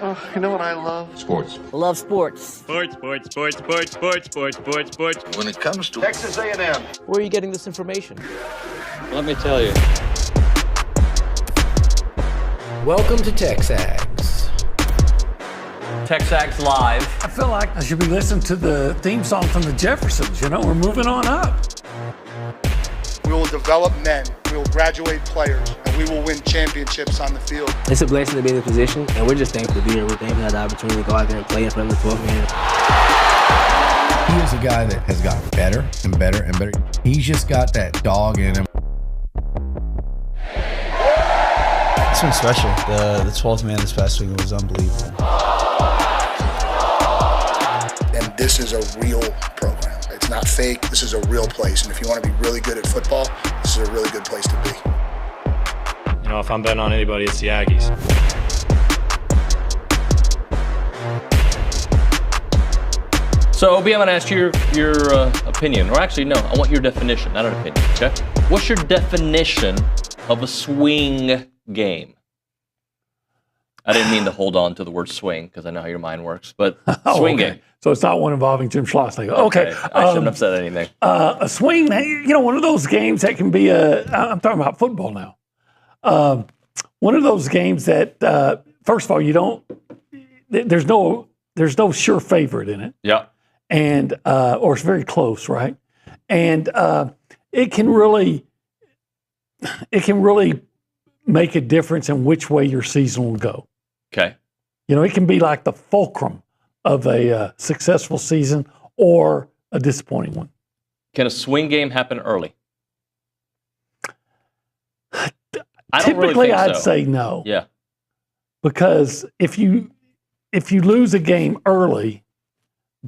Oh, you know what I love? Sports. Love sports. Sports. When It comes to Texas A&M. Where are you getting this information? let me tell you. Welcome to TexAgs. TexAgs Live. I feel like I should be listening to the theme song from the Jeffersons. You know, we're moving on up. We will develop men. We will graduate players. And we will win championships on the field. It's a blessing to be in this position, and we're just thankful to be here. We're thankful to have the opportunity to go out there and play in front of the 12 man. He is a guy that has gotten better and better and better. He's just got that dog in him. It's been special. The 12th man this past week was unbelievable. And this is a real program. It's not fake. This is a real place. And if you want to be really good at football, this is a really good place to be. You know, if I'm betting on anybody, it's the Aggies. So, Obi, I'm going to ask you your opinion. Or actually, no, I want your definition, not an opinion, okay? What's your definition of a swing game? I didn't mean to hold on to the word swing because I know how your mind works, but swing game. So it's not one involving Jim Schlossnagle. Okay. I shouldn't have said anything. A swing, you know, one of those games that can be I'm talking about football now. One of those games that, first of all, there's no sure favorite in it. Yeah. And, or it's very close, right? And it can really make a difference in which way your season will go. Okay. You know, it can be like the fulcrum of a successful season or a disappointing one. Can a swing game happen early? Typically, I'd say no. Yeah. Because if you lose a game early,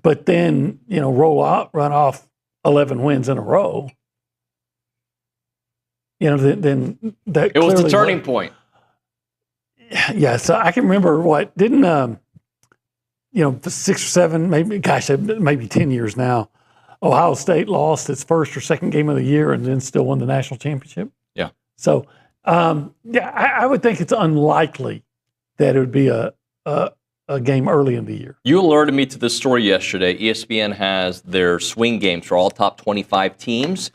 but then, you know, run off 11 wins in a row, you know, then that it was the turning point. Yeah, so I can remember the 6 or 7, maybe 10 years now, Ohio State lost its first or second game of the year and then still won the national championship. Yeah. So, I would think it's unlikely that it would be a game early in the year. You alerted me to this story yesterday. ESPN has their swing games for all top 25 teams,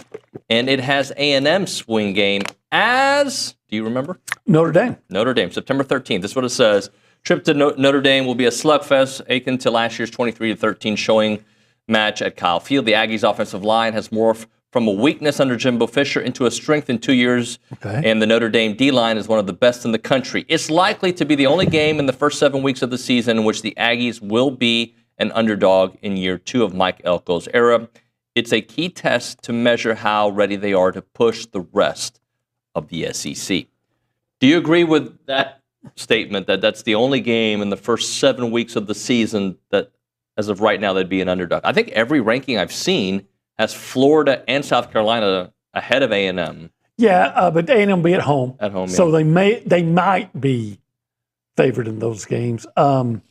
and it has A&M swing game as, do you remember? Notre Dame, September 13th. This is what it says. Trip to Notre Dame will be a slugfest akin to last year's 23-13 showing match at Kyle Field. The Aggies' offensive line has morphed from a weakness under Jimbo Fisher into a strength in 2 years, and the Notre Dame D-line is one of the best in the country. It's likely to be the only game in the first 7 weeks of the season in which the Aggies will be an underdog in year 2 of Mike Elko's era. It's a key test to measure how ready they are to push the rest of the SEC. Do you agree with that statement, that that's the only game in the first 7 weeks of the season that, as of right now, they'd be an underdog? I think every ranking I've seen has Florida and South Carolina ahead of A&M. Yeah, but A&M will be at home. At home, yeah. So they might be favored in those games. Both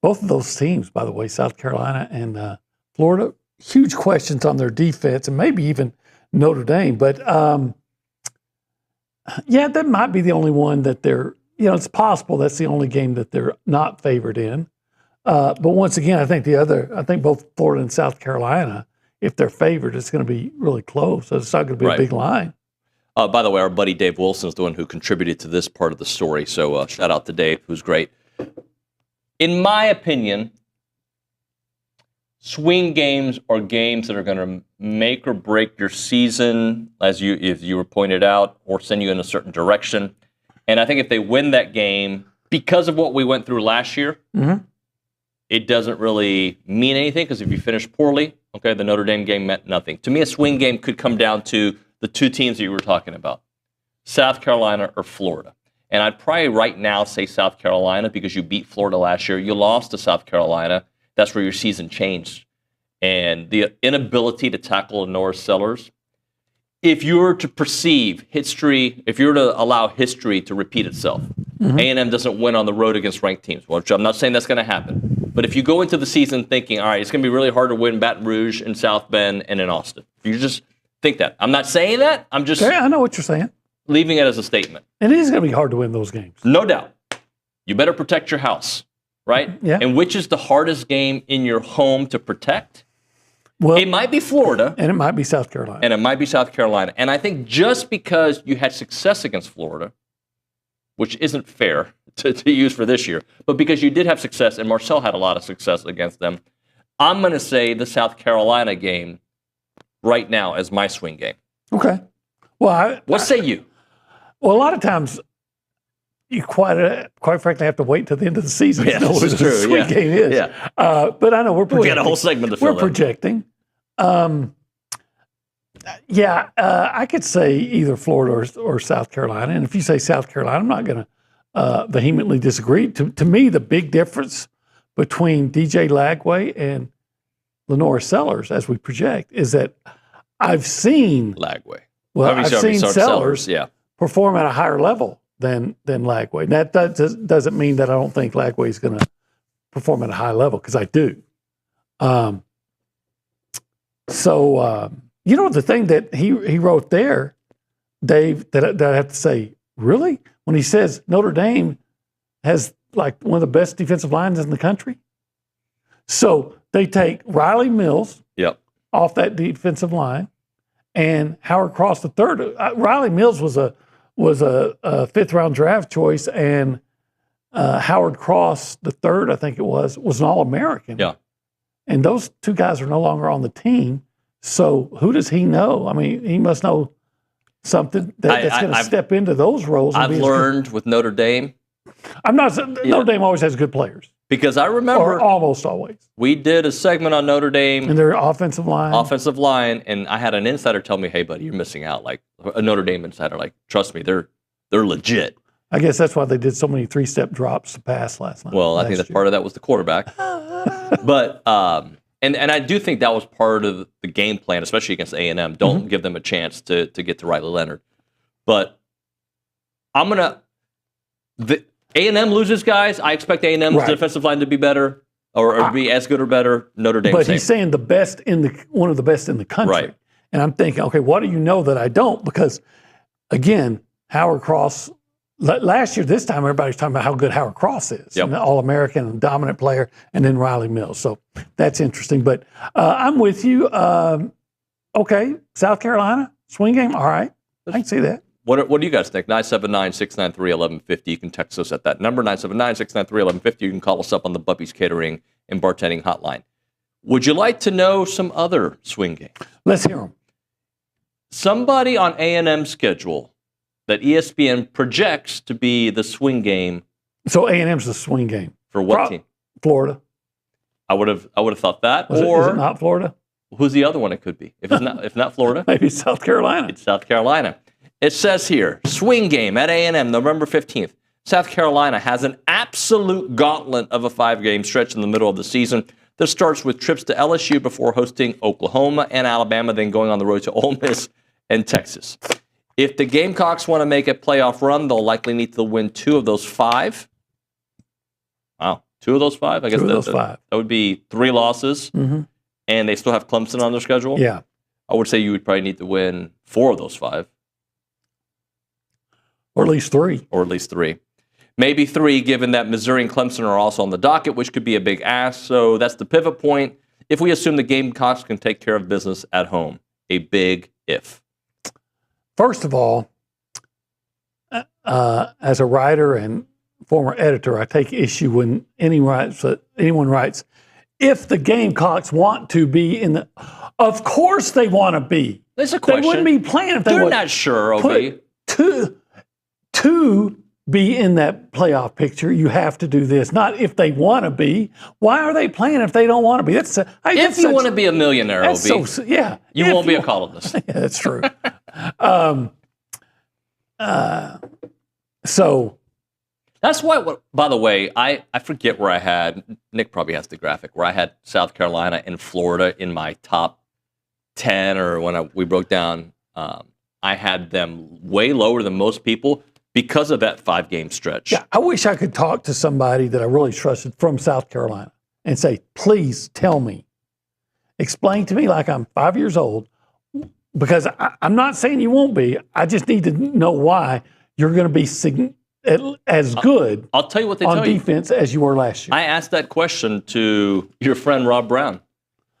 of those teams, by the way, South Carolina and Florida, huge questions on their defense, and maybe even Notre Dame. But yeah, that might be the only one that they're. You know, it's possible that's the only game that they're not favored in. But once again, I think both Florida and South Carolina, if they're favored, it's going to be really close. So it's not going to be a big line. By the way, our buddy Dave Wilson is the one who contributed to this part of the story. So shout out to Dave, who's great. In my opinion, swing games are games that are going to make or break your season, if you were pointed out, or send you in a certain direction. And I think if they win that game, because of what we went through last year, it doesn't really mean anything, because if you finish poorly, okay, the Notre Dame game meant nothing. To me, a swing game could come down to the two teams that you were talking about, South Carolina or Florida. And I'd probably right now say South Carolina because you beat Florida last year. You lost to South Carolina. That's where your season changed. And the inability to tackle Norris Sellers, if you were to perceive history, if you were to allow history to repeat itself, A&M doesn't win on the road against ranked teams, which I'm not saying that's going to happen. But if you go into the season thinking, all right, it's going to be really hard to win Baton Rouge and South Bend and in Austin. If you just think that. I'm not saying that. I'm just I know what you're saying. Leaving it as a statement. And it is going to be hard to win those games. No doubt. you better protect your house, right? Yeah. And which is the hardest game in your home to protect? Well, It might be Florida. and it might be South Carolina. And it might be South Carolina. And I think just because you had success against Florida, which isn't fair to use for this year, but because you did have success and Marcel had a lot of success against them, I'm going to say the South Carolina game right now as my swing game. Okay. Well, What say you? Well, a lot of times you quite frankly have to wait until the end of the season to know what this the is true. swing game is. Yeah. But I know we're projecting. We got a whole segment to fill We're projecting. I could say either Florida or South Carolina. And if you say South Carolina, I'm not going to vehemently disagree. To me, the big difference between DJ Lagway and Lenora Sellers, as we project, is that I've seen Lagway. I've seen Sellers yeah. perform at a higher level than Lagway. And that doesn't mean that I don't think Lagway is going to perform at a high level, because I do. The thing that he wrote there, Dave, that I have to say, really? When he says Notre Dame has like one of the best defensive lines in the country. So they take Riley Mills off that defensive line, and Howard Cross the third. Riley Mills was a 5th round draft choice, and Howard Cross the third, I think it was an All-American. Yeah. And those two guys are no longer on the team. So who does he know? I mean, he must know something that's going to step into those roles. I've learned with Notre Dame. Notre Dame always has good players. Because I remember. Or almost always. We did a segment on Notre Dame. And their offensive line. And I had an insider tell me, hey, buddy, you're missing out. Like a Notre Dame insider, like, trust me, they're legit. I guess that's why they did so many 3-step drops to pass last night. Well, I think that part of that was the quarterback. But and I do think that was part of the game plan, especially against A&M. Don't give them a chance to get to Riley Leonard. But A&M loses guys. I expect A&M's defensive line to be better or be as good or better. Notre Dame. But he's saying one of the best in the country. Right. And I'm thinking, okay, what do you know that I don't? Because again, Howard Cross. Last year, this time, everybody's talking about how good Howard Cross is, an All-American and dominant player, and then Riley Mills. So that's interesting. But I'm with you. Okay, South Carolina, swing game, all right. I can see that. What do you guys think? 979-693-1150. You can text us at that number, 979-693-1150. You can call us up on the Bubby's Catering and Bartending Hotline. Would you like to know some other swing games? Let's hear them. Somebody on A&M's schedule that ESPN projects to be the swing game. So A&M's the swing game. For what team? Florida. I would have thought that. Is it not Florida? Who's the other one it could be? If not Florida? Maybe South Carolina. It's South Carolina. It says here, swing game at A&M, November 15th. South Carolina has an absolute gauntlet of a 5-game stretch in the middle of the season. This starts with trips to LSU before hosting Oklahoma and Alabama, then going on the road to Ole Miss and Texas. If the Gamecocks want to make a playoff run, they'll likely need to win 2 of those 5. Wow, 2 of those 5? I guess 2 of those 5. That would be 3 losses, and they still have Clemson on their schedule? Yeah. I would say you would probably need to win 4 of those 5. Or at least 3. Or at least 3. Maybe 3, given that Missouri and Clemson are also on the docket, which could be a big ask. So that's the pivot point. If we assume the Gamecocks can take care of business at home, a big if. First of all, as a writer and former editor, I take issue when anyone writes, if the Gamecocks want to be in the... Of course they want to be. That's a question. They wouldn't be playing if they They're would. not sure, OB. To be in that playoff picture, you have to do this. Not if they want to be. Why are they playing if they don't want to be? If you want to be a millionaire, OB, you won't be a columnist. Yeah, that's true. So that's why. By the way, I forget where I had. Nick probably has the graphic where I had South Carolina and Florida in my top 10, or when we broke down. I had them way lower than most people because of that 5-game stretch. Yeah, I wish I could talk to somebody that I really trusted from South Carolina and say, please tell me, explain to me like I'm 5 years old, because I'm not saying you won't be. I just need to know why you're going to be as good I'll tell you what they on tell you. defense as you were last year. I asked that question to your friend Rob Brown.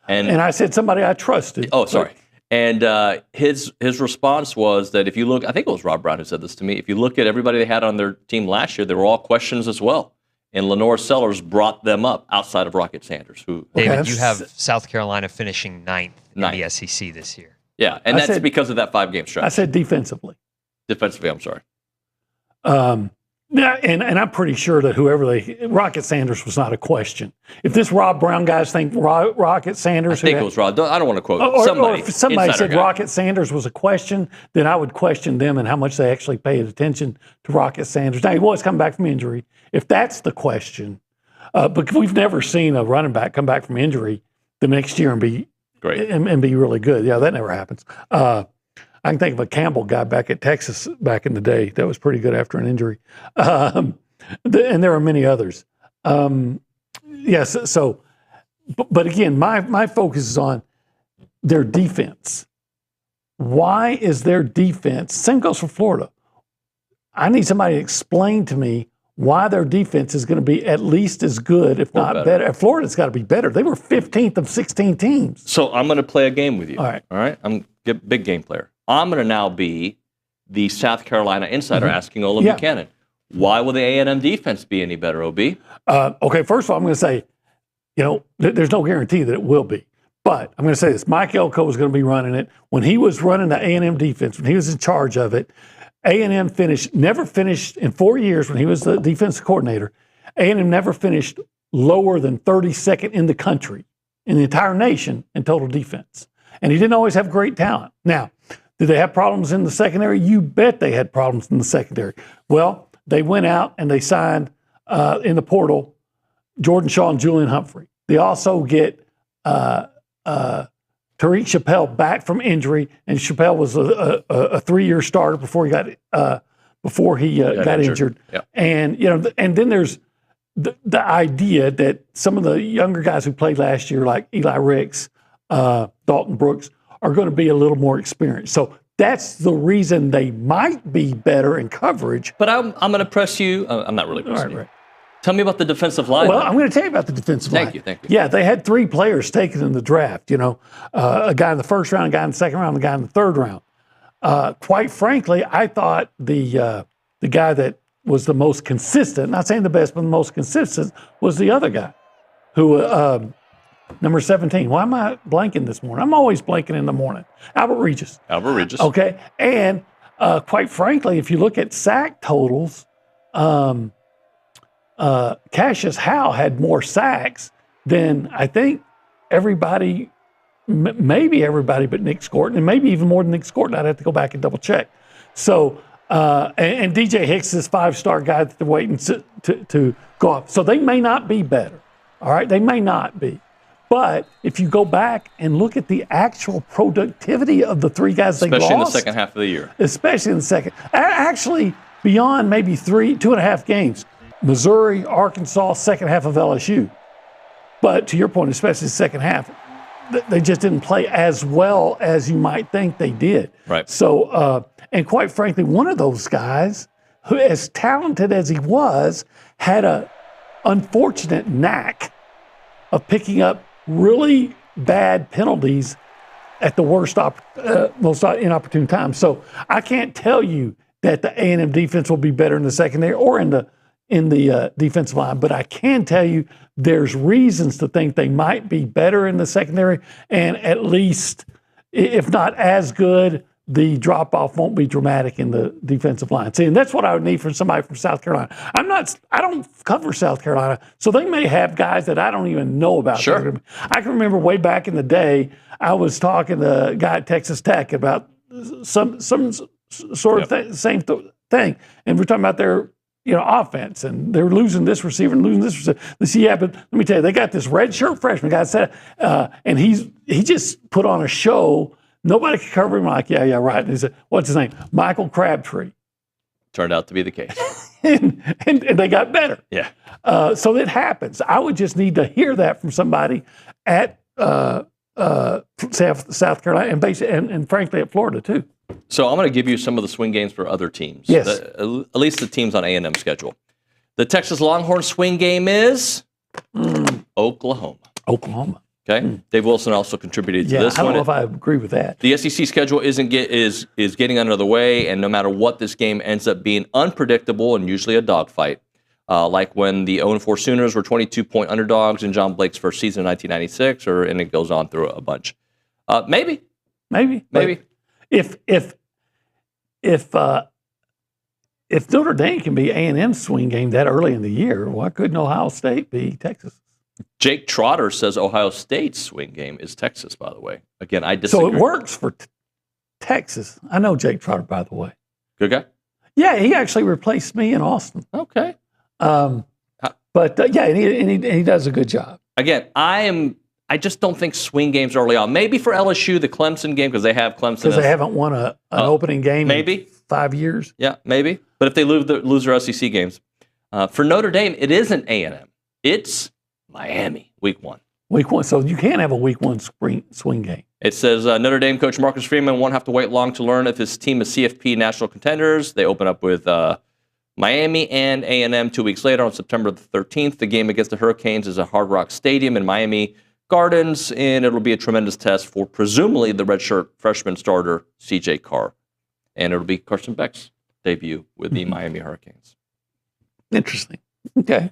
And I said somebody I trusted. Oh, sorry. And his response was that if you look, I think it was Rob Brown who said this to me, if you look at everybody they had on their team last year, they were all questions as well. And Lenore Sellers brought them up outside of Rocket Sanders. David, you have South Carolina finishing ninth in the SEC this year. Yeah, and that's because of that 5-game stretch. I said defensively. Defensively, I'm sorry. Yeah, and I'm pretty sure that Rocket Sanders was not a question. If this Rob Brown guys think Rocket Sanders, I think it was Rob. I don't want to quote somebody. Or if somebody said Rocket Sanders was a question, then I would question them and how much they actually paid attention to Rocket Sanders. Now he was coming back from injury. If that's the question, but we've never seen a running back come back from injury the next year and be great and be really good. Yeah, that never happens. I can think of a Campbell guy back at Texas back in the day that was pretty good after an injury. And there are many others. Yes. But again, my focus is on their defense. Why is their defense, same goes for Florida. I need somebody to explain to me why their defense is going to be at least as good, if not better. Florida's got to be better. They were 15th of 16 teams. So I'm going to play a game with you. All right. I'm a big game player. I'm going to now be the South Carolina insider asking Olin Buchanan, why will the A&M defense be any better, OB? Okay, first of all, I'm going to say, there's no guarantee that it will be. But I'm going to say this. Mike Elko was going to be running it. When he was running the A&M defense, when he was in charge of it, A&M never finished in 4 years when he was the defensive coordinator, A&M never finished lower than 32nd in the country, in the entire nation in total defense. And he didn't always have great talent. Now, did they have problems in the secondary? You bet they had problems in the secondary. Well, they went out and they signed in the portal Jordan Shaw and Julian Humphrey. They also get Tariq Chappelle back from injury, and Chappelle was a 3-year starter before he got injured. Yep. And and then there's the idea that some of the younger guys who played last year, like Eli Ricks, Dalton Brooks, are going to be a little more experienced. So that's the reason they might be better in coverage. But I'm going to press you. I'm not really pressing you. Right. Tell me about the defensive line. Well, I'm going to tell you about the defensive line. Thank you. Yeah, they had 3 players taken in the draft. A guy in the first round, a guy in the second round, a guy in the third round. Quite frankly, I thought the guy that was the most consistent, not saying the best, but the most consistent, was the other guy who number 17. Why am I blanking this morning? I'm always blanking in the morning. Albert Regis. Okay. And quite frankly, if you look at sack totals, Cassius Howe had more sacks than I think everybody, maybe everybody but Nick Scorton, and maybe even more than Nick Scorton. I'd have to go back and double check. So, and DJ Hicks is 5-star guy that they're waiting to go off. So they may not be better. All right. They may not be. But if you go back and look at the actual productivity of the 3 guys they lost. Especially in the second half of the year. Especially in the second. Actually, beyond maybe 2.5 games. Missouri, Arkansas, second half of LSU. But to your point, especially the second half, they just didn't play as well as you might think they did. Right. So, and quite frankly, one of those guys, who as talented as he was, had a unfortunate knack of picking up really bad penalties at the worst, most inopportune time. So I can't tell you that the A&M defense will be better in the secondary or in the defensive line, but I can tell you there's reasons to think they might be better in the secondary, and at least, if not as good, the drop-off won't be dramatic in the defensive line. See, and that's what I would need from somebody from South Carolina. I don't cover South Carolina, so they may have guys that I don't even know about. Sure. I can remember way back in the day, I was talking to a guy at Texas Tech about some sort of same thing, and we're talking about their offense, and they're losing this receiver and losing this receiver. Yeah, but let me tell you, they got this red shirt freshman guy said, and he just put on a show. Nobody could cover him. Like, yeah, right. And he said, what's his name? Michael Crabtree. Turned out to be the case. and they got better. Yeah. So it happens. I would just need to hear that from somebody at South Carolina and frankly at Florida too. So I'm going to give you some of the swing games for other teams. Yes. At least the teams on A&M's schedule. The Texas Longhorn swing game is Oklahoma. Oklahoma. Okay. Dave Wilson also contributed to this I one. don't know if I agree with that. The SEC schedule is getting under the way, and no matter what, this game ends up being unpredictable and usually a dogfight. Like when the 0-4 Sooners were 22-point underdogs in John Blake's first season in 1996, and it goes on through a bunch. Maybe. But if Notre Dame can be A&M's swing game that early in the year, why couldn't Ohio State be Texas? Jake Trotter says Ohio State's swing game is Texas, by the way. Again, I disagree. So it works for Texas. I know Jake Trotter, by the way. Good guy? Yeah, he actually replaced me in Austin. Okay. And he does a good job. Again, I just don't think swing games early on. Maybe for LSU, the Clemson game, because they have Clemson. Because they haven't won an opening game maybe. in 5 years. Yeah, maybe. But if they lose their SEC games. For Notre Dame, it isn't A&M. It's Miami, week 1. Week 1. So you can have a week 1 swing game. It says Notre Dame coach Marcus Freeman won't have to wait long to learn if his team is CFP national contenders. They open up with Miami and A&M 2 weeks later on September the 13th. The game against the Hurricanes is at Hard Rock Stadium in Miami Gardens, and it'll be a tremendous test for presumably the redshirt freshman starter, C.J. Carr. And it'll be Carson Beck's debut with the Miami Hurricanes. Interesting. Okay.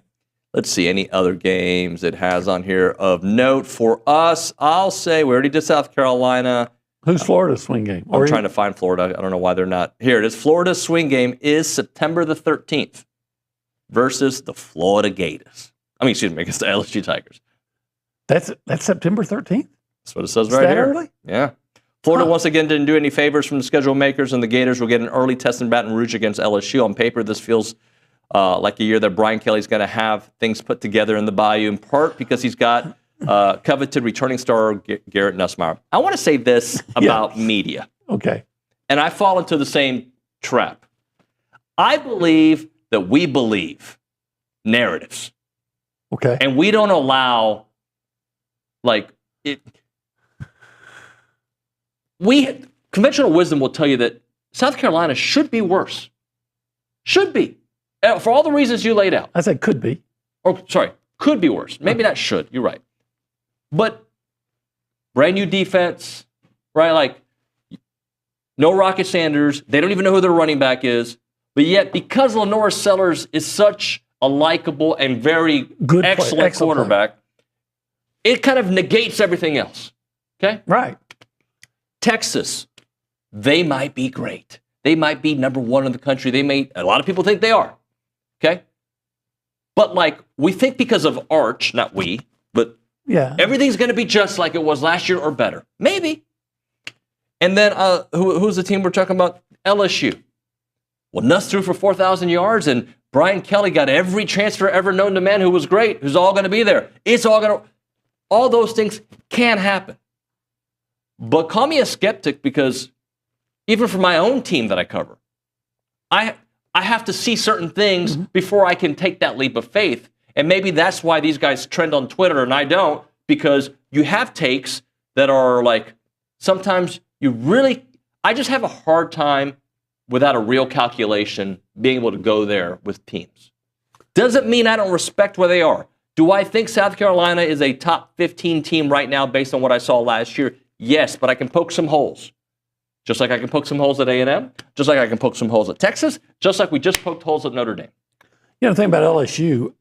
Let's see, any other games it has on here of note for us. I'll say we already did South Carolina. Who's Florida's swing game? I'm trying to find Florida. I don't know why they're not. Here it is. Florida's swing game is September the 13th versus the Florida Gators. Against the LSU Tigers. That's September 13th? That's what it says Is right that here. early? Yeah. Florida once again didn't do any favors from the schedule makers, and the Gators will get an early test in Baton Rouge against LSU. On paper, this feels like a year that Brian Kelly's going to have things put together in the Bayou, in part because he's got coveted returning star Garrett Nussmeier. I want to say this about media. Okay. And I fall into the same trap. I believe that we believe narratives. Okay. And we don't allow, conventional wisdom will tell you that South Carolina should be worse. Should be. For all the reasons you laid out. I said could be. Or, sorry, could be worse. Maybe not should. You're right. But brand new defense, right? No Rocket Sanders. They don't even know who their running back is. But yet, because Lenore Sellers is such a likable and very excellent quarterback, it kind of negates everything else. Okay? Right. Texas, they might be great. They might be number 1 in the country. A lot of people think they are. Okay? But we think because of Arch, not we, but everything's going to be just like it was last year or better. Maybe. And then who's the team we're talking about? LSU. Well, Nuss threw for 4,000 yards, and Brian Kelly got every transfer ever known to man who was great, who's all going to be there. All those things can happen. But call me a skeptic because even for my own team that I cover, I have to see certain things before I can take that leap of faith. And maybe that's why these guys trend on Twitter and I don't, because you have takes that are sometimes I just have a hard time without a real calculation being able to go there with teams. Doesn't mean I don't respect where they are. Do I think South Carolina is a top 15 team right now based on what I saw last year? Yes, but I can poke some holes. Just like I can poke some holes at A&M, just like I can poke some holes at Texas, just like we just poked holes at Notre Dame. The thing about LSU,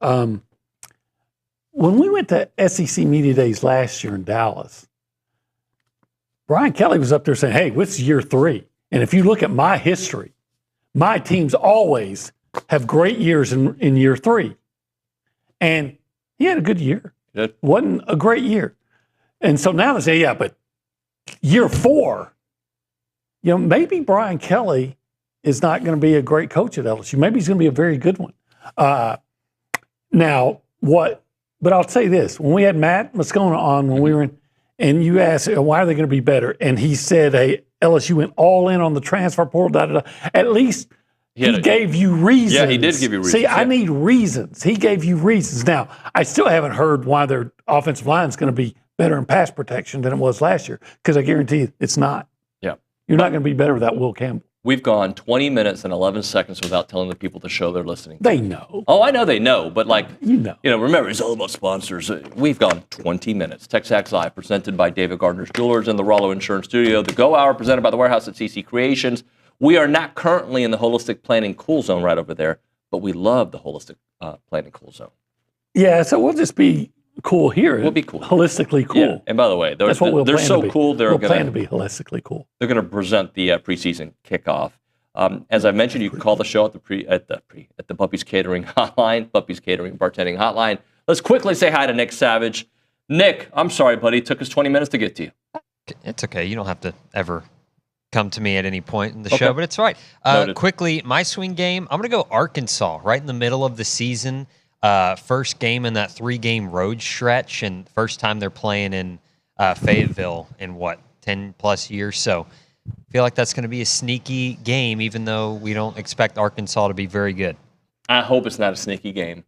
when we went to SEC Media Days last year in Dallas, Brian Kelly was up there saying, hey, what's year 3? And if you look at my history, my teams always have great years in year 3. And he had a good year. It wasn't a great year. And so now they say, but year 4, maybe Brian Kelly is not going to be a great coach at LSU. Maybe he's going to be a very good one. But I'll say this. When we had Matt Moscona on when we were in, and you asked, why are they going to be better? And he said, hey, LSU went all in on the transfer portal, At least he gave you reasons. Yeah, he did give you reasons. See, I need reasons. He gave you reasons. Now, I still haven't heard why their offensive line is going to be better in pass protection than it was last year, because I guarantee you it's not. Yeah. You're not going to be better without Will Campbell. We've gone 20 minutes and 11 seconds without telling the people the show they're listening to. They know. Oh, I know they know, but you know, remember, it's all about sponsors. We've gone 20 minutes. TexAgs Live, presented by David Gardner's Jewelers in the Rollo Insurance Studio. The Go Hour, presented by the Warehouse at CC Creations. We are not currently in the Holistic Planning Cool Zone right over there, but we love the Holistic Planning Cool Zone. Yeah, so we'll just be cool here. We'll be cool. Holistically cool. Yeah. And by the way, they're so cool. We'll plan to be holistically cool. They're going to present the preseason kickoff. As I mentioned, you can call the show at the Puppy's Catering hotline, Puppy's Catering bartending hotline. Let's quickly say hi to Nick Savage. Nick, I'm sorry, buddy. It took us 20 minutes to get to you. It's okay. You don't have to ever come to me at any point in the show, but it's all right. Quickly, my swing game, I'm going to go Arkansas right in the middle of the season. First game in that 3-game road stretch, and first time they're playing in Fayetteville in 10+ years. So I feel like that's going to be a sneaky game, even though we don't expect Arkansas to be very good. I hope it's not a sneaky game,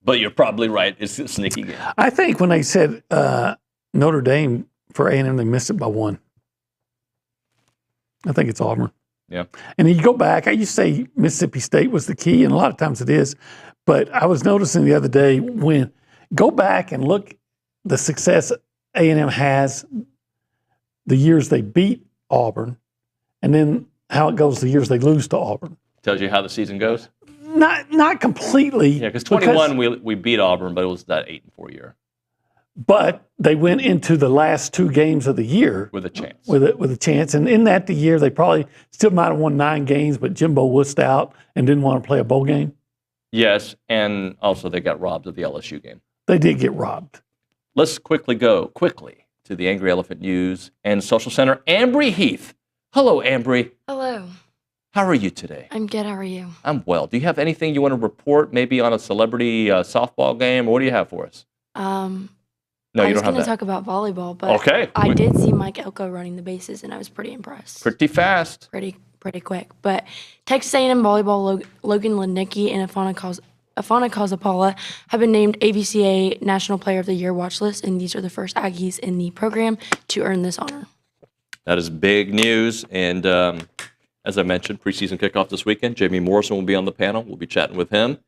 but you're probably right. It's a sneaky game. I think when they said Notre Dame for A&M, they missed it by 1. I think it's Auburn. Yeah. And you go back, I used to say Mississippi State was the key, and a lot of times it is. But I was noticing the other day go back and look the success A&M has the years they beat Auburn, and then how it goes the years they lose to Auburn. Tells you how the season goes? Not completely. Yeah, because 21 we beat Auburn, but it was that 8-4 year. But they went into the last 2 games of the year with a chance. With a chance. And in that year, they probably still might have won 9 games, but Jimbo wussed out and didn't want to play a bowl game. Yes, and also they got robbed of the LSU game. They did get robbed. Let's quickly to the Angry Elephant News and Social Center. Ambry Heath. Hello, Ambry. Hello. How are you today? I'm good. How are you? I'm well. Do you have anything you want to report, maybe on a celebrity softball game, or what do you have for us? No, I you was don't have going to that. talk about volleyball, but Okay. I did see Mike Elko running the bases, and I was pretty impressed. Pretty fast. Pretty quick. But Texas A&M volleyball Logan Lindnicki and Afana Kozapala have been named AVCA National Player of the Year watch list, and these are the first Aggies in the program to earn this honor. That is big news, and as I mentioned, preseason kickoff this weekend. Jamie Morrison will be on the panel. We'll be chatting with him,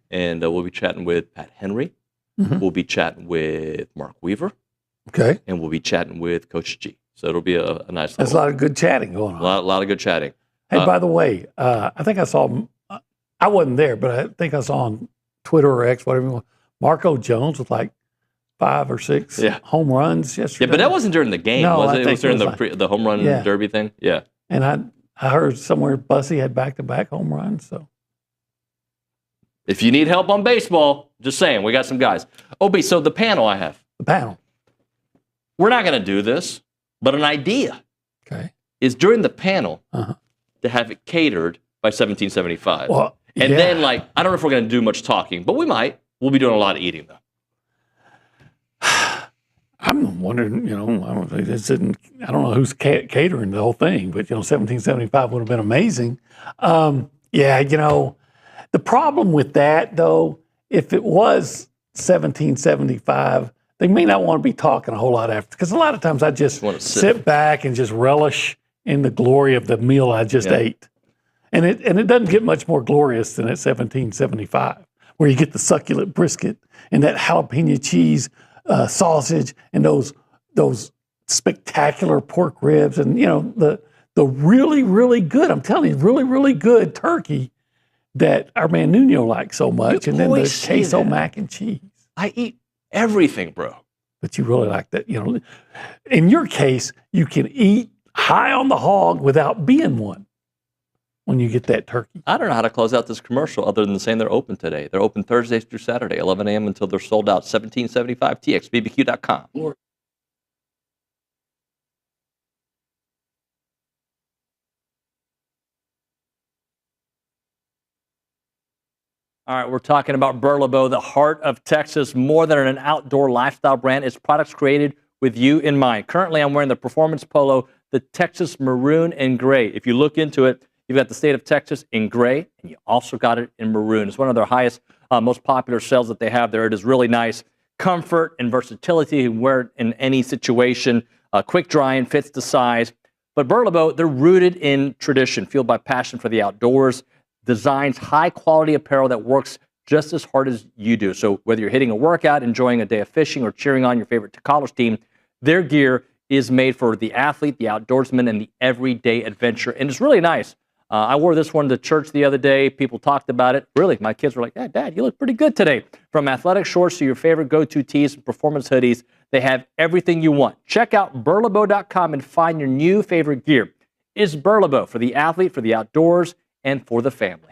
and we'll be chatting with Pat Henry. Mm-hmm. We'll be chatting with Mark Weaver. Okay. And we'll be chatting with Coach G. So it'll be a nice. There's a lot of good chatting going on. A lot of good chatting. Hey, by the way, I think I saw. I wasn't there, but I think I saw on Twitter or X, whatever you want, Marco Jones with like 5 or 6 home runs yesterday. Yeah, but that wasn't during the game, was it? It was during the home run derby thing. Yeah. And I heard somewhere Bussy had back-to-back home runs. So if you need help on baseball, just saying, we got some guys. OB, so the panel I have. The panel. We're not going to do this, but an idea is during the panel to have it catered by 1775. Well, and then, I don't know if we're going to do much talking, but we might. We'll be doing a lot of eating, though. I'm wondering, I don't know who's catering the whole thing, but, 1775 would have been amazing. The problem with that, though, if it was 1775, they may not want to be talking a whole lot after, because a lot of times I just sit back and just relish in the glory of the meal I just ate. And it doesn't get much more glorious than at 1775, where you get the succulent brisket and that jalapeno cheese sausage and those spectacular pork ribs and the really, really good, I'm telling you, really, really good turkey that our man Nuño likes so much, and then the queso mac and cheese. I eat everything, bro. But you really like that, In your case, you can eat high on the hog without being one when you get that turkey. I don't know how to close out this commercial other than saying they're open today. They're open Thursdays through Saturday, 11 a.m. until they're sold out. 1775 TXBBQ.com. All right, we're talking about Burlebo, the heart of Texas, more than an outdoor lifestyle brand. It's products created with you in mind. Currently, I'm wearing the performance polo, the Texas Maroon and Gray. If you look into it, you've got the state of Texas in gray, and you also got it in maroon. It's one of their highest, most popular sales that they have there. It is really nice. Comfort and versatility. You can wear it in any situation. Quick drying, fits the size. But Burlebo, they're rooted in tradition, fueled by passion for the outdoors, designs high-quality apparel that works just as hard as you do. So whether you're hitting a workout, enjoying a day of fishing, or cheering on your favorite college team, their gear is made for the athlete, the outdoorsman, and the everyday adventure. And it's really nice. I wore this one to church the other day. People talked about it. Really, my kids were like, Dad, you look pretty good today. From athletic shorts to your favorite go-to tees and performance hoodies, they have everything you want. Check out burlebo.com and find your new favorite gear. It's Burlebo for the athlete, for the outdoors, and for the family.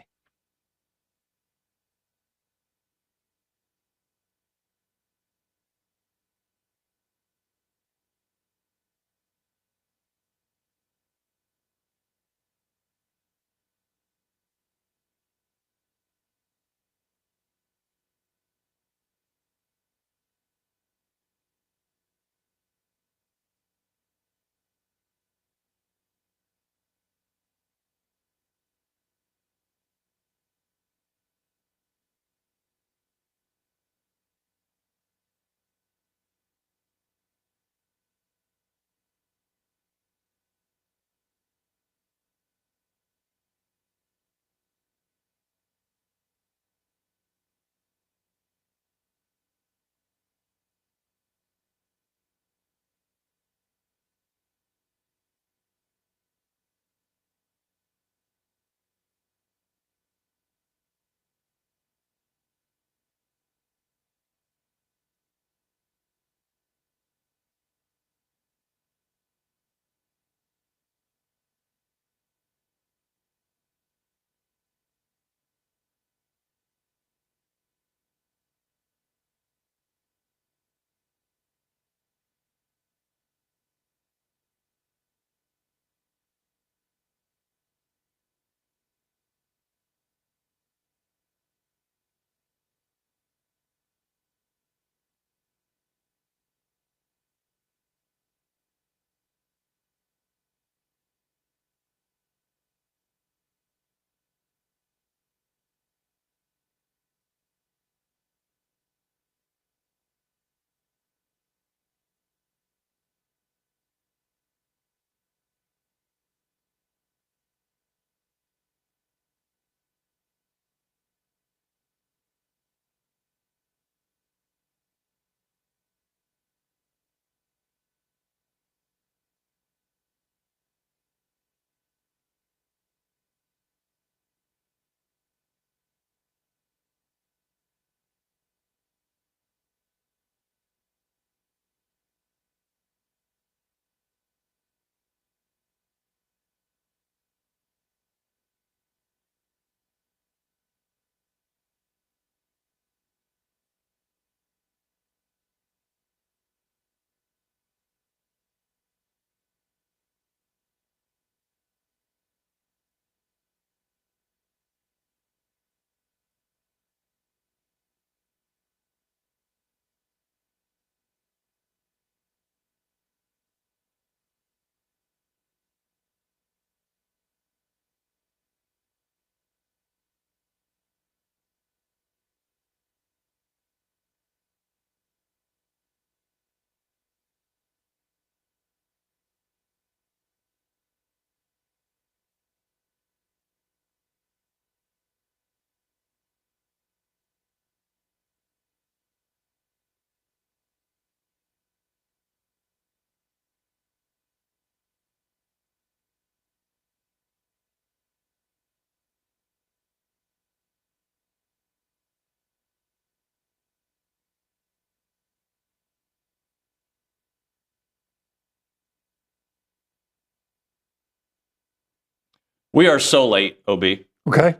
We are so late, OB. Okay.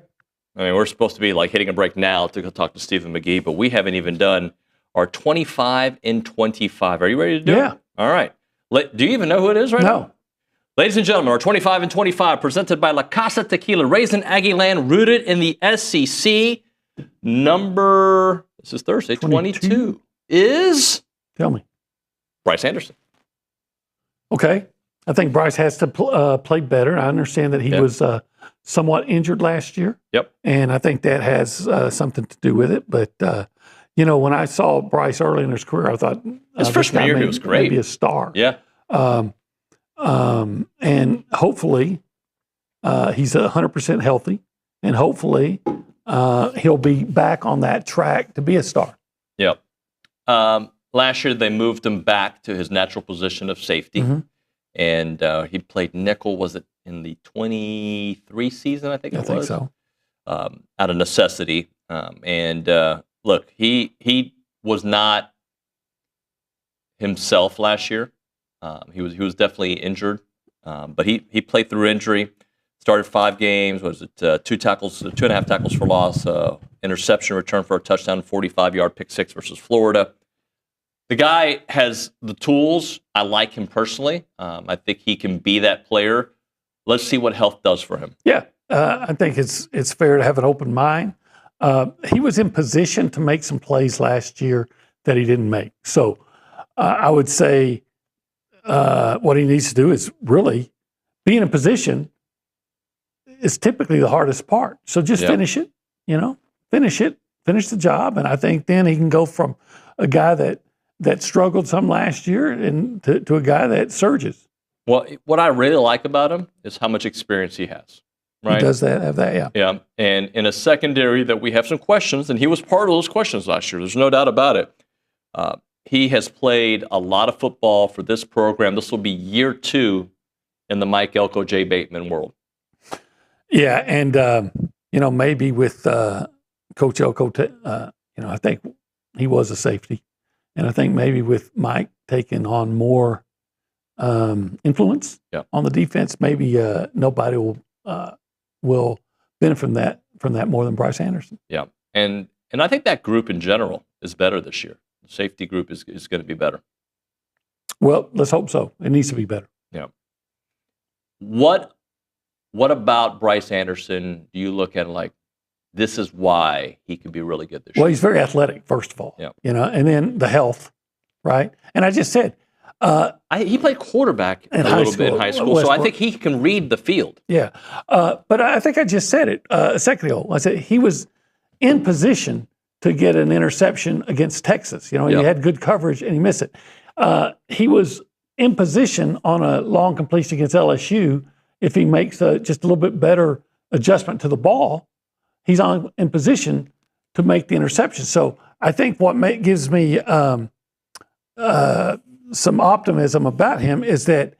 I mean, we're supposed to be like hitting a break now to go talk to Stephen McGee, but we haven't even done our 25 in 25. Are you ready to do it? Yeah. All right. Do you even know who it is right now? No. Ladies and gentlemen, our 25 in 25 presented by La Casa Tequila, raised in Aggie land, rooted in the SEC. Number, this is Thursday, 22 is? Tell me. Bryce Anderson. Okay. I think Bryce has to play better. I understand that he was somewhat injured last year. Yep. And I think that has something to do with it. But, you know, when I saw Bryce early in his career, I thought his freshman year, he was great. Maybe a star. Yeah. And hopefully he's 100% healthy, and hopefully he'll be back on that track to be a star. Yep. Last year they moved him back to his natural position of safety, and he played nickel. Was it in the 23 season? I think so. Out of necessity. Look, he was not himself last year. He was definitely injured, but he played through injury. Started 5 games. Was it 2.5 tackles for loss, interception return for a touchdown, 45-yard pick six versus Florida. The guy has the tools. I like him personally. I think he can be that player. Let's see what health does for him. Yeah, I think it's fair to have an open mind. He was in position to make some plays last year that he didn't make. So I would say what he needs to do is really be in a position is typically the hardest part. So just finish it, finish the job. And I think then he can go from a guy that struggled some last year and to a guy that surges. Well, what I really like about him is how much experience he has. Right? He does have that, yeah. Yeah, and in a secondary that we have some questions, and he was part of those questions last year. There's no doubt about it. He has played a lot of football for this program. This will be year 2 in the Mike Elko, Jay Bateman world. Yeah, and maybe with Coach Elko, I think he was a safety, and I think maybe with Mike taking on more influence on the defense, maybe nobody will benefit from that more than Bryce Anderson. Yeah, and I think that group in general is better this year. The safety group is going to be better. Well, let's hope so. It needs to be better. Yeah. What about Bryce Anderson do you look at like, this is why he could be really good this year? Well, he's very athletic, first of all. Yeah. And then the health, right? And I just said, he played quarterback a little bit in high school, so I think he can read the field. Yeah. But I think I just said it a second ago. I said he was in position to get an interception against Texas. He had good coverage and he missed it. He was in position on a long completion against LSU. If he makes just a little bit better adjustment to the ball, he's in position to make the interception. So I think what gives me some optimism about him is that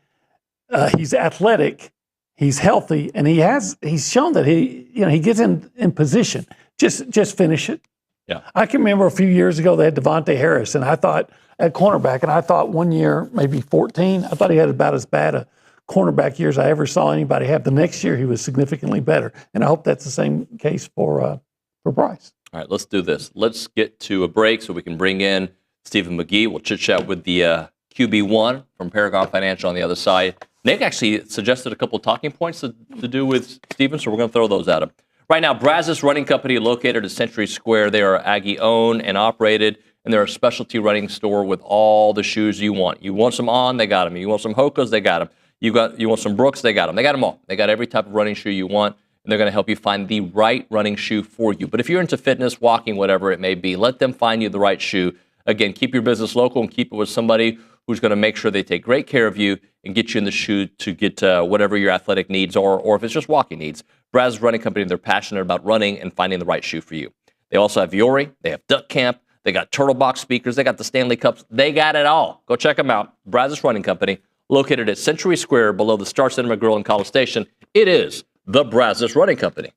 he's athletic, he's healthy, and he's shown that he gets in position. Just finish it. Yeah. I can remember a few years ago they had Devontae Harris, and I thought at cornerback, and I thought one year, maybe 14, I thought he had about as bad a cornerback year as I ever saw anybody have. The next year he was significantly better, and I hope that's the same case for Bryce. All right, let's do this. Let's get to a break so we can bring in Stephen McGee. We'll chit-chat with the QB1 from Paragon Financial on the other side. Nick actually suggested a couple of talking points to do with Stephen, so we're going to throw those at him. Right now, Brazos Running Company, located at Century Square. They are Aggie owned and operated, and they're a specialty running store with all the shoes you want. You want some On, they got them. You want some Hokas, they got them. You want some Brooks, they got them. They got them all. They got every type of running shoe you want, and they're going to help you find the right running shoe for you. But if you're into fitness, walking, whatever it may be, let them find you the right shoe. Again, keep your business local and keep it with somebody who's going to make sure they take great care of you and get you in the shoe to get whatever your athletic needs are, or if it's just walking needs. Brazos Running Company, they're passionate about running and finding the right shoe for you. They also have Viore, they have Duck Camp, they got Turtle Box speakers, they got the Stanley Cups, they got it all. Go check them out. Brazos Running Company, located at Century Square below the Star Cinema Grill in College Station. It is the Brazos Running Company.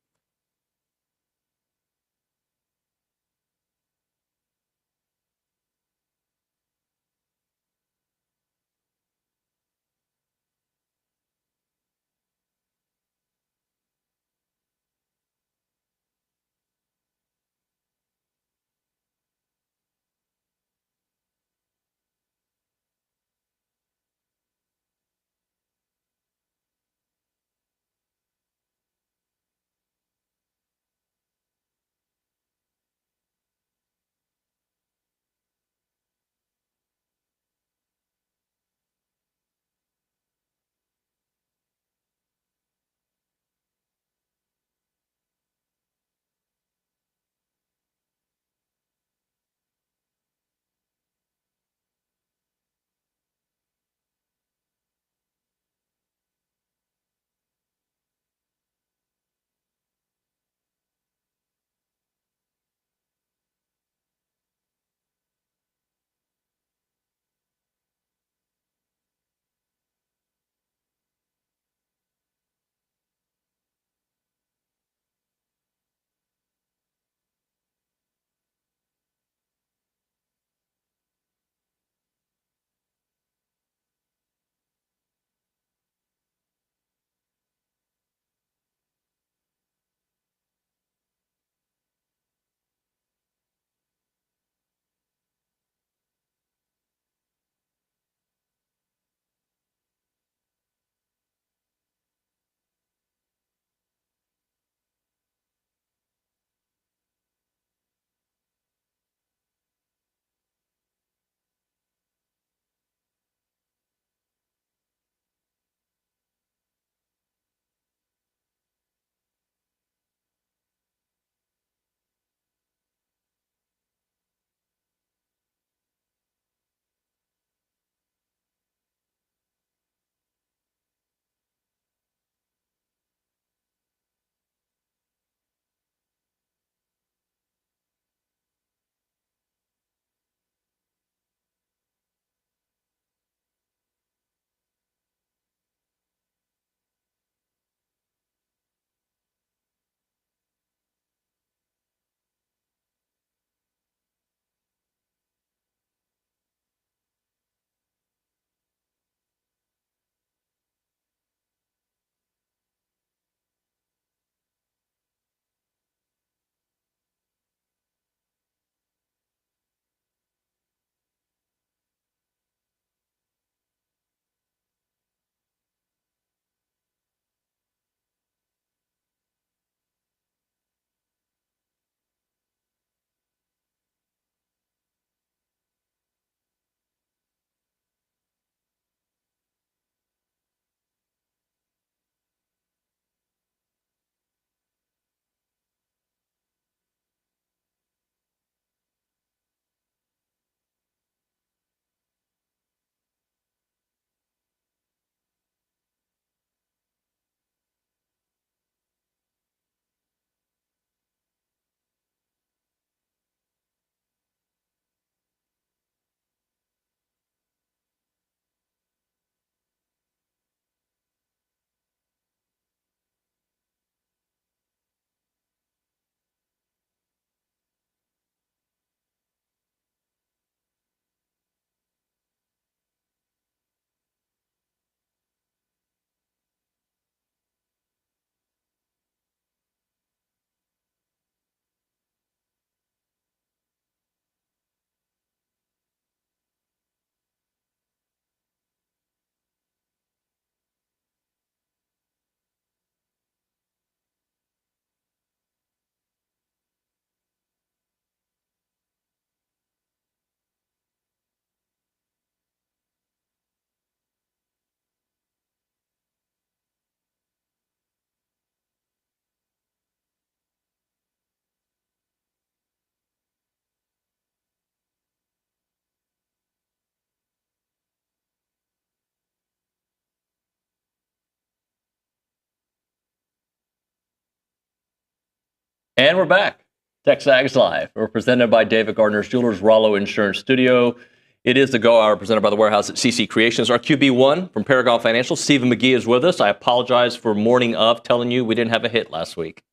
And we're back. TexAgs Live. We're presented by David Gardner's Jewelers, Rollo Insurance Studio. It is the Go Hour presented by the Warehouse at CC Creations. Our QB1 from Paragon Financial, Stephen McGee, is with us. I apologize for morning of telling you we didn't have a hit last week.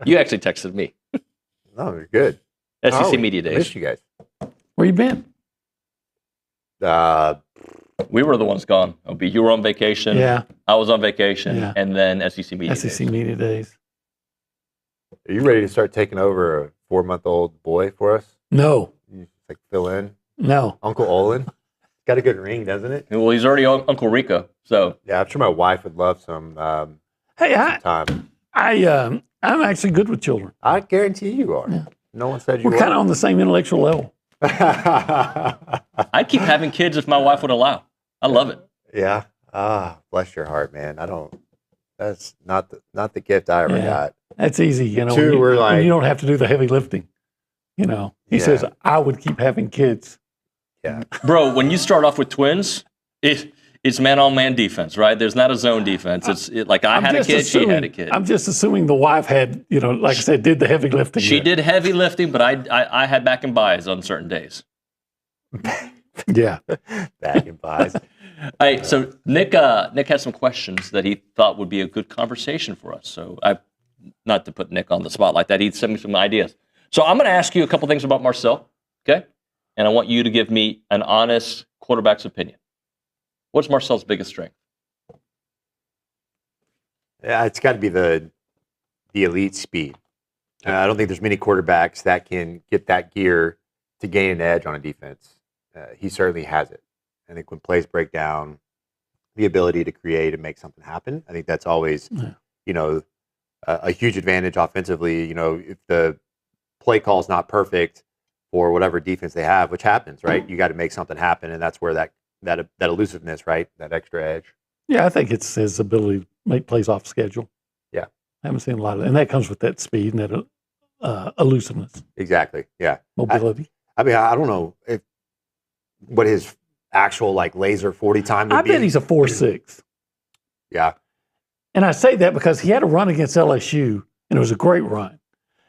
You actually texted me. No, you're good. SEC Media I Days. missed you guys. Where you been? We were the ones gone. You were on vacation. Yeah. I was on vacation. Yeah. And then SEC Media SEC Days. Media Days. Are you ready to start taking over a 4-month-old boy for us? No. You like fill in? No. Uncle Olin? Got a good ring, doesn't it? Well, he's already Uncle Rico. So yeah, I'm sure my wife would love some. Hey, time. I'm actually good with children. I guarantee you are. Yeah. No one said you We're were. kind of on the same intellectual level. I'd keep having kids if my wife would allow. I love it. Yeah. Bless your heart, man. That's not the gift I ever got. That's easy, you know. Two were like, you don't have to do the heavy lifting. You know, he says, I would keep having kids. Yeah. Bro, when you start off with twins, it's man-on-man defense, right? There's not a zone defense. Like I had a kid, she had a kid. I'm just assuming the wife had, you know, like I said, did the heavy lifting. She did heavy lifting, but I had back and buys on certain days. Yeah. Back and buys. All right, so Nick has some questions that he thought would be a good conversation for us. So not to put Nick on the spot like that, he sent me some ideas. So I'm going to ask you a couple things about Marcel, okay? And I want you to give me an honest quarterback's opinion. What's Marcel's biggest strength? Yeah, it's got to be the elite speed. I don't think there's many quarterbacks that can get that gear to gain an edge on a defense. He certainly has it. I think when plays break down, the ability to create and make something happen, I think that's always, a huge advantage offensively. You know, if the play call is not perfect or whatever defense they have, which happens, right? You got to make something happen, and that's where that elusiveness, right? That extra edge. Yeah, I think it's his ability to make plays off schedule. Yeah. I haven't seen a lot of, and that comes with that speed and that elusiveness. Exactly. Yeah. Mobility. I mean, I don't know what his actual like laser 40 time would be. I bet he's a 4.6. Yeah. And I say that because he had a run against LSU, and it was a great run.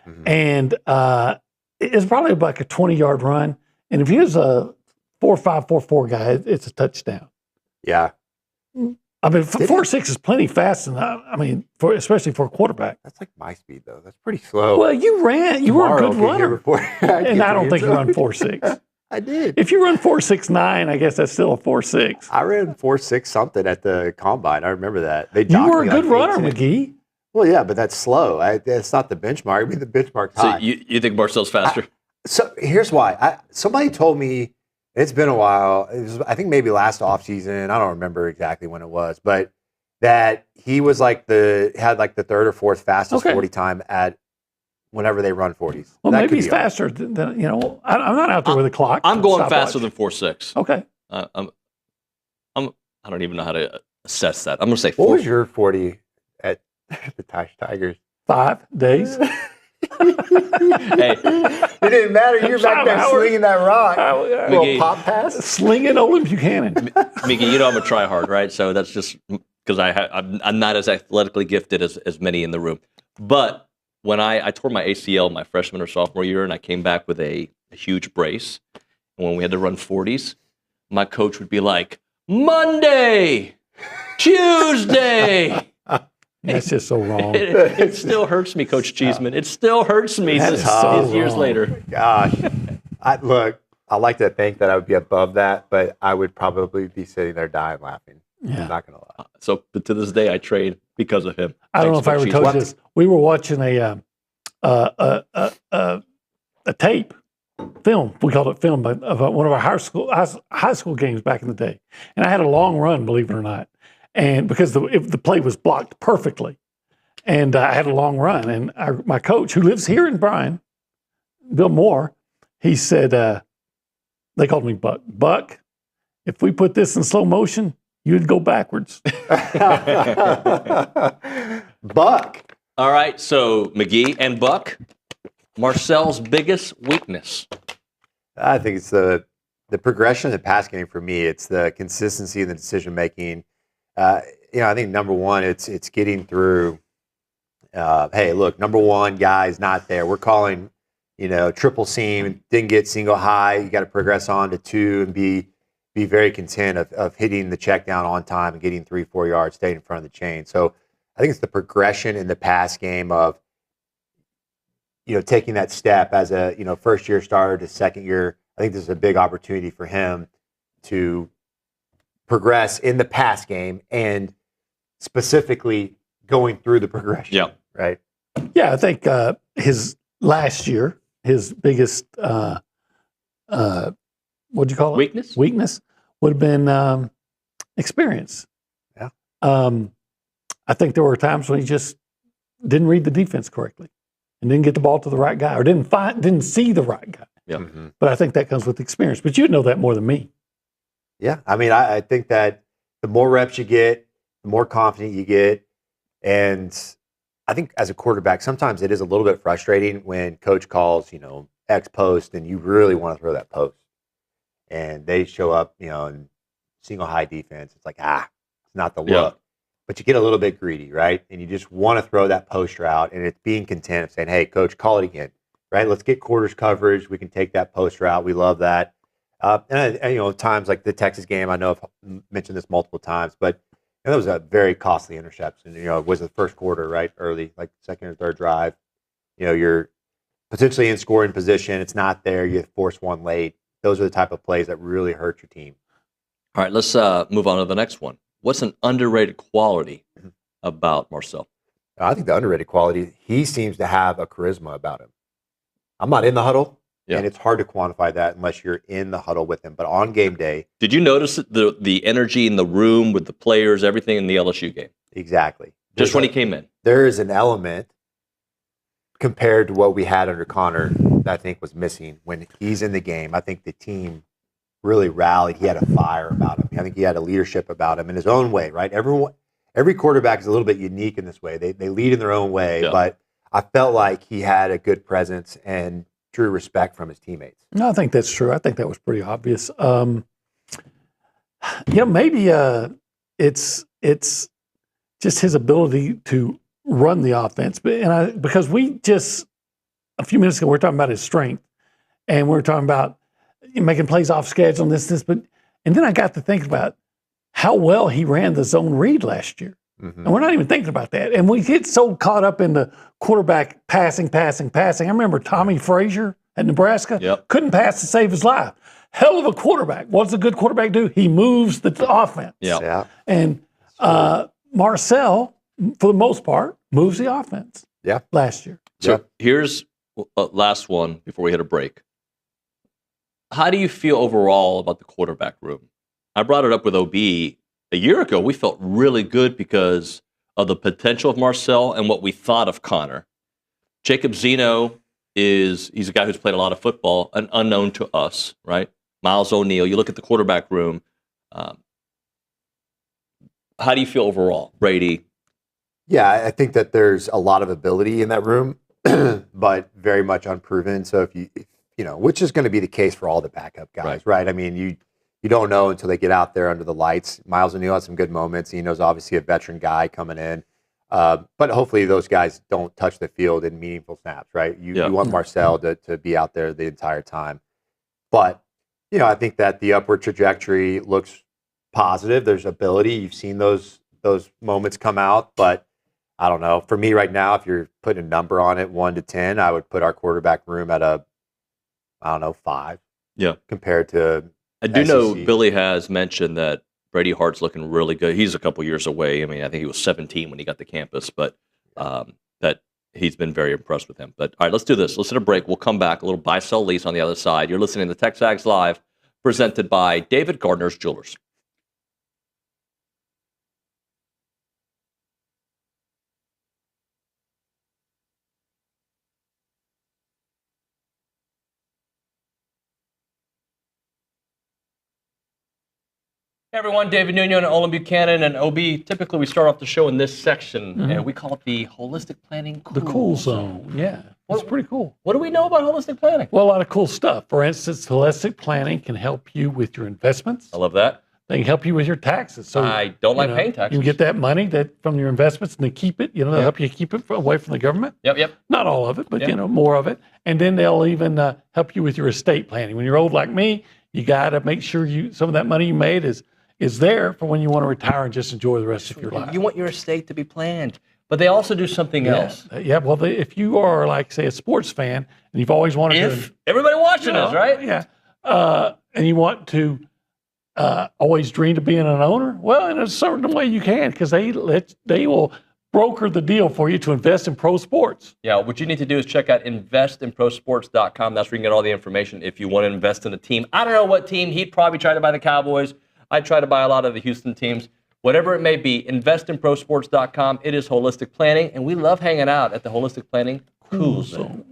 Mm-hmm. And it's probably like a 20-yard run. And if he was a 4.5, 4.4 guy, it's a touchdown. Yeah. I mean, 4.6 is plenty fast, and I mean, especially for a quarterback. That's like my speed, though. That's pretty slow. Well, you were a good runner, and I don't think you run 4.6. I did. If you run 4.69, I guess that's still a 4.6. I ran 4.6 something at the combine. I remember that. You were a good runner, McGee. Well, yeah, but that's slow. That's not the benchmark. I mean, the benchmark's high. So you think Marcel's faster? So here's why. Somebody told me, it's been a while. It was, I think maybe last offseason. I don't remember exactly when it was, but that he was had the third or fourth fastest 40 time at whenever they run 40s. Well, maybe he's faster than I'm not out there with a clock. I'm going faster than 4.6. Okay. I don't even know how to assess that. I'm going to say 4. What was your 40 at the Tigers? 5 days. Hey, it didn't matter. You're back there slinging that rock. McGee, pop pass, slinging Olin Buchanan. McGee, you know I'm a try hard, right? So that's just because I'm not as athletically gifted as many in the room. But when I tore my ACL my freshman or sophomore year, and I came back with a huge brace, and when we had to run 40s, my coach would be like, Monday, Tuesday. That's just so wrong. It still hurts me, Coach Cheeseman. It still hurts me years later. Gosh. I like to think that I would be above that, but I would probably be sitting there dying laughing. Yeah. I'm not going to lie. So, but to this day, I train because of him. I don't know if I ever told you this. We were watching a tape, film. We called it film, but of one of our high school games back in the day. And I had a long run, believe it or not. And because the play was blocked perfectly, and I had a long run, and my coach, who lives here in Bryan, Bill Moore, he said, they called me Buck. Buck, if we put this in slow motion, you'd go backwards. Buck. All right, so McGee and Buck, Marcel's biggest weakness. I think it's the progression of the pass game for me. It's the consistency in the decision making. I think number one, it's getting through Hey, look, number one guy's not there. We're calling, triple seam, didn't get single high. You got to progress on to 2 and be very content of hitting the check down on time and getting 3-4 yards, staying in front of the chain. So I think it's the progression in the pass game of, taking that step as a, first year starter to second year. I think this is a big opportunity for him to progress in the pass game and specifically going through the progression. Yeah. Right. Yeah, I think his last year, his biggest what'd you call it? Weakness would have been experience. Yeah. I think there were times when he just didn't read the defense correctly and didn't get the ball to the right guy or didn't see the right guy. Yeah. Mm-hmm. But I think that comes with experience. But you know that more than me. Yeah. I mean, I think that the more reps you get, the more confident you get. And I think as a quarterback, sometimes it is a little bit frustrating when coach calls, X post and you really want to throw that post. And they show up, in single high defense. It's like, it's not the look. Yeah. But you get a little bit greedy, right? And you just want to throw that post route. And it's being content of saying, hey, coach, call it again, right? Let's get quarters coverage. We can take that post route. We love that. And times like the Texas game, I know I've mentioned this multiple times, but that was a very costly interception. It was the first quarter, right? Early, like second or third drive. You're potentially in scoring position. It's not there. You force one late. Those are the type of plays that really hurt your team. All right, let's move on to the next one. What's an underrated quality about Marcel? I think the underrated quality, he seems to have a charisma about him. I'm not in the huddle, and it's hard to quantify that unless you're in the huddle with him. But on game day. Did you notice the energy in the room with the players, everything in the LSU game? Exactly. Just when he came in. There is an element compared to what we had under Connor that I think was missing when he's in the game. I think the team really rallied. He had a fire about him. I think he had a leadership about him in his own way, right? Every quarterback is a little bit unique in this way. They lead in their own way, but I felt like he had a good presence and true respect from his teammates. No, I think that's true. I think that was pretty obvious. Maybe it's just his ability to run the offense. Because we just a few minutes ago we were talking about his strength, and we were talking about making plays off schedule and this, and then I got to thinking about how well he ran the zone read last year. Mm-hmm. And we're not even thinking about that. And we get so caught up in the quarterback passing. I remember Tommy Frazier at Nebraska couldn't pass to save his life. Hell of a quarterback. What does a good quarterback do? He moves the offense. Yeah. And Marcel, for the most part, moves the offense. Yeah. Last year. So here's last one before we hit a break. How do you feel overall about the quarterback room? I brought it up with OB a year ago. We felt really good because of the potential of Marcel and what we thought of Connor. Jacob Zeno he's a guy who's played a lot of football, an unknown to us, right? Miles O'Neill. You look at the quarterback room. How do you feel overall, Brady? Yeah, I think that there's a lot of ability in that room, but very much unproven. So if which is going to be the case for all the backup guys, right? I mean, you don't know until they get out there under the lights. Miles O'Neill had some good moments. Zeno's obviously a veteran guy coming in. But hopefully those guys don't touch the field in meaningful snaps, right? You want Marcel to be out there the entire time. But, I think that the upward trajectory looks positive. There's ability. You've seen those moments come out. But I don't know. For me right now, if you're putting a number on it, 1 to 10, I would put our quarterback room at 5. Yeah. Compared to I do know Billy has mentioned that Brady Hart's looking really good. He's a couple years away. I mean, I think he was 17 when he got to campus, but that he's been very impressed with him. But all right, let's do this. Let's hit a break. We'll come back. A little buy, sell, lease on the other side. You're listening to TexAgs Live, presented by David Gardner's Jewelers. Hey everyone, David Nuño and Olin Buchanan and OB. Typically we start off the show in this section and we call it the Holistic Planning Cool The cool zone. Yeah, it's pretty cool. What do we know about holistic planning? Well, a lot of cool stuff. For instance, holistic planning can help you with your investments. I love that. They can help you with your taxes. So I don't like you know, paying taxes. You can get that money that from your investments and they keep it. They'll help you keep it away from the government. Yep. Not all of it, but more of it. And then they'll even help you with your estate planning. When you're old like me, you got to make sure some of that money you made is there for when you want to retire and just enjoy the rest of your life. You want your estate to be planned. But they also do something else. Yeah, well, if you are, like, say, a sports fan, and you've always wanted to... Everybody watching us, right? Yeah. And you want to always dream of being an owner, well, in a certain way you can, because they will broker the deal for you to invest in pro sports. Yeah, what you need to do is check out investinprosports.com. That's where you can get all the information if you want to invest in a team. I don't know what team. He'd probably try to buy the Cowboys. I'd try to buy a lot of the Houston teams. Whatever it may be, investinprosports.com. It is holistic planning, and we love hanging out at the Holistic Planning Cool Zone.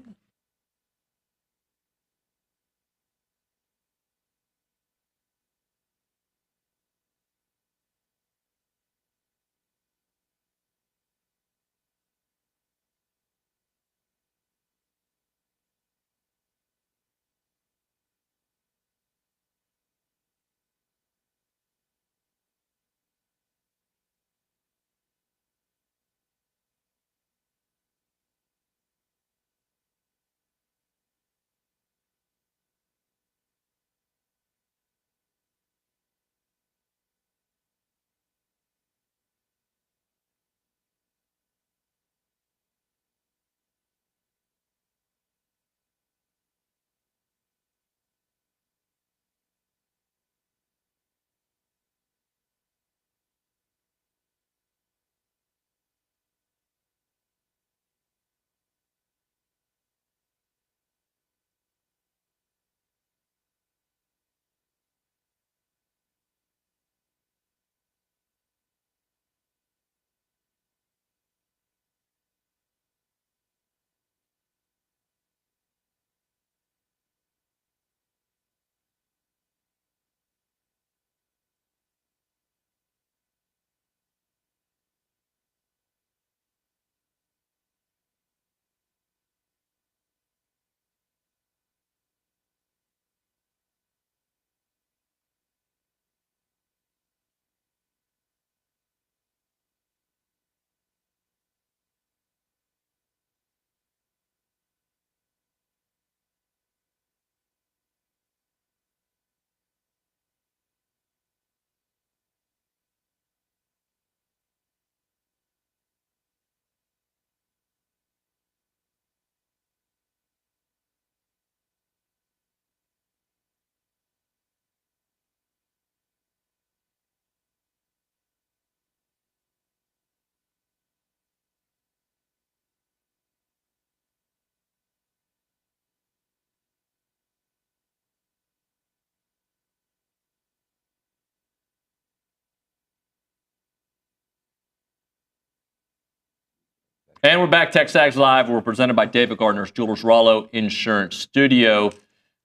And we're back, TexAgs Live. We're presented by David Gardner's Jewelers Rollo Insurance Studio.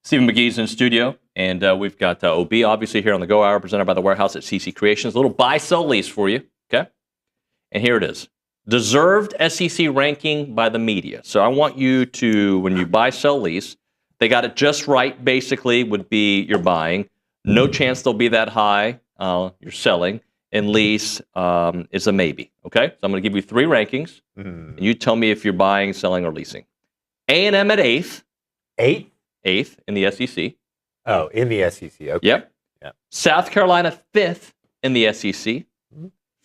Stephen McGee's in studio, and we've got OB, obviously, here on the Go Hour, presented by the Warehouse at CC Creations. A little buy-sell lease for you, okay? And here it is. Deserved SEC ranking by the media. So I want you to, when you buy, sell, lease, they got it just right, basically, would be you're buying. No chance they'll be that high. You're selling. And lease is a maybe, okay? So I'm going to give you 3 rankings, and you tell me if you're buying, selling, or leasing. A&M at 8th. 8th? 8th in the SEC. Oh, in the SEC, okay. Yep. South Carolina 5th in the SEC.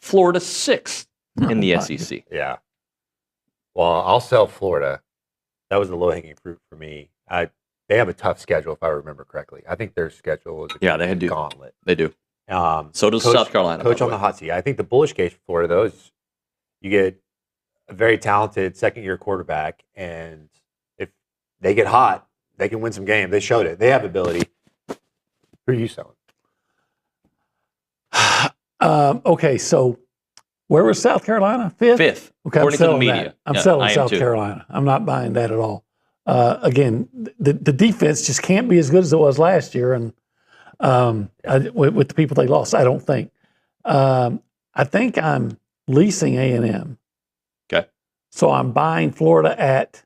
Florida 6th in the SEC. Yeah. Well, I'll sell Florida. That was the low-hanging fruit for me. They have a tough schedule, if I remember correctly. I think their schedule is a gauntlet. They do. So does South Carolina. Coach on the hot seat. I think the bullish case for Florida, though, is you get a very talented second-year quarterback, and if they get hot, they can win some games. They showed it. They have ability. Who are you selling? Okay, so where was South Carolina? 5th? 5th. Okay, according to the media. I'm selling South Carolina. I'm not buying that at all. Again, the defense just can't be as good as it was last year, and with the people they lost, I don't think. I think I'm leasing A&M. Okay. So I'm buying Florida at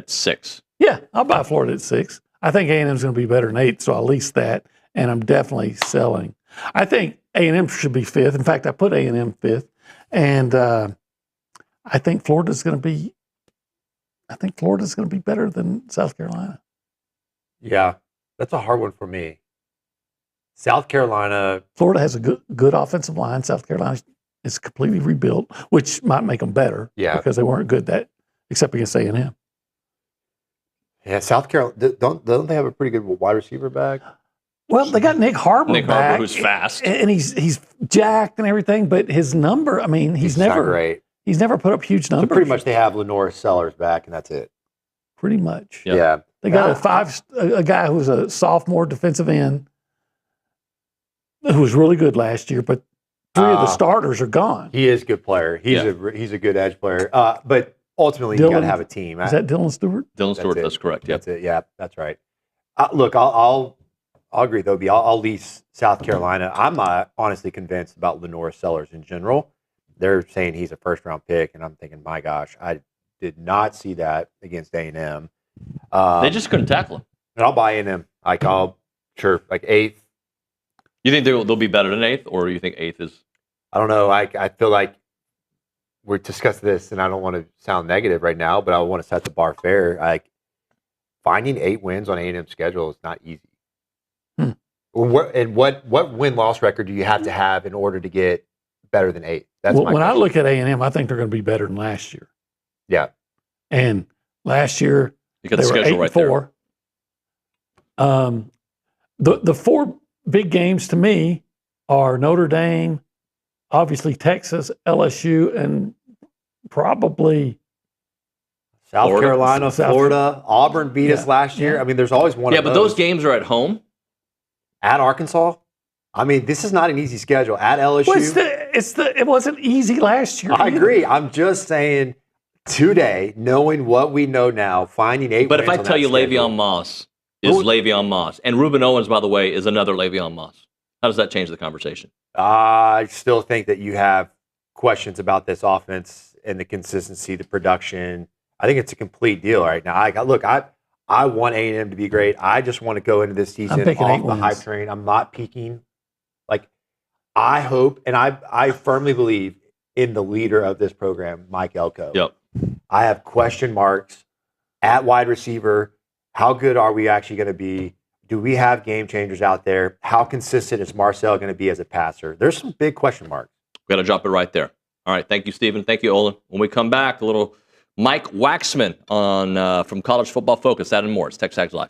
6. Yeah, I'll buy Florida at 6. I think A&M's going to be better than 8, so I'll lease that, and I'm definitely selling. I think A&M should be fifth. In fact, I put A&M fifth, and I think Florida's going to be. I think Florida's going to be better than South Carolina. Yeah, that's a hard one for me. South Carolina. Florida has a good offensive line. South Carolina is completely rebuilt, which might make them better. Yeah, because they weren't good except against A&M. Yeah, South Carolina don't they have a pretty good wide receiver back? Well, they got Nick Harbor back, who's fast, and he's jacked and everything. But his number, I mean, he's never great. He's never put up huge numbers. So pretty much they have Lenore Sellers back, and that's it. Pretty much. Yep. Yeah. They got a guy who was a sophomore defensive end who was really good last year, but three of the starters are gone. He is a good player. He's a good edge player. But ultimately, you got to have a team. Is that Dylan Stewart? Dylan Stewart, that's correct. That's it. Yeah, that's right. Look, I'll agree, though. I'll lease South Carolina. I'm not honestly convinced about Lenore Sellers in general. They're saying he's a first-round pick, and I'm thinking, my gosh, I did not see that against A&M. They just couldn't tackle him. And I'll buy A&M. Like eighth. You think they'll be better than eighth, or you think eighth is? I don't know. I feel like we're discussing this, and I don't want to sound negative right now, but I want to set the bar fair. Like finding 8 wins on A&M's schedule is not easy. What win-loss record do you have to have in order to get better than 8? That's when I look at A&M, I think they're going to be better than last year. Yeah, and last year you got the schedule right 8-4. The 4 big games to me are Notre Dame, obviously Texas, LSU, and probably South Carolina, Florida. Auburn beat us last year. I mean, there's always one. Yeah, but those games are at home. At Arkansas. I mean, this is not an easy schedule. At LSU. Well, it wasn't easy last year. I agree. I'm just saying today, knowing what we know now, finding 8 But wins if I tell you Le'Veon Moss is Le'Veon Moss, and Reuben Owens, by the way, is another Le'Veon Moss, how does that change the conversation? I still think that you have questions about this offense and the consistency, the production. I think it's a complete deal right now. I want A&M to be great. I just want to go into this season off the hype train. I'm not peaking. Like, I hope, and I firmly believe in the leader of this program, Mike Elko. Yep. I have question marks at wide receiver. How good are we actually going to be? Do we have game changers out there? How consistent is Marcel going to be as a passer? There's some big question marks. We've got to drop it right there. All right. Thank you, Stephen. Thank you, Olin. When we come back, a little Mike Wachsman on from College Football Focus. That and more. It's TexAgs Live.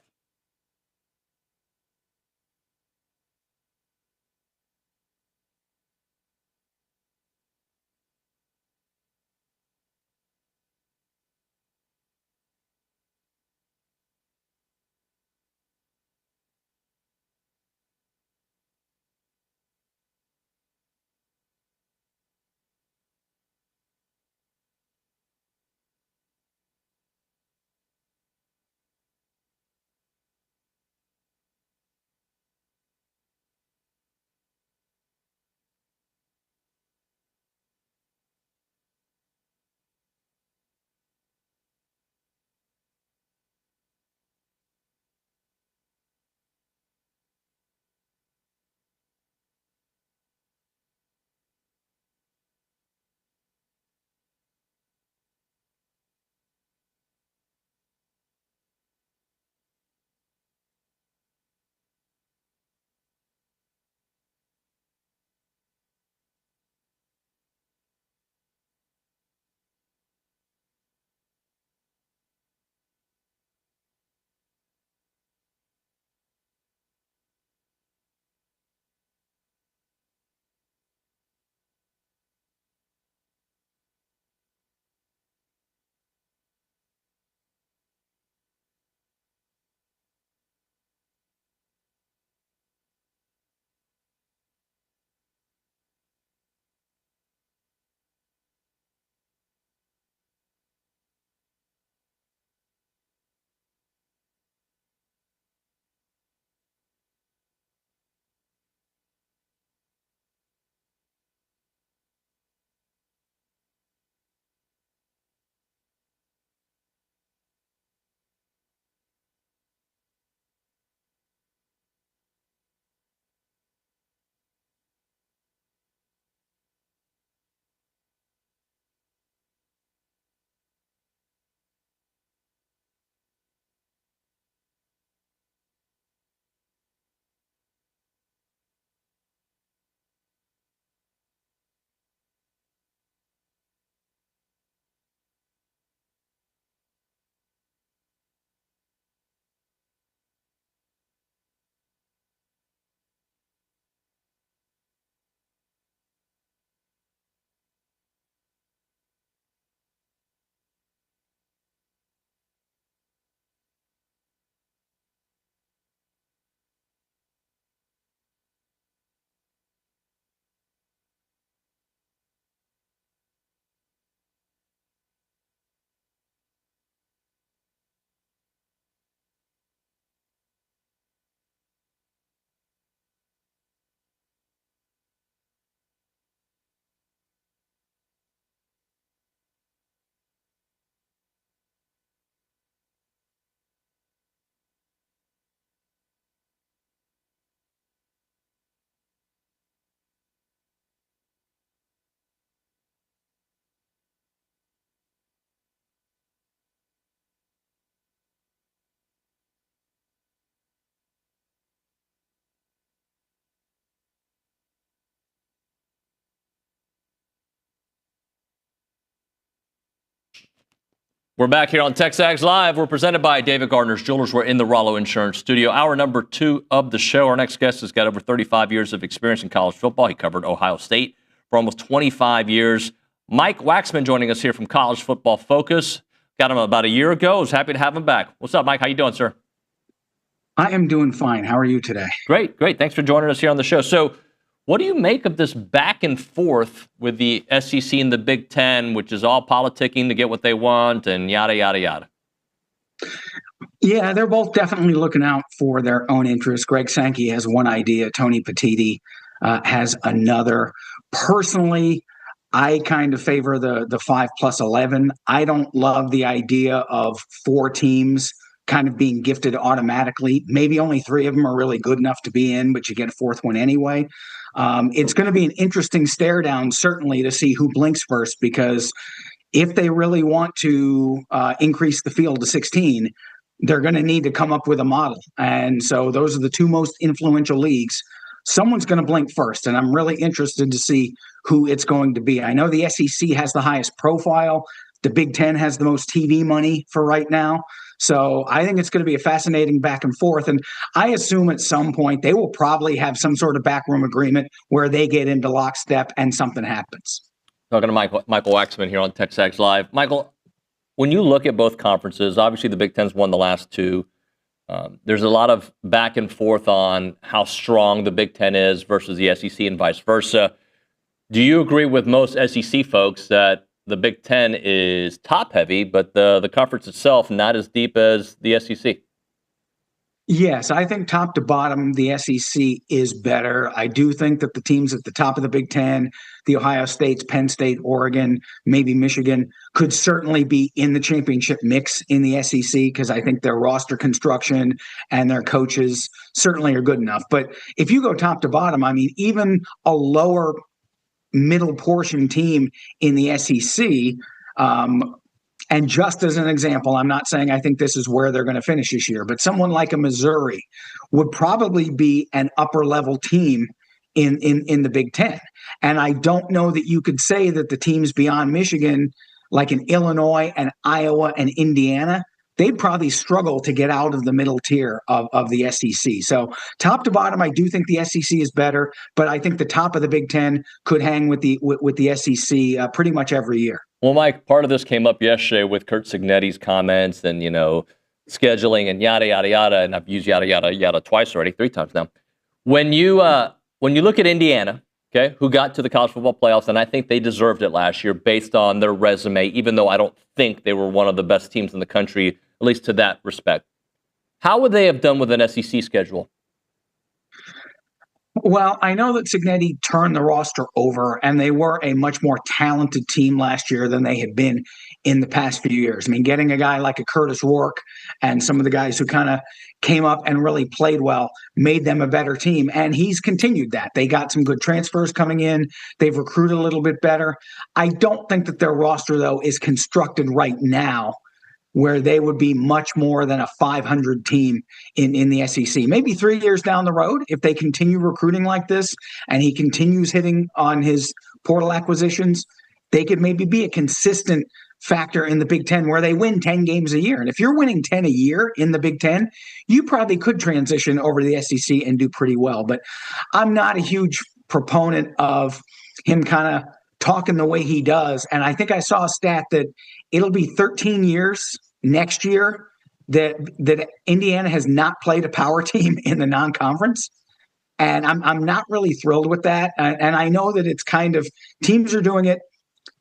We're back here on TexAgs Live. We're presented by David Gardner's Jewelers. We're in the Rollo Insurance Studio. Hour number 2 of the show. Our next guest has got over 35 years of experience in college football. He covered Ohio State for almost 25 years. Mike Wachsman joining us here from College Football Focus. Got him about a year ago. I was happy to have him back. What's up, Mike? How you doing, sir? I am doing fine. How are you today? Great. Thanks for joining us here on the show. So, what do you make of this back and forth with the SEC and the Big Ten, which is all politicking to get what they want and yada, yada, yada? Yeah, they're both definitely looking out for their own interests. Greg Sankey has one idea. Tony Petitti has another. Personally, I kind of favor the 5+11. I don't love the idea of 4 teams kind of being gifted automatically. Maybe only 3 of them are really good enough to be in, but you get a 4th one anyway. It's going to be an interesting stare down, certainly, to see who blinks first, because if they really want to increase the field to 16, they're going to need to come up with a model. And so those are the 2 most influential leagues. Someone's going to blink first, and I'm really interested to see who it's going to be. I know the SEC has the highest profile. The Big Ten has the most TV money for right now. So I think it's going to be a fascinating back and forth. And I assume at some point they will probably have some sort of backroom agreement where they get into lockstep and something happens. Talking to Michael Wachsman here on TexAgs Live. Michael, when you look at both conferences, obviously the Big Ten's won the last 2. There's a lot of back and forth on how strong the Big Ten is versus the SEC and vice versa. Do you agree with most SEC folks that the Big Ten is top-heavy, but the conference itself not as deep as the SEC? Yes, I think top to bottom, the SEC is better. I do think that the teams at the top of the Big Ten, the Ohio States, Penn State, Oregon, maybe Michigan, could certainly be in the championship mix in the SEC, because I think their roster construction and their coaches certainly are good enough. But if you go top to bottom, I mean, even a lower middle portion team in the SEC, and just as an example, I'm not saying I think this is where they're going to finish this year, but someone like a Missouri would probably be an upper level team in the Big Ten. And I don't know that you could say that the teams beyond Michigan, like in Illinois and Iowa and Indiana, they'd probably struggle to get out of the middle tier of the SEC. So top to bottom, I do think the SEC is better, but I think the top of the Big Ten could hang with the SEC pretty much every year. Well, Mike, part of this came up yesterday with Curt Cignetti's comments and, scheduling and yada, yada, yada. And I've used yada, yada, yada twice already, 3 times now. When you look at Indiana, okay, who got to the college football playoffs, and I think they deserved it last year based on their resume, even though I don't think they were one of the best teams in the country, at least to that respect. How would they have done with an SEC schedule? Well, I know that Cignetti turned the roster over, and they were a much more talented team last year than they had been in the past few years. I mean, getting a guy like a Curtis Rourke and some of the guys who kind of came up and really played well made them a better team, and he's continued that. They got some good transfers coming in. They've recruited a little bit better. I don't think that their roster, though, is constructed right now where they would be much more than a 500 team in the SEC. Maybe 3 years down the road, if they continue recruiting like this and he continues hitting on his portal acquisitions, they could maybe be a consistent factor in the Big Ten where they win 10 games a year. And if you're winning 10 a year in the Big Ten, you probably could transition over to the SEC and do pretty well. But I'm not a huge proponent of him kind of talking the way he does. And I think I saw a stat that it'll be 13 years next year that Indiana has not played a power team in the non-conference. And I'm not really thrilled with that. And I know that it's kind of teams are doing it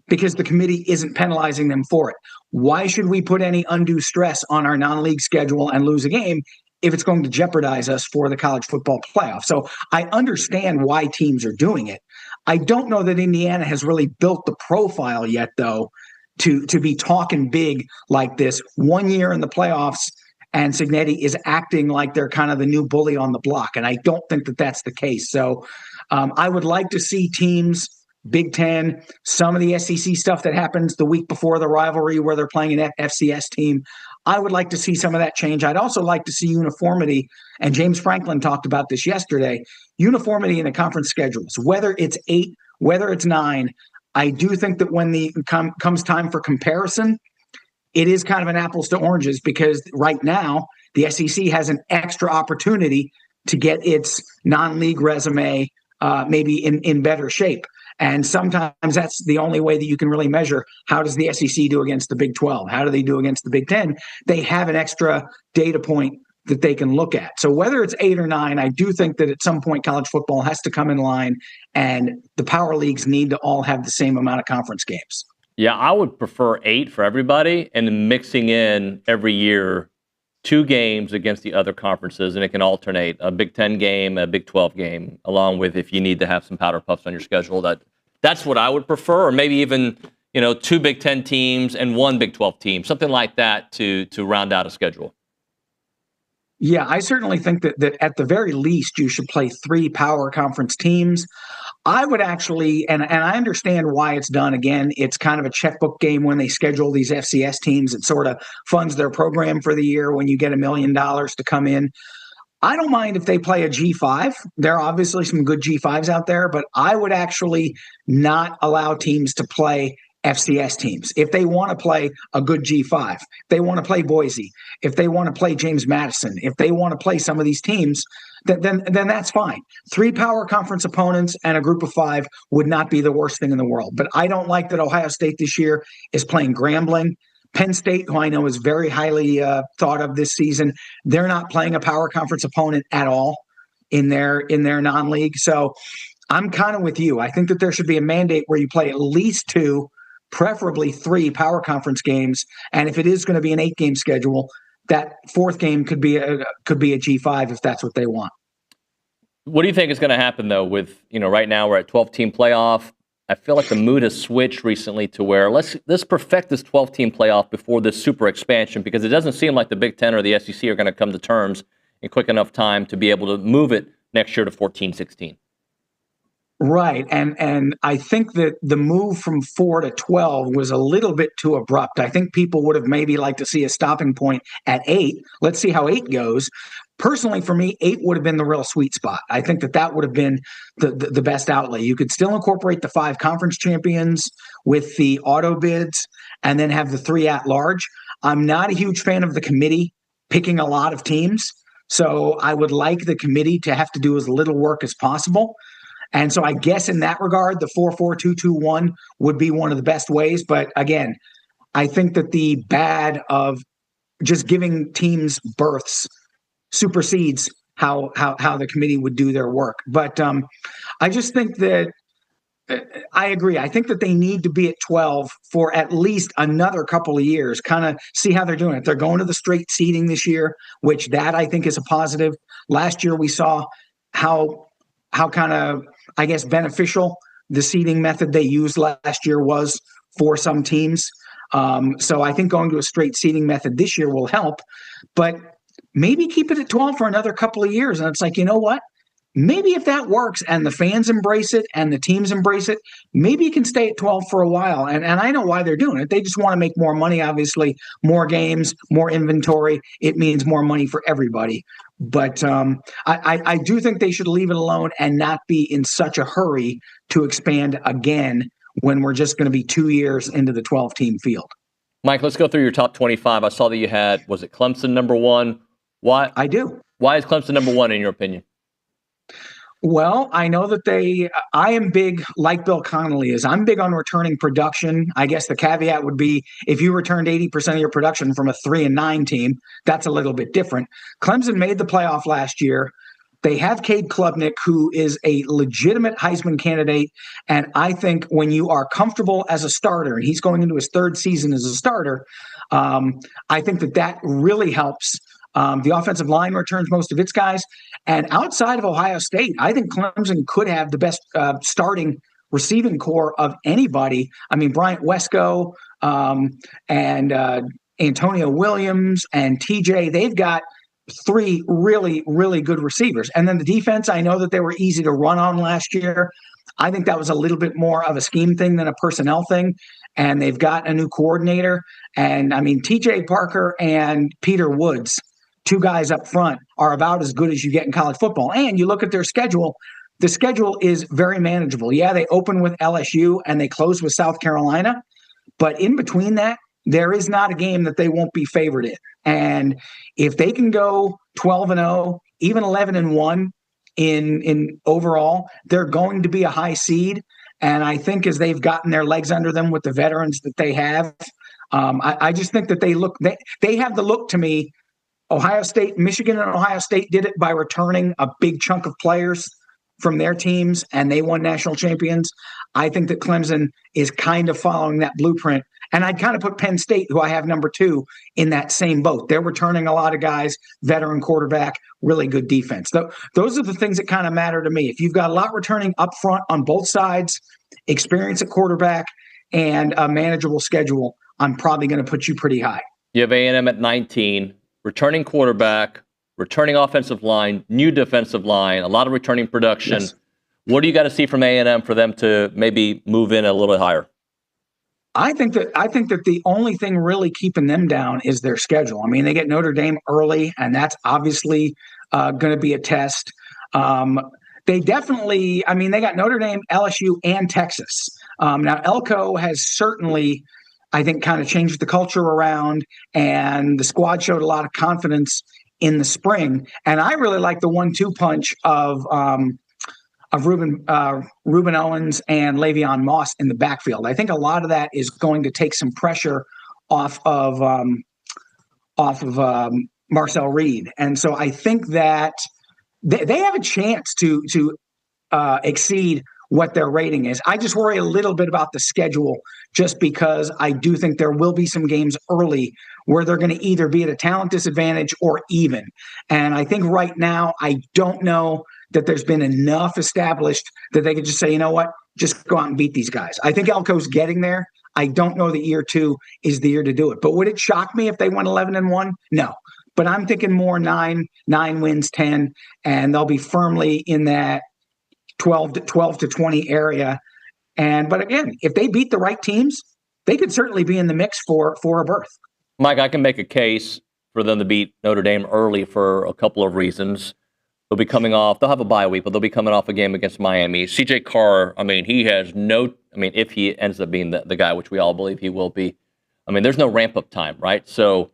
because the committee isn't penalizing them for it. Why should we put any undue stress on our non-league schedule and lose a game if it's going to jeopardize us for the college football playoff? So I understand why teams are doing it. I don't know that Indiana has really built the profile yet, though, to be talking big like this 1 year in the playoffs, and Cignetti is acting like they're kind of the new bully on the block. And I don't think that that's the case. So I would like to see teams, Big Ten, some of the SEC stuff that happens the week before the rivalry where they're playing an FCS team. I would like to see some of that change. I'd also like to see uniformity, and James Franklin talked about this yesterday, uniformity in the conference schedules, whether it's 8, whether it's 9. I do think that when comes time for comparison, it is kind of an apples to oranges because right now the SEC has an extra opportunity to get its non-league resume maybe in better shape. And sometimes that's the only way that you can really measure how does the SEC do against the Big 12? How do they do against the Big 10? They have an extra data point that they can look at. So whether it's 8 or 9, I do think that at some point college football has to come in line and the power leagues need to all have the same amount of conference games. Yeah, I would prefer 8 for everybody and then mixing in every year 2 games against the other conferences, and it can alternate a Big 10 game, a Big 12 game, along with if you need to have some powder puffs on your schedule. That's what I would prefer, or maybe even 2 Big 10 teams and 1 Big 12 team, something like that to round out a schedule. Yeah, I certainly think that at the very least you should play 3 power conference teams. I would actually, and I understand why it's done. Again, it's kind of a checkbook game when they schedule these FCS teams. It sort of funds their program for the year when you get $1 million to come in. I don't mind if they play a G5. There are obviously some good G5s out there, but I would actually not allow teams to play FCS teams. If they want to play a good G5, if they want to play Boise, if they want to play James Madison, if they want to play some of these teams, then that's fine. 3 power conference opponents and a group of 5 would not be the worst thing in the world. But I don't like that Ohio State this year is playing Grambling. Penn State, who I know is very highly thought of this season, they're not playing a power conference opponent at all in their non-league. So I'm kind of with you. I think that there should be a mandate where you play at least 2, preferably 3 power conference games. And if it is going to be an 8-game schedule, that 4th game could be a G5 if that's what they want. What do you think is going to happen though with, right now we're at 12-team playoff. I feel like the mood has switched recently to where let's perfect this 12-team playoff before this super expansion, because it doesn't seem like the Big Ten or the SEC are going to come to terms in quick enough time to be able to move it next year to 14, 16. Right. And I think that the move from 4 to 12 was a little bit too abrupt. I think people would have maybe liked to see a stopping point at 8. Let's see how 8 goes. Personally, for me, 8 would have been the real sweet spot. I think that would have been the best outlay. You could still incorporate the 5 conference champions with the auto bids and then have the 3 at large. I'm not a huge fan of the committee picking a lot of teams. So I would like the committee to have to do as little work as possible. And so I guess in that regard, the 4-4-2-2-1 would be one of the best ways. But again, I think that the bad of just giving teams berths supersedes how the committee would do their work. But I just think that I agree. I think that they need to be at 12 for at least another couple of years, kind of see how they're doing it. They're going to the straight seeding this year, which that I think is a positive. Last year we saw how kind of, I guess, beneficial the seeding method they used last year was for some teams. So I think going to a straight seeding method this year will help, but maybe keep it at 12 for another couple of years. And it's like, you know what? Maybe if that works and the fans embrace it and the teams embrace it, maybe you can stay at 12 for a while. And I know why they're doing it. They just want to make more money, obviously, more games, more inventory. It means more money for everybody. But I do think they should leave it alone and not be in such a hurry to expand again when we're just going to be 2 years into the 12-team field. Mike, let's go through your top 25. I saw that you had, was it Clemson number 1? Why? I do. Why is Clemson number 1 in your opinion? Well, I know that I am big, like Bill Connolly is, I'm big on returning production. I guess the caveat would be if you returned 80% of your production from a 3-9 team, that's a little bit different. Clemson made the playoff last year. They have Cade Klubnik, who is a legitimate Heisman candidate. And I think when you are comfortable as a starter, and he's going into his 3rd season as a starter, I think that really helps. The offensive line returns most of its guys. And outside of Ohio State, I think Clemson could have the best starting receiving core of anybody. I mean, Bryant Wesco and Antonio Williams and TJ, they've got 3 really, really good receivers. And then the defense, I know that they were easy to run on last year. I think that was a little bit more of a scheme thing than a personnel thing. And they've got a new coordinator. And I mean, TJ Parker and Peter Woods, 2 guys up front, are about as good as you get in college football. And you look at their schedule, the schedule is very manageable. Yeah, they open with LSU and they close with South Carolina. But in between that, there is not a game that they won't be favored in. And if they can go 12-0, even 11-1 in overall, they're going to be a high seed. And I think as they've gotten their legs under them with the veterans that they have, I just think that they have the look to me. Ohio State, Michigan and Ohio State did it by returning a big chunk of players from their teams, and they won national champions. I think that Clemson is kind of following that blueprint. And I'd kind of put Penn State, who I have number 2, in that same boat. They're returning a lot of guys, veteran quarterback, really good defense. Those are the things that kind of matter to me. If you've got a lot returning up front on both sides, experience at quarterback, and a manageable schedule, I'm probably going to put you pretty high. You have A&M at 19, returning quarterback, returning offensive line, new defensive line, a lot of returning production. Yes. What do you got to see from A&M for them to maybe move in a little bit higher? I think that the only thing really keeping them down is their schedule. I mean, they get Notre Dame early, and that's obviously going to be a test. They definitely, I mean, they got Notre Dame, LSU, and Texas. Now, Elko has certainly, I think, kind of changed the culture around, and the squad showed a lot of confidence in the spring. And I really like the 1-2 punch of Ruben Owens and Le'Veon Moss in the backfield. I think a lot of that is going to take some pressure off of Marcel Reed. And so I think that they have a chance to exceed what their rating is. I just worry a little bit about the schedule, just because I do think there will be some games early where they're going to either be at a talent disadvantage or even. And I think right now, I don't know that there's been enough established that they could just say, you know what, just go out and beat these guys. I think Elko's getting there. I don't know that year 2 is the year to do it. But would it shock me if they went 11-1? No. But I'm thinking more 9 wins, 10, and they'll be firmly in that 12 to 20 area. But again, if they beat the right teams, they could certainly be in the mix for a berth. Mike, I can make a case for them to beat Notre Dame early for a couple of reasons. They'll be coming off, they'll have a bye week, but they'll be coming off a game against Miami. CJ Carr, I mean, if he ends up being the guy, which we all believe he will be, I mean, there's no ramp up time, right? So,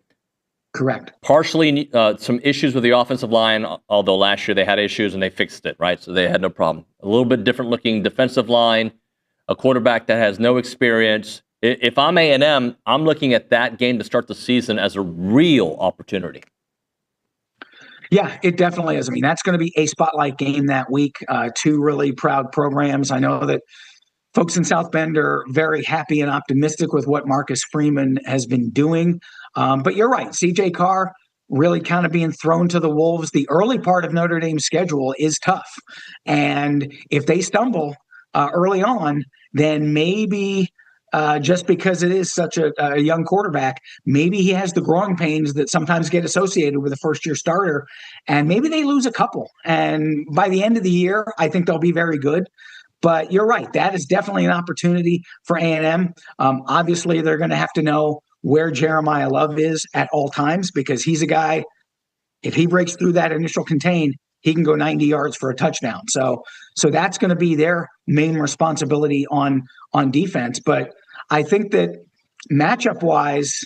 correct. Partially some issues with the offensive line, although last year they had issues and they fixed it, right? So they had no problem. A little bit different looking defensive line, a quarterback that has no experience. If I'm A&M, I'm looking at that game to start the season as a real opportunity. Yeah, it definitely is. I mean, that's going to be a spotlight game that week. 2 really proud programs. I know that folks in South Bend are very happy and optimistic with what Marcus Freeman has been doing. But you're right. CJ Carr really kind of being thrown to the wolves. The early part of Notre Dame's schedule is tough. And if they stumble early on, then maybe just because it is such a young quarterback, maybe he has the growing pains that sometimes get associated with a first-year starter, and maybe they lose a couple. And by the end of the year, I think they'll be very good. But you're right. That is definitely an opportunity for A&M. Obviously, they're going to have to know where Jeremiah Love is at all times, because he's a guy, if he breaks through that initial contain, he can go 90 yards for a touchdown. So that's going to be their main responsibility on defense. But I think that matchup-wise,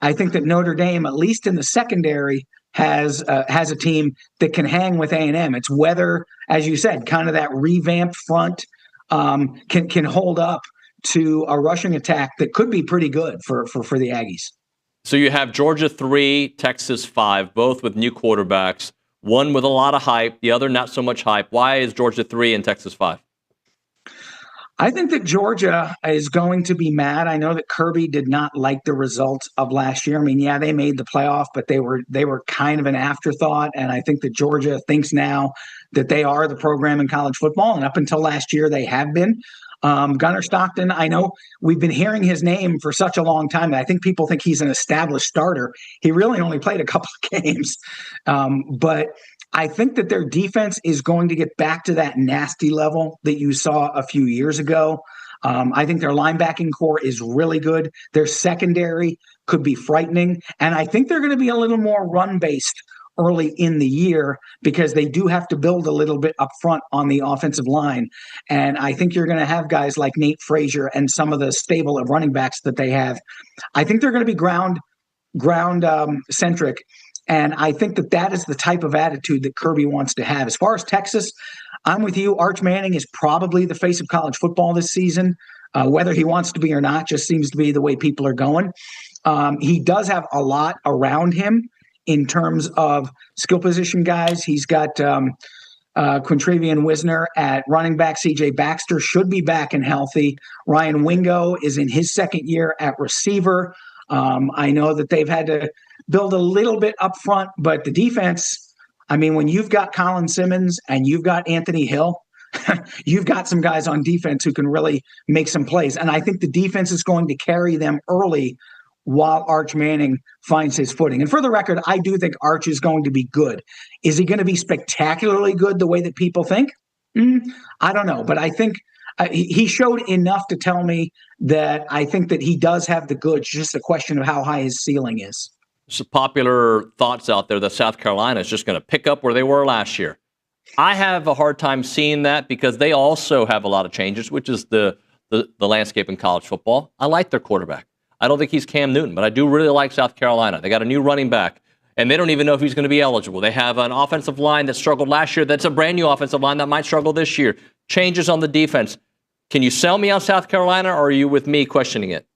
I think that Notre Dame, at least in the secondary, has a team that can hang with A&M. It's whether, as you said, kind of that revamped front can hold up to a rushing attack that could be pretty good for the Aggies. So you have Georgia 3, Texas 5, both with new quarterbacks. One with a lot of hype, the other not so much hype. Why is Georgia 3 and Texas 5? I think that Georgia is going to be mad. I know that Kirby did not like the results of last year. I mean, yeah, they made the playoff, but they were kind of an afterthought. And I think that Georgia thinks now that they are the program in college football. And up until last year, they have been. Gunnar Stockton, I know we've been hearing his name for such a long time that I think people think he's an established starter. He really only played a couple of games. But I think that their defense is going to get back to that nasty level that you saw a few years ago. I think their linebacking core is really good. Their secondary could be frightening. And I think they're going to be a little more run-based early in the year because they do have to build a little bit up front on the offensive line. And I think you're going to have guys like Nate Frazier and some of the stable of running backs that they have. I think they're going to be ground centric. And I think that is the type of attitude that Kirby wants to have. As far as Texas, I'm with you. Arch Manning is probably the face of college football this season. Whether he wants to be or not just seems to be the way people are going. He does have a lot around him in terms of skill position guys. He's got Quintravian Wisner at running back. C.J. Baxter should be back and healthy. Ryan Wingo is in his second year at receiver. I know that they've had to build a little bit up front, but the defense, I mean, when you've got Colin Simmons and you've got Anthony Hill, you've got some guys on defense who can really make some plays. And I think the defense is going to carry them early while Arch Manning finds his footing. And for the record, I do think Arch is going to be good. Is he going to be spectacularly good the way that people think? I don't know. But I think he showed enough to tell me that I think that he does have the goods. Just a question of how high his ceiling is. Some popular thoughts out there that South Carolina is just going to pick up where they were last year. I have a hard time seeing that because they also have a lot of changes, which is the landscape in college football. I like their quarterback. I don't think he's Cam Newton, but I do really like South Carolina. They got a new running back, and they don't even know if he's going to be eligible. They have an offensive line that struggled last year. That's a brand new offensive line that might struggle this year. Changes on the defense. Can you sell me on South Carolina, or are you with me questioning it?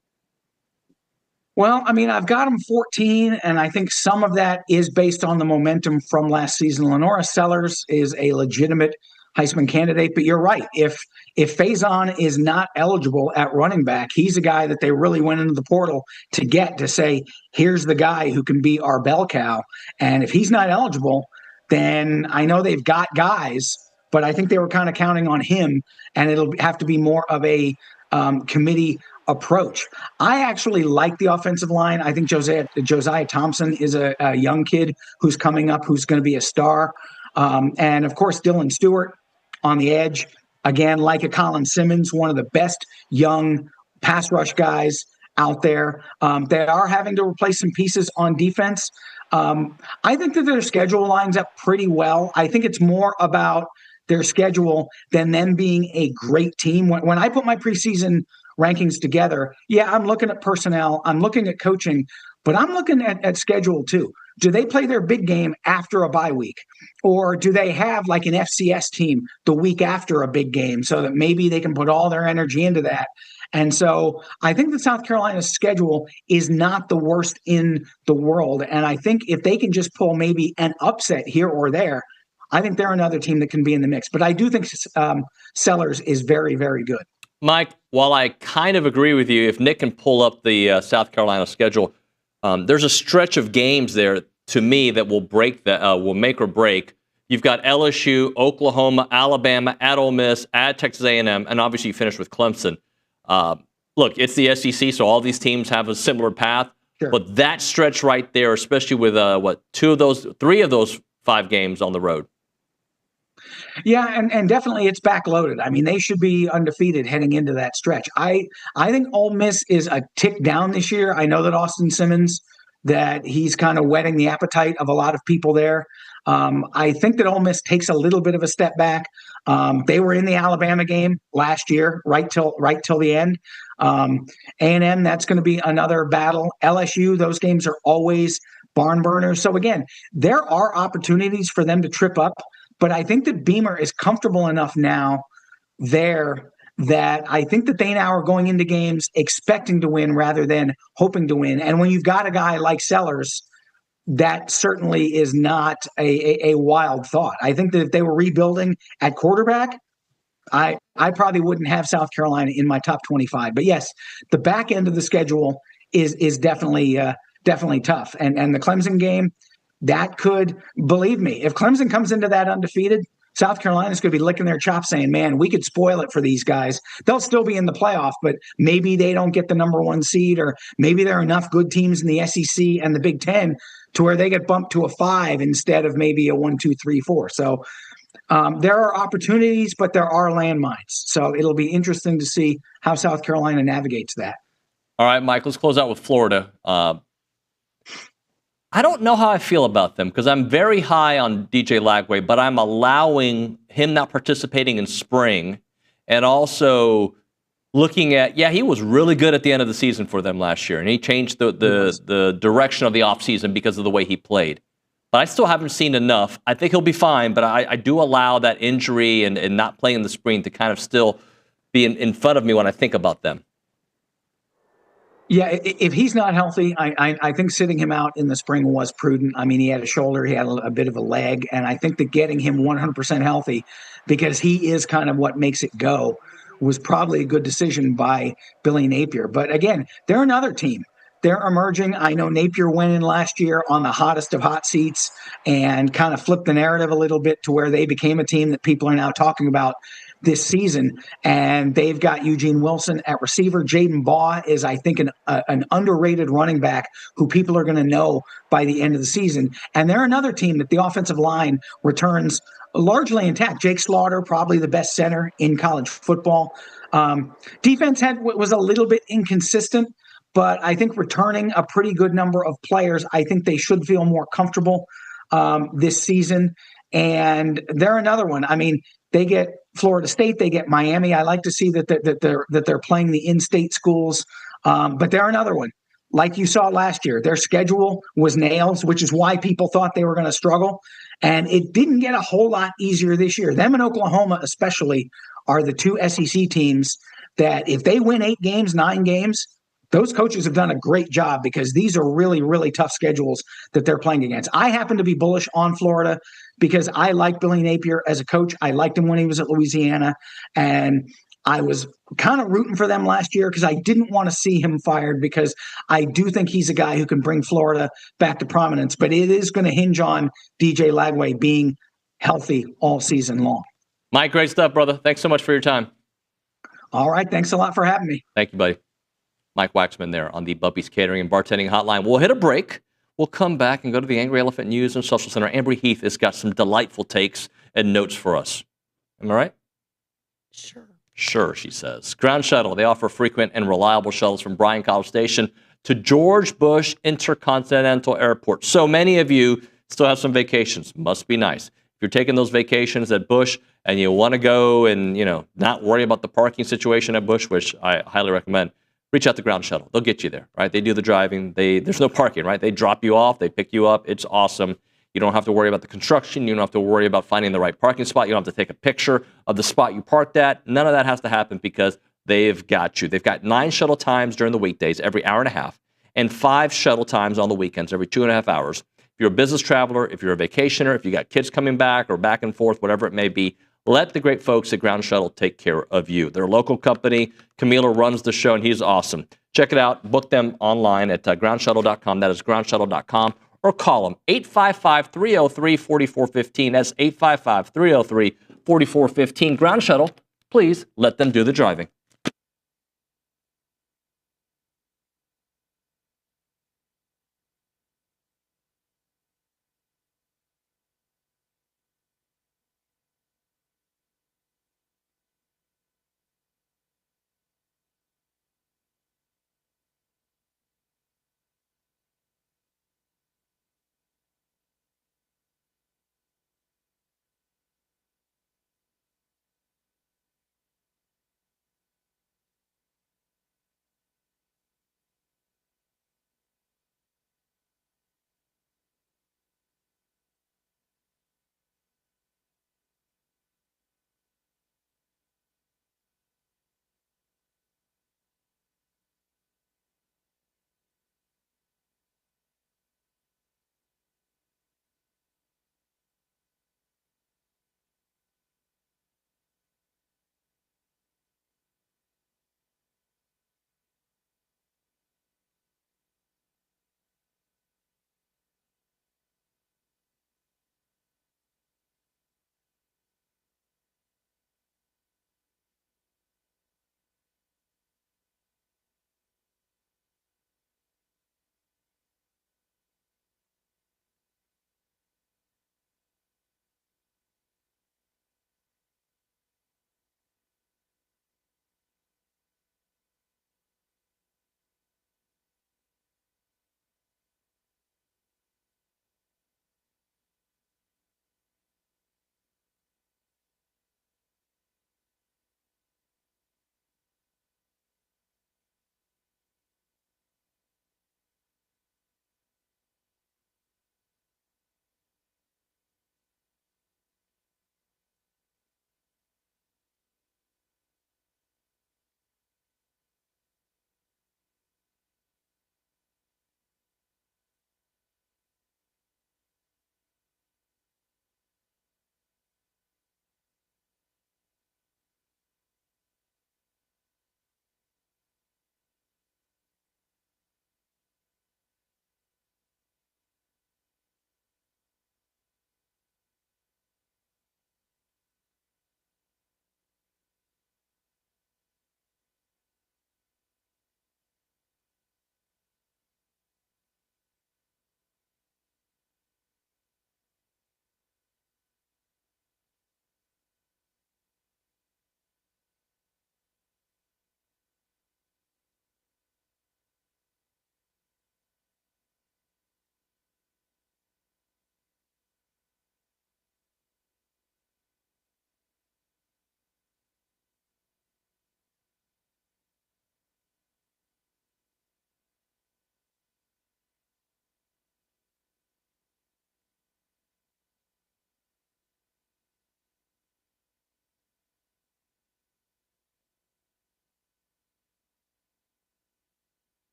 Well, I mean, I've got them 14, and I think some of that is based on the momentum from last season. Lenora Sellers is a legitimate Heisman candidate, but you're right. If Faison is not eligible at running back, he's a guy that they really went into the portal to say, here's the guy who can be our bell cow. And if he's not eligible, then I know they've got guys, but I think they were kind of counting on him, and it'll have to be more of a committee approach. I actually like the offensive line. I think Josiah Thompson is a young kid who's coming up, who's going to be a star. And of course, Dylan Stewart on the edge, again, like a Colin Simmons, one of the best young pass rush guys out there. They are having to replace some pieces on defense. I think that their schedule lines up pretty well. I think it's more about their schedule than them being a great team. When I put my preseason rankings together, yeah, I'm looking at personnel, I'm looking at coaching, but I'm looking at schedule too. Do they play their big game after a bye week? Or do they have like an FCS team the week after a big game so that maybe they can put all their energy into that? And so I think that South Carolina's schedule is not the worst in the world. And I think if they can just pull maybe an upset here or there, I think they're another team that can be in the mix. But I do think Sellers is very, very good. Mike, while I kind of agree with you, if Nick can pull up the South Carolina schedule, there's a stretch of games there to me that will will make or break. You've got LSU, Oklahoma, Alabama, at Ole Miss, at Texas A&M, and obviously you finish with Clemson. Look, it's the SEC, so all these teams have a similar path. Sure. But that stretch right there, especially with three of those 5 games on the road. Yeah, and definitely it's backloaded. I mean, they should be undefeated heading into that stretch. I think Ole Miss is a tick down this year. I know that Austin Simmons, that he's kind of whetting the appetite of a lot of people there. I think that Ole Miss takes a little bit of a step back. They were in the Alabama game last year, right till the end. A&M, that's going to be another battle. LSU, those games are always barn burners. So again, there are opportunities for them to trip up. But I think that Beamer is comfortable enough now there that I think that they now are going into games expecting to win rather than hoping to win. And when you've got a guy like Sellers, that certainly is not a wild thought. I think that if they were rebuilding at quarterback, I probably wouldn't have South Carolina in my top 25. But yes, the back end of the schedule is definitely tough. And the Clemson game, that could, believe me, if Clemson comes into that undefeated, South Carolina's going to be licking their chops saying, man, we could spoil it for these guys. They'll still be in the playoff, but maybe they don't get the number 1 seed, or maybe there are enough good teams in the SEC and the Big Ten to where they get bumped to a 5 instead of maybe a 1, 2, 3, 4. So there are opportunities, but there are landmines. So it'll be interesting to see how South Carolina navigates that. All right, Mike, let's close out with Florida. I don't know how I feel about them because I'm very high on DJ Lagway, but I'm allowing him not participating in spring and also looking at, he was really good at the end of the season for them last year, and he changed the direction of the offseason because of the way he played. But I still haven't seen enough. I think he'll be fine, but I do allow that injury and not playing in the spring to kind of still be in front of me when I think about them. Yeah, if he's not healthy, I think sitting him out in the spring was prudent. I mean, he had a shoulder, he had a bit of a leg, and I think that getting him 100% healthy, because he is kind of what makes it go, was probably a good decision by Billy Napier. But again, they're another team. They're emerging. I know Napier went in last year on the hottest of hot seats and kind of flipped the narrative a little bit to where they became a team that people are now talking about this season. And they've got Eugene Wilson at receiver. Jaden Baugh is, I think, an underrated running back who people are going to know by the end of the season. And they're another team that the offensive line returns largely intact. Jake Slaughter, probably the best center in college football. Defense was a little bit inconsistent, but I think returning a pretty good number of players, I think they should feel more comfortable this season. And they're another one. I mean, they get Florida State, they get Miami. I like to see that they're playing the in-state schools, but they're another one. Like you saw last year, their schedule was nails, which is why people thought they were going to struggle. And it didn't get a whole lot easier this year. Them and Oklahoma especially are the two SEC teams that if they win 8 games, 9 games, those coaches have done a great job because these are really, really tough schedules that they're playing against. I happen to be bullish on Florida because I like Billy Napier as a coach. I liked him when he was at Louisiana, and I was kind of rooting for them last year because I didn't want to see him fired because I do think he's a guy who can bring Florida back to prominence, but it is going to hinge on DJ Lagway being healthy all season long. Mike, great stuff, brother. Thanks so much for your time. All right. Thanks a lot for having me. Thank you, buddy. Mike Wachsman there on the Bubby's Catering and Bartending Hotline. We'll hit a break. We'll come back and go to the Angry Elephant News and Social Center. Ambry Heath has got some delightful takes and notes for us. Am I right? Sure. Sure, she says. Ground Shuttle. They offer frequent and reliable shuttles from Bryan College Station to George Bush Intercontinental Airport. So many of you still have some vacations. Must be nice. If you're taking those vacations at Bush and you want to go and, not worry about the parking situation at Bush, which I highly recommend, reach out to Ground Shuttle. They'll get you there, right? They do the driving. There's no parking, right? They drop you off. They pick you up. It's awesome. You don't have to worry about the construction. You don't have to worry about finding the right parking spot. You don't have to take a picture of the spot you parked at. None of that has to happen because they've got you. They've got 9 shuttle times during the weekdays, every hour and a half, and 5 shuttle times on the weekends, every 2.5 hours. If you're a business traveler, if you're a vacationer, if you got kids coming back or back and forth, whatever it may be, let the great folks at Ground Shuttle take care of you. They're a local company. Camilo runs the show, and he's awesome. Check it out. Book them online at groundshuttle.com. That is groundshuttle.com. Or call them, 855-303-4415. That's 855-303-4415. Ground Shuttle, please let them do the driving.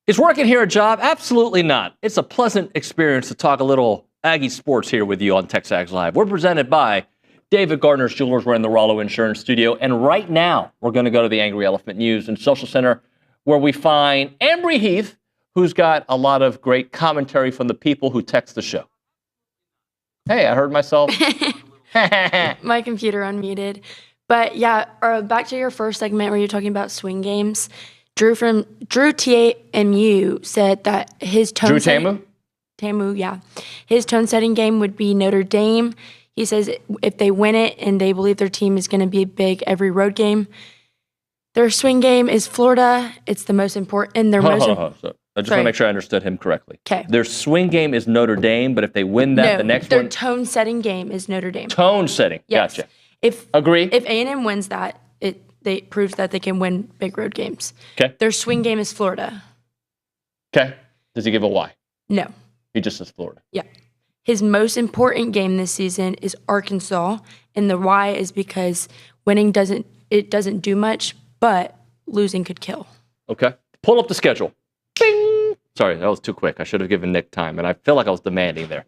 Is working here a job? Absolutely not. It's a pleasant experience to talk a little Aggie sports here with you on TexAgs Live. We're presented by David Gardner's Jewelers. We're in the Rollo Insurance Studio. And right now, we're going to go to the Angry Elephant News and Social Center, where we find Ambry Heath, who's got a lot of great commentary from the people who text the show. Hey, I heard myself. My computer unmuted. But yeah, back to your first segment where you're talking about swing games. Drew TAMU said that his tone Tamu, yeah. His tone-setting game would be Notre Dame. He says if they win it and they believe their team is going to be big every road game. Their swing game is Florida. It's the most important. And hold on. I just want to make sure I understood him correctly. Okay. Their swing game is Notre Dame, but if they win that, the next their one... their tone-setting game is Notre Dame. Tone-setting. Yes. Gotcha. Agree? If A&M wins that, it proves that they can win big road games. Okay. Their swing game is Florida. Okay. Does he give a why? No. He just says Florida. Yeah. His most important game this season is Arkansas, and the why is because winning doesn't do much, but losing could kill. Okay. Pull up the schedule. Bing! Sorry, that was too quick. I should have given Nick time, and I feel like I was demanding there.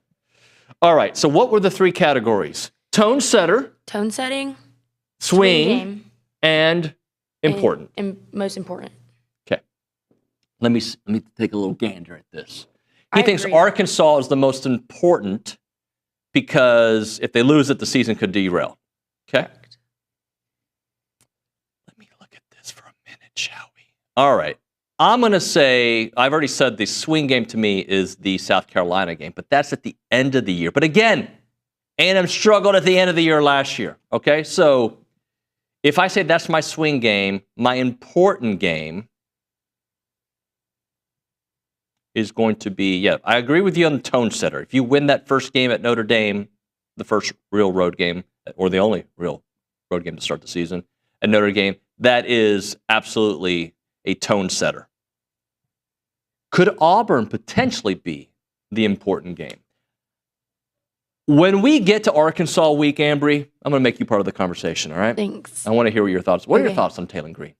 All right, so what were the three categories? Tone setter. Tone setting. Swing game. And important. And most important. Okay. Let me take a little gander at this. He thinks Arkansas is the most important because if they lose it, the season could derail. Okay. Let me look at this for a minute, shall we? All right. I'm going to say, I've already said the swing game to me is the South Carolina game, but that's at the end of the year. But again, A&M struggled at the end of the year last year. Okay. So if I say that's my swing game, my important game is going to be, I agree with you on the tone setter. If you win that first game at Notre Dame, the first real road game, or the only real road game to start the season at Notre Dame, that is absolutely a tone setter. Could Auburn potentially be the important game? When we get to Arkansas week, Ambry, I'm going to make you part of the conversation, all right? Thanks. I want to hear what your thoughts. What are your thoughts on Taylor Green?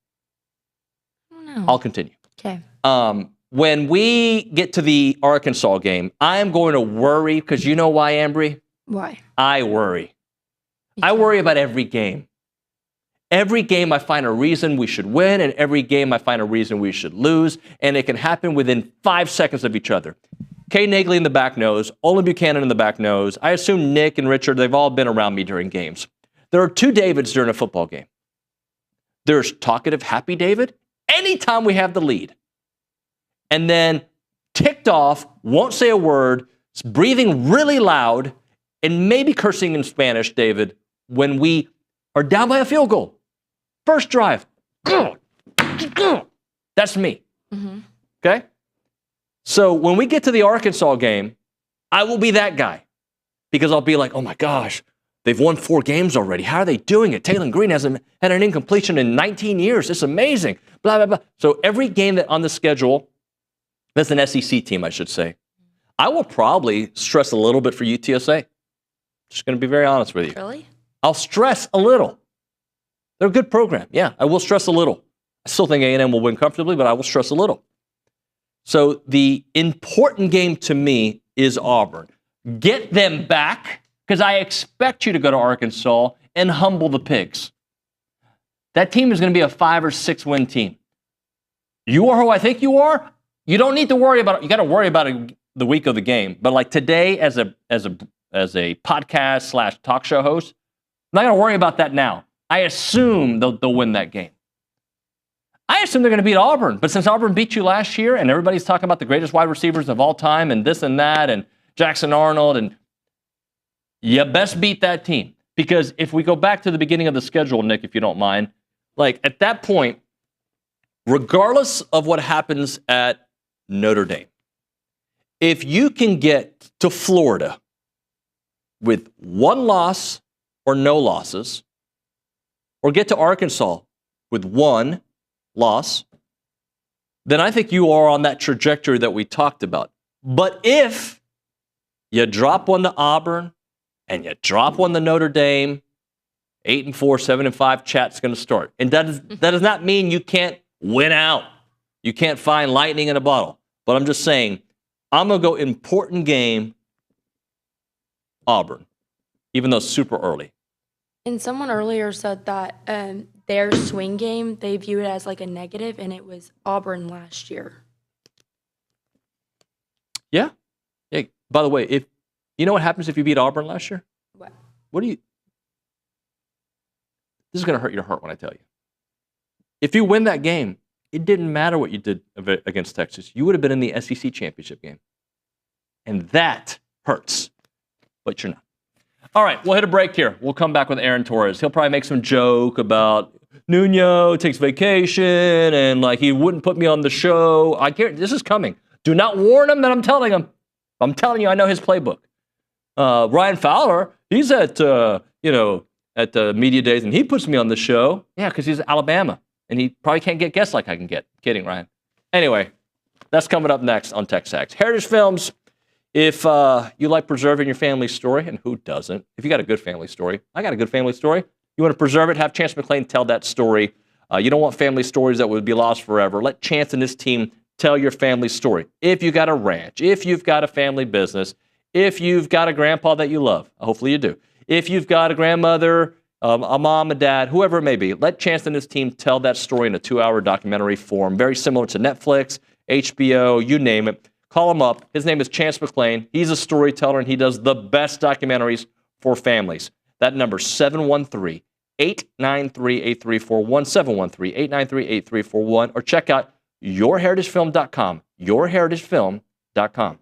I don't know. I'll continue. Okay. When we get to the Arkansas game, I am going to worry because you know why, Ambry? Why? I worry. I worry about every game. Every game I find a reason we should win, and every game I find a reason we should lose, and it can happen within 5 seconds of each other. Kay Nagley in the back nose, Olin Buchanan in the back nose. I assume Nick and Richard, they've all been around me during games. There are two Davids during a football game. There's talkative, happy David anytime we have the lead. And then ticked off, won't say a word, breathing really loud, and maybe cursing in Spanish, David, when we are down by a field goal. First drive. That's me. Mm-hmm. Okay? So when we get to the Arkansas game, I will be that guy. Because I'll be like, oh my gosh, they've won 4 games already. How are they doing it? Taylor Green hasn't had an incompletion in 19 years. It's amazing. Blah, blah, blah. So every game that on the schedule, that's an SEC team, I should say, I will probably stress a little bit for UTSA. Just going to be very honest with you. Really? I'll stress a little. They're a good program. Yeah, I will stress a little. I still think A&M will win comfortably, but I will stress a little. So the important game to me is Auburn. Get them back, because I expect you to go to Arkansas and humble the pigs. That team is going to be a 5 or 6 win team. You are who I think you are. You don't need to worry about it. You got to worry about it the week of the game. But like today, as a podcast / talk show host, I'm not going to worry about that now. I assume they'll win that game. I assume they're going to beat Auburn. But since Auburn beat you last year, and everybody's talking about the greatest wide receivers of all time, and this and that, and Jackson Arnold, and you best beat that team. Because if we go back to the beginning of the schedule, Nick, if you don't mind, like at that point, regardless of what happens at Notre Dame, if you can get to Florida with 1 loss or no losses, or get to Arkansas with 1 loss, then I think you are on that trajectory that we talked about. But if you drop 1 to Auburn and you drop 1 to Notre Dame, 8-4, 7-5 chat's going to start. And that does not mean you can't win out. You can't find lightning in a bottle. But I'm just saying, I'm going to go important game, Auburn, even though it's super early. And someone earlier said that their swing game, they view it as like a negative, and it was Auburn last year. Yeah. Yeah. By the way, if you know what happens if you beat Auburn last year? What? What do you... This is going to hurt your heart when I tell you. If you win that game, it didn't matter what you did against Texas. You would have been in the SEC championship game. And that hurts. But you're not. All right, we'll hit a break here. We'll come back with Aaron Torres. He'll probably make some joke about Nuño takes vacation and like he wouldn't put me on the show. I guarantee this is coming. Do not warn him that I'm telling him. I'm telling you, I know his playbook. Ryan Fowler, he's at the media days and he puts me on the show. Yeah, because he's Alabama and he probably can't get guests like I can get. Kidding, Ryan. Anyway, that's coming up next on TexAgs. Heritage Films. If you like preserving your family story, and who doesn't? If you got a good family story, I got a good family story. You want to preserve it, have Chance McClain tell that story. You don't want family stories that would be lost forever. Let Chance and his team tell your family story. If you got a ranch, if you've got a family business, if you've got a grandpa that you love, hopefully you do. If you've got a grandmother, a mom, a dad, whoever it may be, let Chance and his team tell that story in a 2-hour documentary form, very similar to Netflix, HBO, you name it. Call him up. His name is Chance McClain. He's a storyteller, and he does the best documentaries for families. That number, 713-893-8341, 713-893-8341, or check out yourheritagefilm.com, yourheritagefilm.com.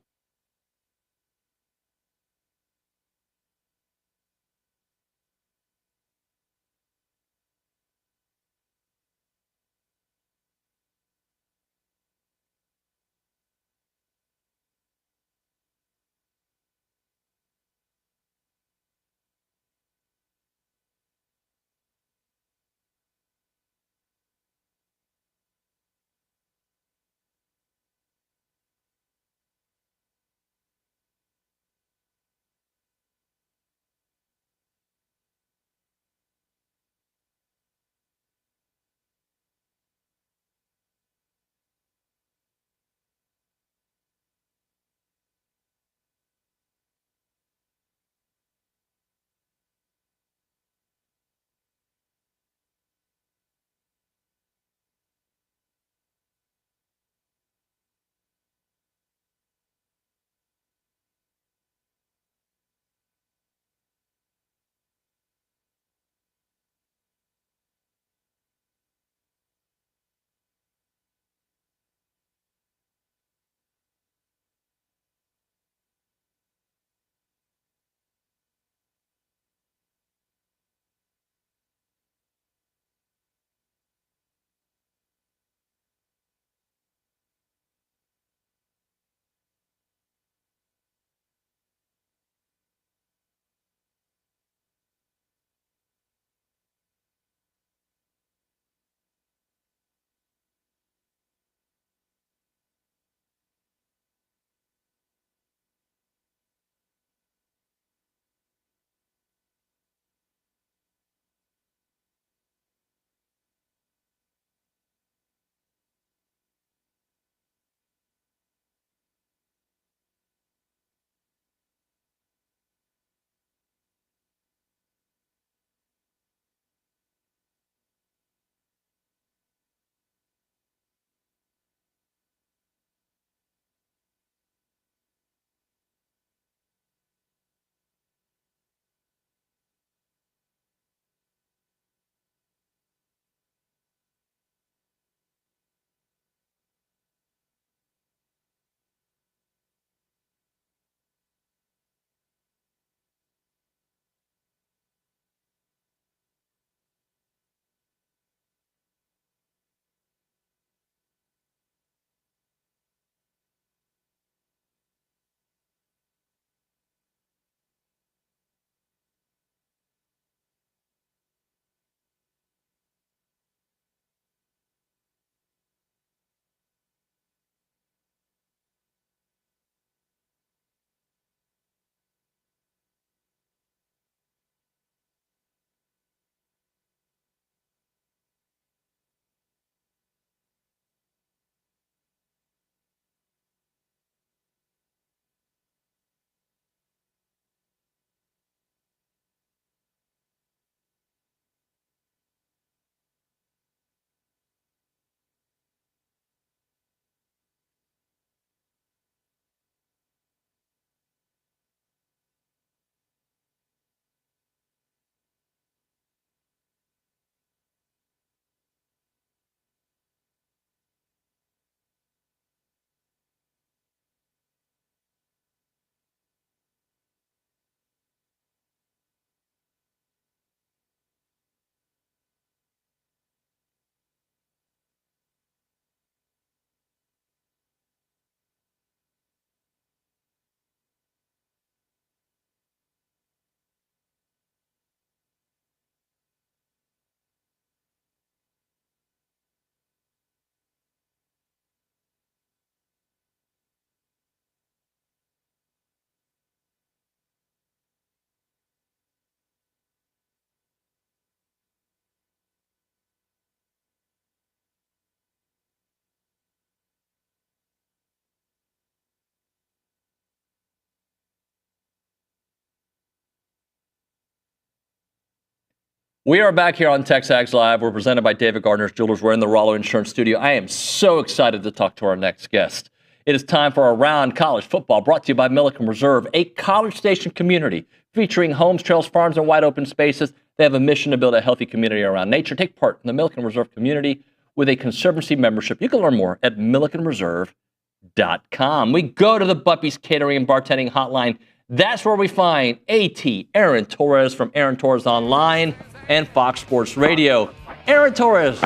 We are back here on TexAgs Live. We're presented by David Gardner's Jewelers. We're in the Rollo Insurance Studio. I am so excited to talk to our next guest. It is time for Around College Football, brought to you by Milliken Reserve, a College Station community featuring homes, trails, farms, and wide open spaces. They have a mission to build a healthy community around nature. Take part in the Milliken Reserve community with a Conservancy membership. You can learn more at millikenreserve.com. We go to the Buppy's Catering and Bartending Hotline. That's where we find AT Aaron Torres from Aaron Torres Online and Fox Sports Radio. Aaron Torres,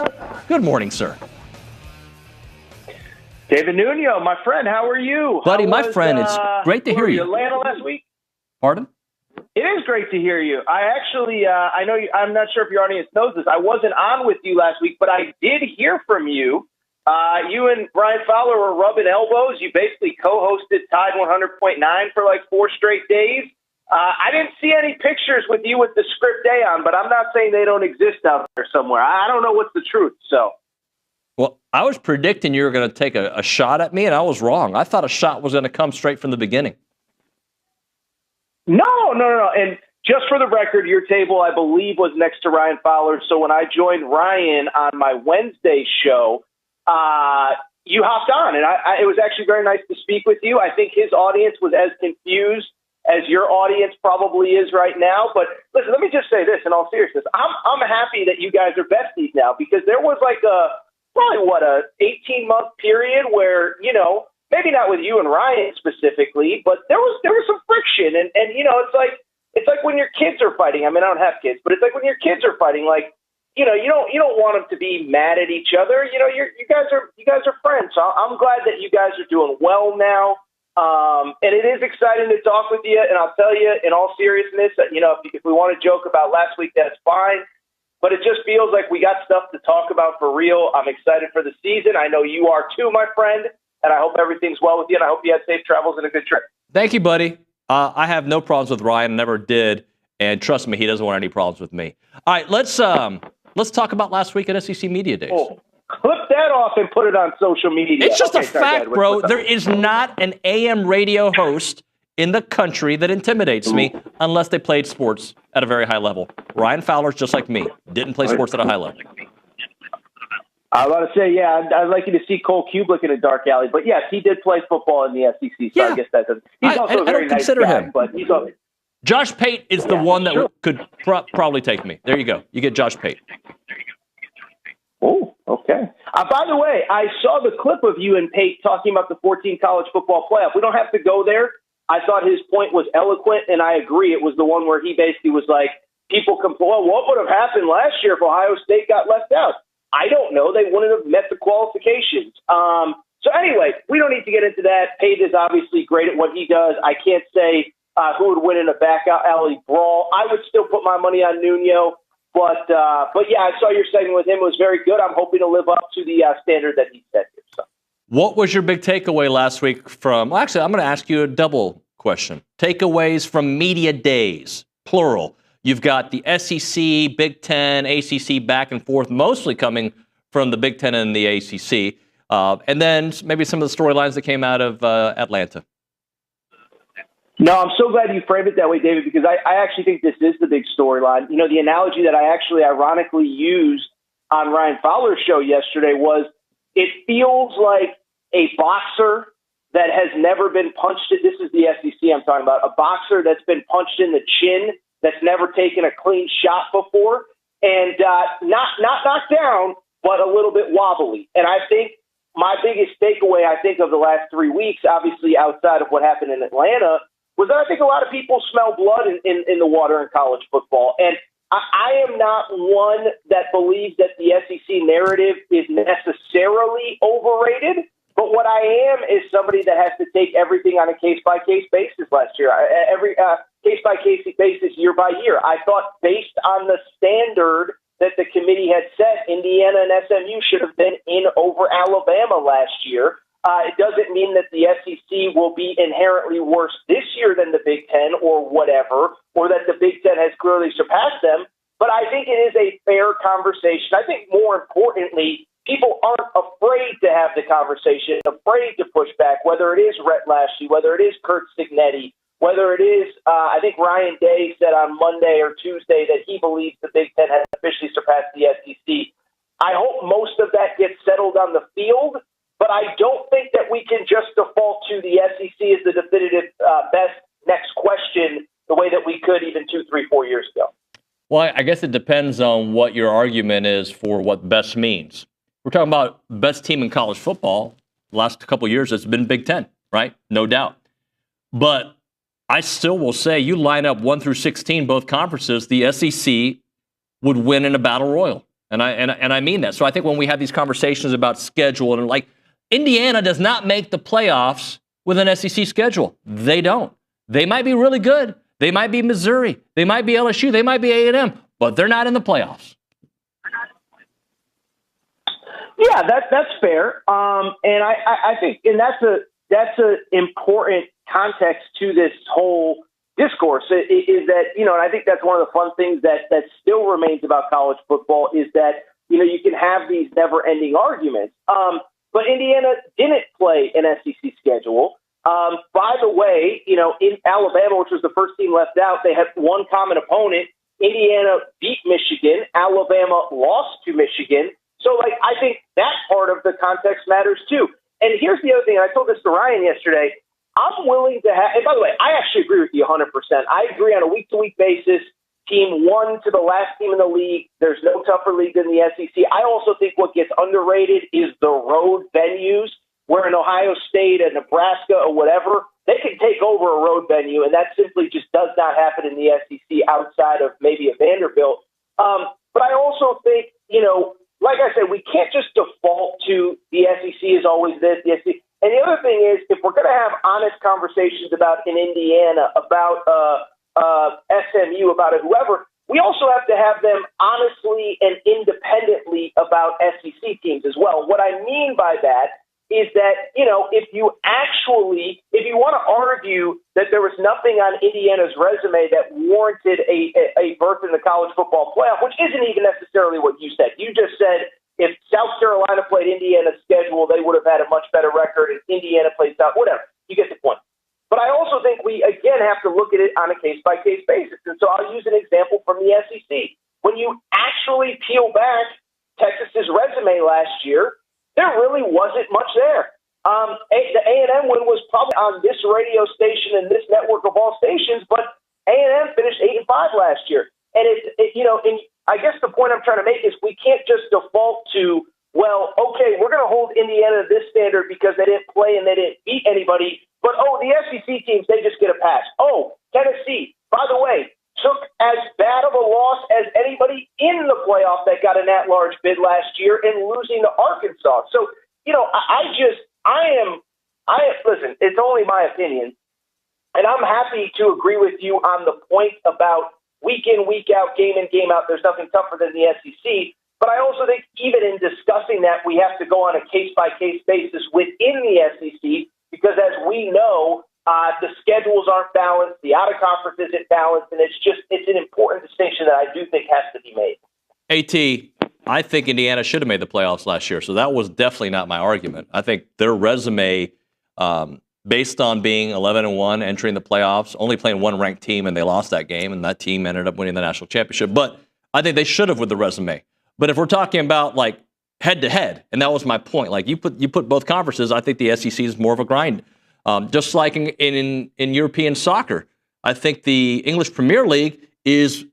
good morning, sir. David Nuño, my friend, how are you? Buddy, my friend, it's great to hear you. Atlanta last week? Pardon? It is great to hear you. I actually, I know I'm not sure if your audience knows this. I wasn't on with you last week, but I did hear from you. You and Ryan Fowler were rubbing elbows. You basically co-hosted Tide 100.9 for like 4 straight days. I didn't see any pictures with you with the script A on, but I'm not saying they don't exist out there somewhere. I don't know what's the truth. So, well, I was predicting you were going to take a shot at me, and I was wrong. I thought a shot was going to come straight from the beginning. No. And just for the record, your table, I believe, was next to Ryan Fowler. So when I joined Ryan on my Wednesday show, you hopped on, and it was actually very nice to speak with you. I think his audience was as confused as your audience probably is right now. But listen, let me just say this in all seriousness. I'm happy that you guys are besties now, because there was like probably a 18-month period where, maybe not with you and Ryan specifically, but there was some friction. And it's like when your kids are fighting. I mean, I don't have kids, but it's like when your kids are fighting, like, you don't want them to be mad at each other. You guys are friends. So I'm glad that you guys are doing well now. And it is exciting to talk with you. And I'll tell you, in all seriousness, if we want to joke about last week, that's fine. But it just feels like we got stuff to talk about for real. I'm excited for the season. I know you are too, my friend. And I hope everything's well with you. And I hope you had safe travels and a good trip. Thank you, buddy. I have no problems with Ryan. Never did. And trust me, he doesn't want any problems with me. All right, let's talk about last week at SEC Media Days. Oh. Clip that off and put it on social media. It's just a fact, bro. There is not an AM radio host in the country that intimidates me unless they played sports at a very high level. Ryan Fowler's just like me. Didn't play sports at a high level. I was about to say, yeah, I'd like you to see Cole Kubelik in a dark alley. But yes, he did play football in the SEC, so yeah. I guess that doesn't. He's also a very nice guy, him. But he's also, Josh Pate is the one that could probably take me. There you go. You get Josh Pate. Oh, okay. By the way, I saw the clip of you and Pate talking about the 14 college football playoff. We don't have to go there. I thought his point was eloquent, and I agree. It was the one where he basically was like, people complain, well, what would have happened last year if Ohio State got left out? I don't know. They wouldn't have met the qualifications. So anyway, we don't need to get into that. Pate is obviously great at what he does. I can't say who would win in a back alley brawl. I would still put my money on Nuño. But yeah, I saw your segment with him. It was very good. I'm hoping to live up to the standard that he set here. So. What was your big takeaway last week from – well, actually, I'm going to ask you a double question. Takeaways from media days, plural. You've got the SEC, Big Ten, ACC back and forth, mostly coming from the Big Ten and the ACC. And then maybe some of the storylines that came out of Atlanta. No, I'm so glad you framed it that way, David, because I actually think this is the big storyline. The analogy that I actually ironically used on Ryan Fowler's show yesterday was it feels like a boxer that has never been punched. This is the SEC I'm talking about. A boxer that's been punched in the chin, that's never taken a clean shot before, and not knocked down, but a little bit wobbly. And I think my biggest takeaway, of the last 3 weeks, obviously outside of what happened in Atlanta, was that I think a lot of people smell blood in the water in college football. And I am not one that believes that the SEC narrative is necessarily overrated, but what I am is somebody that has to take everything on a case-by-case basis last year. Every case-by-case basis, year by year. I thought based on the standard that the committee had set, Indiana and SMU should have been in over Alabama last year. It doesn't mean that the SEC will be inherently worse this year than the Big Ten or whatever, or that the Big Ten has clearly surpassed them. But I think it is a fair conversation. I think more importantly, people aren't afraid to have the conversation, afraid to push back, whether it is Rhett Lashlee, whether it is Kurt Signetti, whether it is, I think Ryan Day said on Monday or Tuesday that he believes the Big Ten has officially surpassed the SEC. I hope most of that gets settled on the field, but I don't think that we can just default to the SEC as the definitive best next question the way that we could even 2, 3, 4 years ago. Well, I guess it depends on what your argument is for what best means. We're talking about best team in college football. The last couple of years, it's been Big Ten, right? No doubt. But I still will say you line up 1 through 16, both conferences, the SEC would win in a battle royal. And I mean that. So I think when we have these conversations about schedule and like Indiana does not make the playoffs with an SEC schedule. They don't. They might be really good. They might be Missouri. They might be LSU. They might be A&M, but they're not in the playoffs. Yeah, that's fair. And I think, and that's an important context to this whole discourse is that, and I think that's one of the fun things that still remains about college football is that, you can have these never ending arguments. But Indiana didn't play an SEC schedule. By the way, in Alabama, which was the first team left out, they had one common opponent. Indiana beat Michigan. Alabama lost to Michigan. So, I think that part of the context matters too. And here's the other thing. I told this to Ryan yesterday. I'm willing to have, and by the way, I actually agree with you 100%. I agree on a week-to-week basis. Team 1 to the last team in the league. There's no tougher league than the SEC. I also think what gets underrated is the road venues, where in Ohio State and Nebraska or whatever, they can take over a road venue, and that simply just does not happen in the SEC outside of maybe a Vanderbilt. But I also think, like I said, we can't just default to the SEC is always this, the SEC. And the other thing is, if we're going to have honest conversations about in Indiana, about SMU, about whoever, we also have to have them honestly and independently about SEC teams as well. What I mean by that is that, if you want to argue that there was nothing on Indiana's resume that warranted a berth in the college football playoff, which isn't even necessarily what you said. You just said if South Carolina played Indiana's schedule, they would have had a much better record. If Indiana played South, whatever. You get the point. But I also think we, again, have to look at it on a case-by-case basis. And so I'll use an example from the SEC. When you actually peel back Texas's resume last year, there really wasn't much there. The A&M win was probably on this radio station and this network of all stations, but A&M finished 8-5 last year. And and I guess the point I'm trying to make is we can't just default to, well, okay, we're going to hold Indiana to this standard because they didn't play and they didn't beat anybody. But, the SEC teams, they just get a pass. Tennessee, by the way, took as bad of a loss as anybody in the playoff that got an at-large bid last year in losing to Arkansas. So, listen, it's only my opinion, and I'm happy to agree with you on the point about week in, week out, game in, game out, there's nothing tougher than the SEC. But I also think even in discussing that, we have to go on a case-by-case basis within the SEC because, as we know, the schedules aren't balanced, the out-of-conference isn't balanced, and it's an important distinction that I do think has to be made. AT, I think Indiana should have made the playoffs last year, so that was definitely not my argument. I think their resume, based on being 11-1, entering the playoffs, only playing one ranked team, and they lost that game, and that team ended up winning the national championship. But I think they should have with the resume. But if we're talking about head-to-head, and that was my point, you put both conferences, I think the SEC is more of a grind. Just like in European soccer, I think the English Premier League is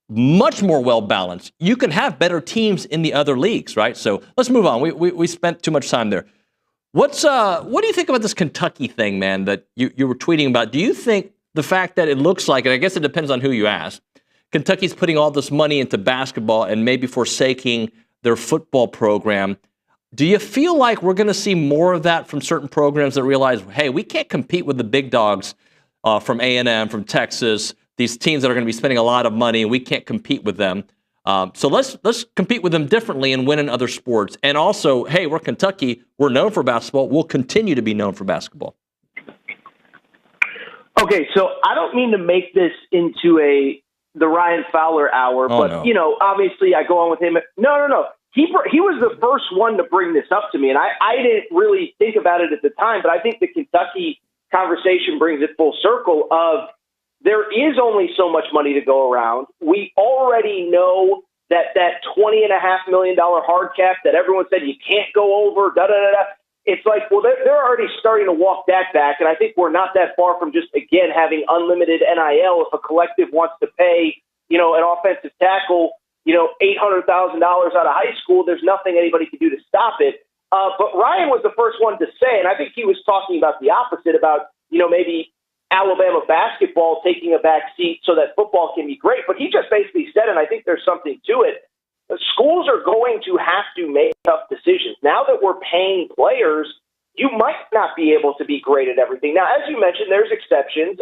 much more well-balanced. You can have better teams in the other leagues, right? So let's move on. We spent too much time there. What do you think about this Kentucky thing, man, that you were tweeting about? Do you think the fact that it looks like, and I guess it depends on who you ask, Kentucky's putting all this money into basketball and maybe forsaking their football program, do you feel like we're going to see more of that from certain programs that realize, hey, we can't compete with the big dogs from A&M, from Texas, these teams that are going to be spending a lot of money, and we can't compete with them. So let's compete with them differently and win in other sports. And also, hey, we're Kentucky. We're known for basketball. We'll continue to be known for basketball. Okay, so I don't mean to make this into the Ryan Fowler hour, but no. Obviously I go on with him. No. He was the first one to bring this up to me, and I didn't really think about it at the time, but I think the Kentucky conversation brings it full circle of there is only so much money to go around. We already know that $20.5 million hard cap that everyone said you can't go over, It's like, well, they're already starting to walk that back, and I think we're not that far from just, again, having unlimited NIL. If a collective wants to pay, an offensive tackle, $800,000 out of high school, there's nothing anybody can do to stop it. But Ryan was the first one to say, and I think he was talking about the opposite, about, maybe Alabama basketball taking a back seat so that football can be great. But he just basically said, and I think there's something to it, schools are going to have to make tough decisions. Now that we're paying players, you might not be able to be great at everything. Now, as you mentioned, there's exceptions.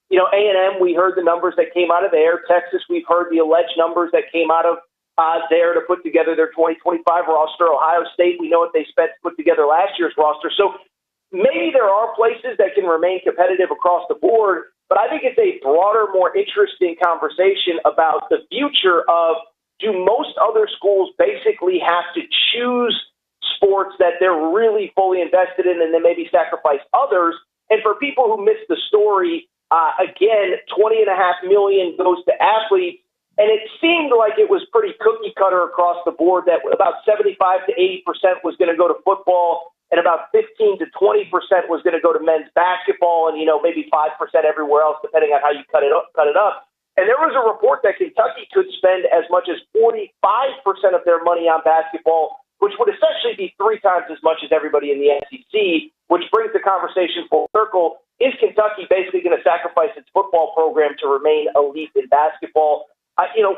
A&M, we heard the numbers that came out of there. Texas, we've heard the alleged numbers that came out of there to put together their 2025 roster. Ohio State, we know what they spent to put together last year's roster. So maybe there are places that can remain competitive across the board, but I think it's a broader, more interesting conversation about the future of, do most other schools basically have to choose sports that they're really fully invested in and then maybe sacrifice others? And for people who missed the story, again, $20.5 million goes to athletes. And it seemed like it was pretty cookie cutter across the board, that about 75 to 80% was going to go to football and about 15 to 20% was going to go to men's basketball and, maybe 5% everywhere else, depending on how you cut it up. And there was a report that Kentucky could spend as much as 45% of their money on basketball, which would essentially be 3 times as much as everybody in the SEC, which brings the conversation full circle. Is Kentucky basically going to sacrifice its football program to remain elite in basketball?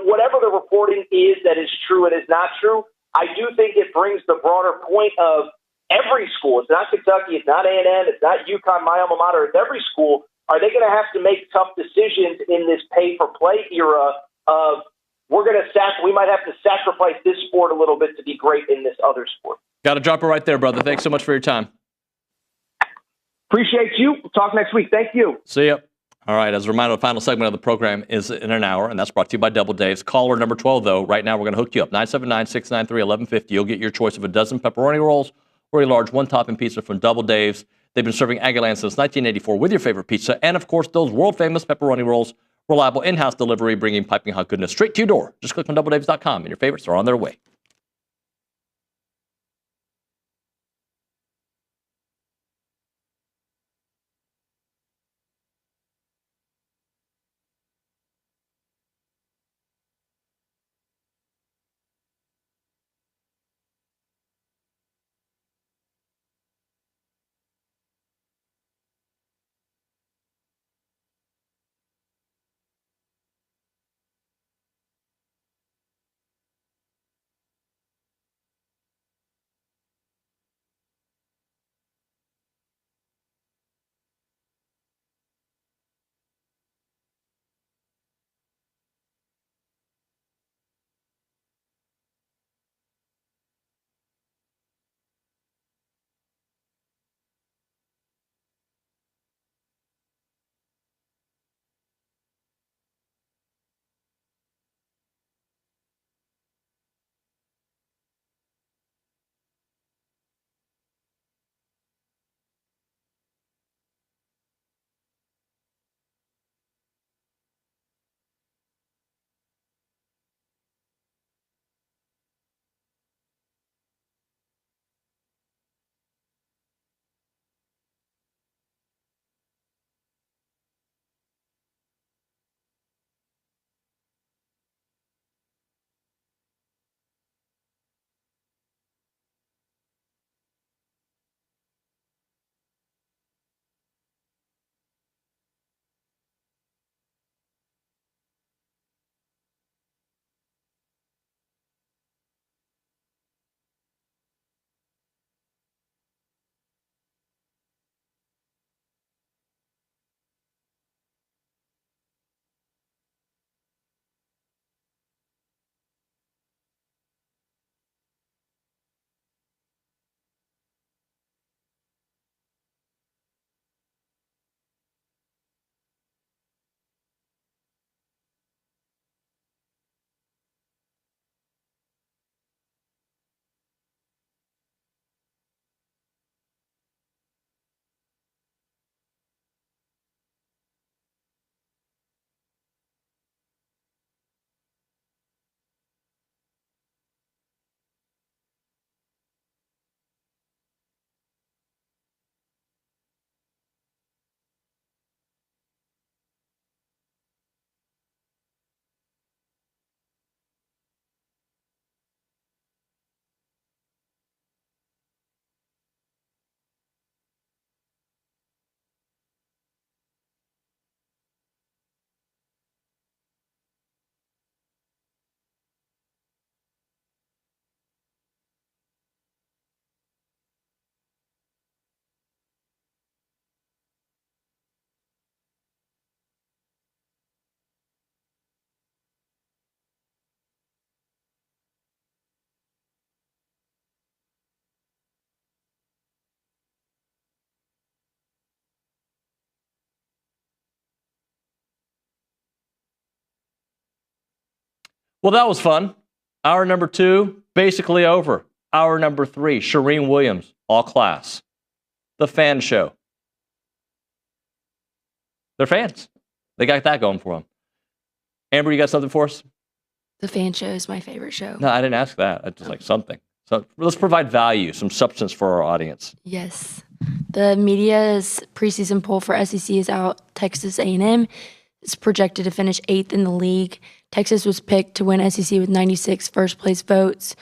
Whatever the reporting is that is true and is not true, I do think it brings the broader point of every school. It's not Kentucky, it's not A&M, it's not UConn, my alma mater, it's every school. Are they going to have to make tough decisions in this pay-for-play era of we might have to sacrifice this sport a little bit to be great in this other sport? Got to drop it right there, brother. Thanks so much for your time. Appreciate you. We'll talk next week. Thank you. See ya. All right, as a reminder, the final segment of the program is in an hour, and that's brought to you by Double Dave's. Caller number 12, though, right now we're going to hook you up. 979-693-1150. You'll get your choice of a dozen pepperoni rolls or a large one-topping pizza from Double Dave's. They've been serving Aggieland since 1984 with your favorite pizza and, of course, those world-famous pepperoni rolls. Reliable in-house delivery, bringing piping hot goodness straight to your door. Just click on doubledaves.com, and your favorites are on their way. Well, that was fun. Hour number 2, basically over. Hour number 3, Charean Williams, all class. The fan show. They're fans. They got that going for them. Amber, you got something for us? The fan show is my favorite show. No, I didn't ask that. I just like something. So let's provide value, some substance for our audience. Yes. The media's preseason poll for SEC is out. Texas A&M is projected to finish 8th in the league. Texas was picked to win SEC with 96 first-place votes,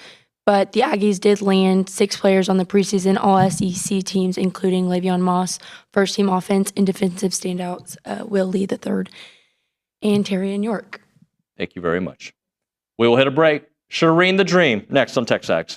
but the Aggies did land 6 players on the preseason All-SEC teams, including Le'Veon Moss, first-team offense and defensive standouts Will Lee III, and Terry and York. Thank you very much. We will hit a break. Charean the Dream, next on TexAgs.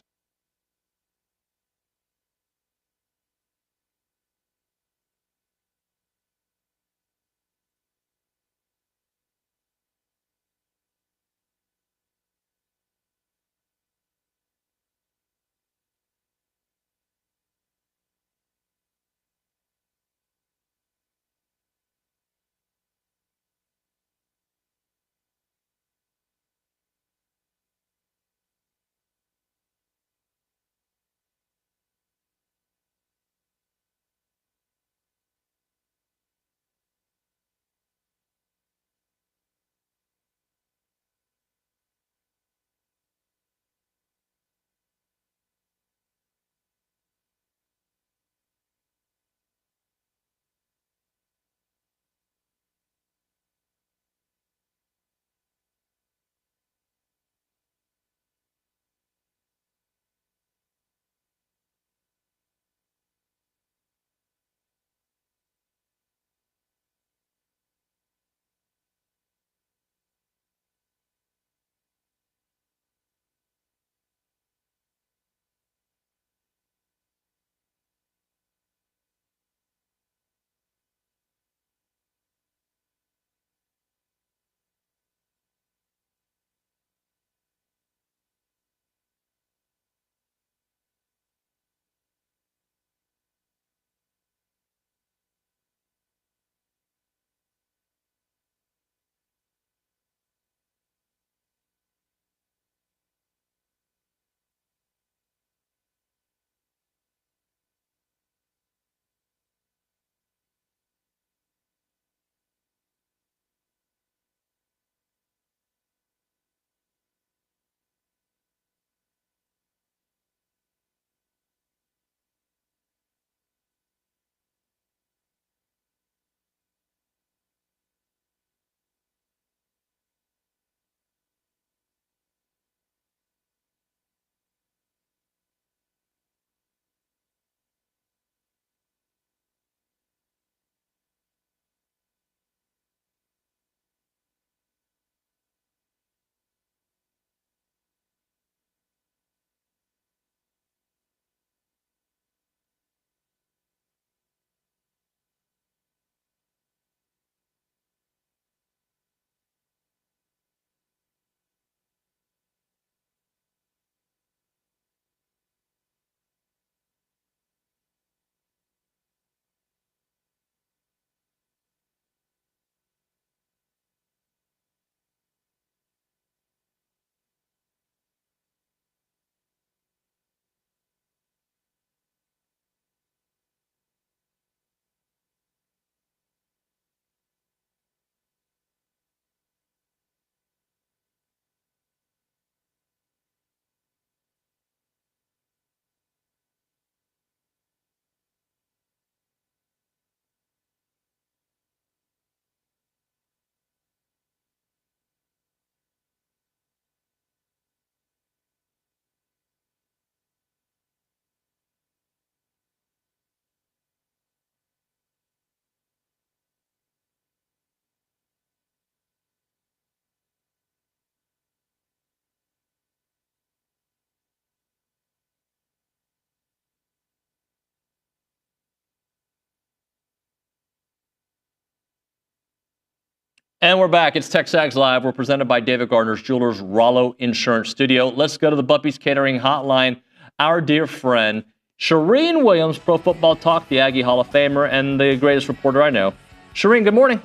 And we're back. It's TexAgs Live. We're presented by David Gardner's Jewelers, Rollo Insurance Studio. Let's go to the Buppy's Catering Hotline. Our dear friend, Charean Williams, Pro Football Talk, the Aggie Hall of Famer, and the greatest reporter I know. Charean, good morning.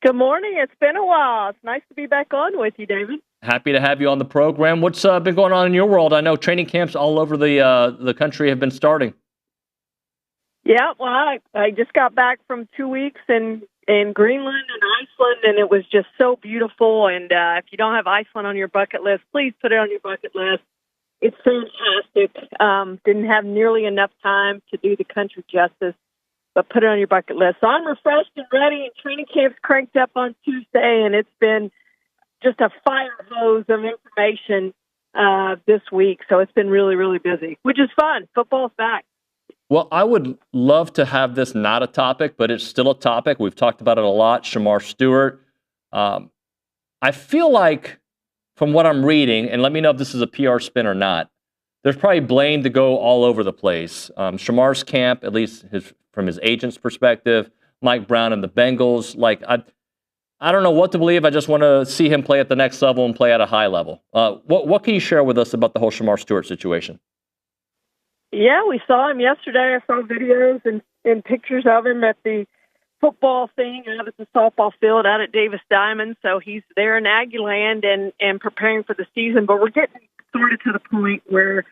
Good morning. It's been a while. It's nice to be back on with you, David. Happy to have you on the program. What's been going on in your world? I know training camps all over the country have been starting. Yeah, well, I just got back from 2 weeks in Greenland and Iceland, and it was just so beautiful. And if you don't have Iceland on your bucket list, please put it on your bucket list. It's fantastic. Didn't have nearly enough time to do the country justice, but put it on your bucket list. So I'm refreshed and ready, and training camp's cranked up on Tuesday, and it's been just a fire hose of information this week. So it's been really, really busy, which is fun. Football's back. Well, I would love to have this not a topic, but it's still a topic. We've talked about it a lot. Shamar Stewart. I feel like, from what I'm reading, and let me know if this is a PR spin or not, there's probably blame to go all over the place. Shamar's camp, at least from his agent's perspective, Mike Brown and the Bengals. I don't know what to believe. I just want to see him play at the next level and play at a high level. What can you share with us about the whole Shamar Stewart situation? Yeah, we saw him yesterday. I saw videos and pictures of him at the football thing out at the softball field out at Davis Diamond. So he's there in Aggie land and preparing for the season. But we're getting sort of to the point where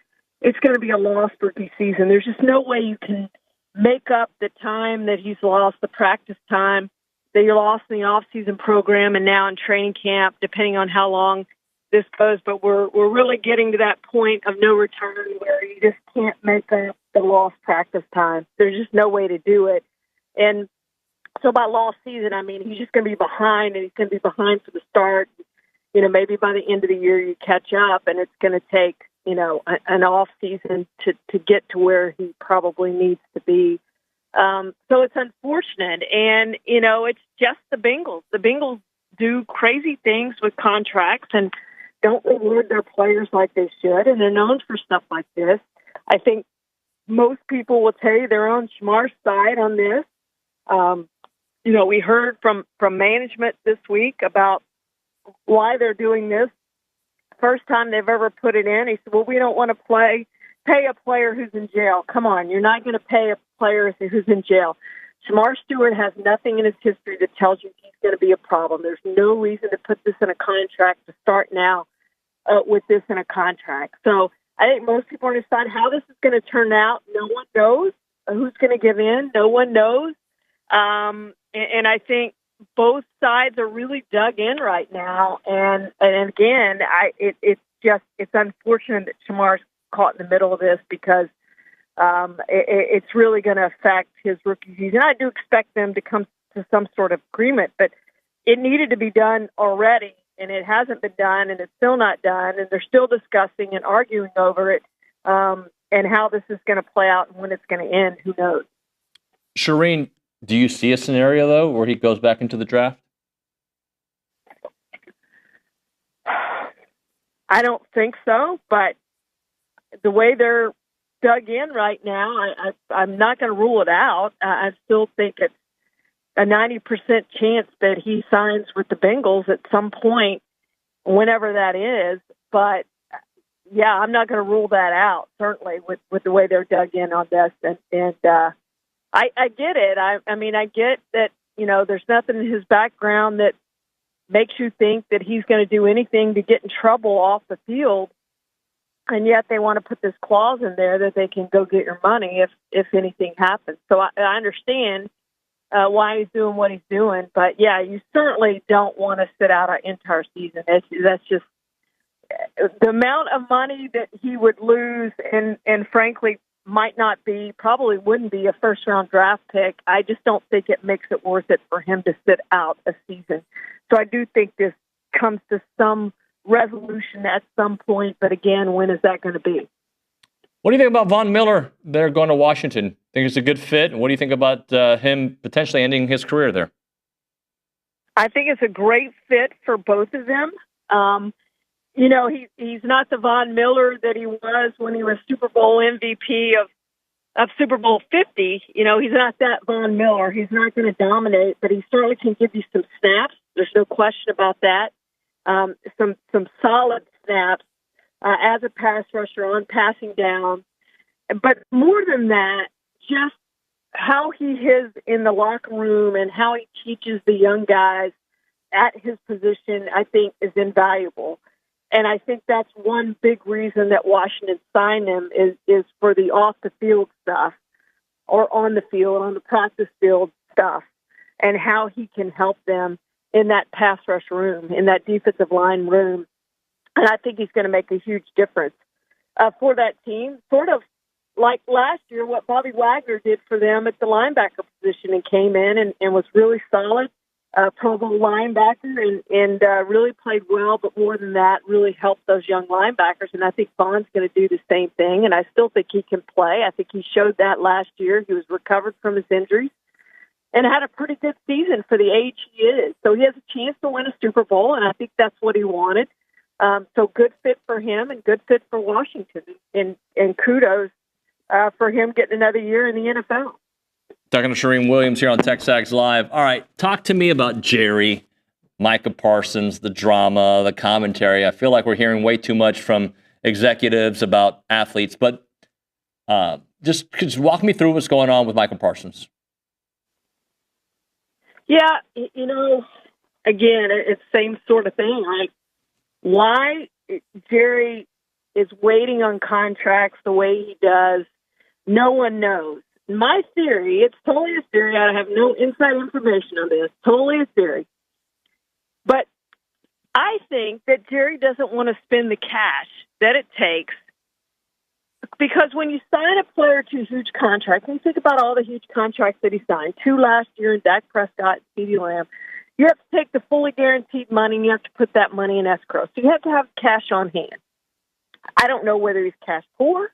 it's going to be a lost rookie season. There's just no way you can make up the time that he's lost, the practice time that you lost in the off-season program and now in training camp, depending on how long this goes. But we're really getting to that point of no return where you just can't make up the lost practice time. There's just no way to do it. And so by lost season, I mean, he's just going to be behind, and he's going to be behind for the start. You know, maybe by the end of the year you catch up, and it's going to take, you know, an off season to get to where he probably needs to be. So it's unfortunate. And, you know, it's just the Bengals. The Bengals do crazy things with contracts and don't reward their players like they should, and they're known for stuff like this. I think most people will tell you they're on Shamar's side on this. You know, we heard from management this week about why they're doing this. First time they've ever put it in, he said, well, we don't want to pay a player who's in jail. Come on, you're not going to pay a player who's in jail. Shamar Stewart has nothing in his history that tells you he's going to be a problem. There's no reason to put this in a contract to start now with this in a contract. So I think most people understand how this is going to turn out. No one knows who's going to give in. No one knows. And I think both sides are really dug in right now. And again, it's unfortunate that Shamar's caught in the middle of this because it's really going to affect his rookie season. I do expect them to come to some sort of agreement, but it needed to be done already, and it hasn't been done, and it's still not done, and they're still discussing and arguing over it, and how this is going to play out and when it's going to end, who knows. Charean, do you see a scenario, though, where he goes back into the draft? I don't think so, but the way they're dug in right now, I'm not going to rule it out. I still think it's a 90% chance that he signs with the Bengals at some point, whenever that is. But, yeah, I'm not going to rule that out, certainly, with the way they're dug in on this. And I get it. I mean, I get that, you know, there's nothing in his background that makes you think that he's going to do anything to get in trouble off the field. And yet they want to put this clause in there that they can go get your money if anything happens. So I understand why he's doing what he's doing. But, yeah, you certainly don't want to sit out an entire season. That's just the amount of money that he would lose and frankly, probably wouldn't be a first-round draft pick. I just don't think it makes it worth it for him to sit out a season. So I do think this comes to some resolution at some point, but again, when is that going to be? What do you think about Von Miller? They're going to Washington. Think it's a good fit? And what do you think about him potentially ending his career there? I think it's a great fit for both of them. You know, he's not the Von Miller that he was when he was Super Bowl MVP of Super Bowl 50. You know, he's not that Von Miller. He's not going to dominate, but he certainly can give you some snaps. There's no question about that. Some solid snaps as a pass rusher on passing down. But more than that, just how he is in the locker room and how he teaches the young guys at his position, I think, is invaluable. And I think that's one big reason that Washington signed him is for the off-the-field stuff, or on the field, on the practice field stuff, and how he can help them in that pass rush room, in that defensive line room. And I think he's going to make a huge difference for that team, sort of like last year, what Bobby Wagner did for them at the linebacker position, and came in and was really solid, Pro Bowl linebacker, and really played well, but more than that, really helped those young linebackers. And I think Vaughn's going to do the same thing, and I still think he can play. I think he showed that last year. He was recovered from his injuries and had a pretty good season for the age he is. So he has a chance to win a Super Bowl, and I think that's what he wanted. So good fit for him and good fit for Washington, and kudos for him getting another year in the NFL. Talking to Charean Williams here on TexAgs Live. All right, talk to me about Jerry, Micah Parsons, the drama, the commentary. I feel like we're hearing way too much from executives about athletes, but just walk me through what's going on with Micah Parsons. Yeah, you know, again, it's the same sort of thing. Like, why Jerry is waiting on contracts the way he does, no one knows. My theory, it's totally a theory. I have no inside information on this. Totally a theory. But I think that Jerry doesn't want to spend the cash that it takes, because when you sign a player to a huge contract, when you think about all the huge contracts that he signed, 2 last year in Dak Prescott and CeeDee Lamb, you have to take the fully guaranteed money and you have to put that money in escrow. So you have to have cash on hand. I don't know whether he's cash poor,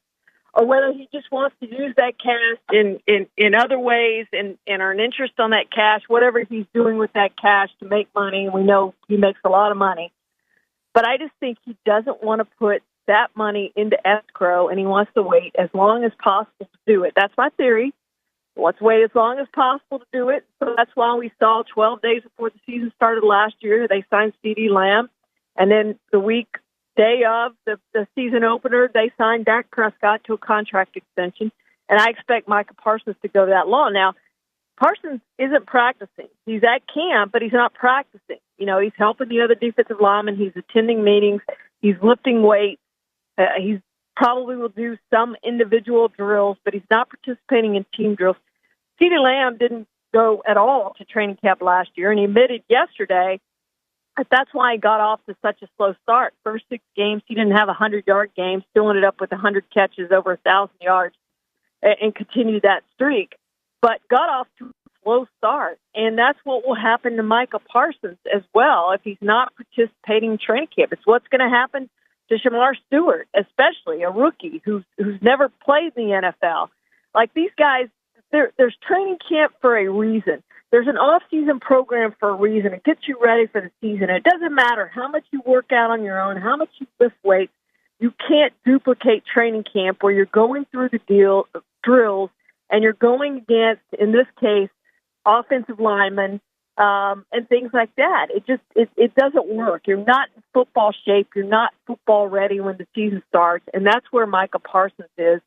or whether he just wants to use that cash in other ways and earn interest on that cash, whatever he's doing with that cash to make money. And we know he makes a lot of money. But I just think he doesn't want to put that money into escrow, and he wants to wait as long as possible to do it. That's my theory. He wants to wait as long as possible to do it. So that's why we saw 12 days before the season started last year, they signed CeeDee Lamb. And then the day of the season opener, they signed Dak Prescott to a contract extension, and I expect Micah Parsons to go that long. Now, Parsons isn't practicing. He's at camp, but he's not practicing. You know, he's helping the other defensive linemen. He's attending meetings. He's lifting weights. He probably will do some individual drills, but he's not participating in team drills. CeeDee Lamb didn't go at all to training camp last year, and he admitted yesterday that's why he got off to such a slow start. First 6 games, he didn't have a 100-yard game, still ended up with 100 catches, over 1,000 yards, and continued that streak. But got off to a slow start, and that's what will happen to Micah Parsons as well if he's not participating in training camp. It's what's going to happen to Shamar Stewart, especially a rookie who's never played in the NFL. Like, these guys, there's training camp for a reason. There's an off-season program for a reason. It gets you ready for the season. It doesn't matter how much you work out on your own, how much you lift weights. You can't duplicate training camp where you're going through the drills and you're going against, in this case, offensive linemen and things like that. It doesn't work. You're not in football shape. You're not football ready when the season starts, and that's where Micah Parsons is,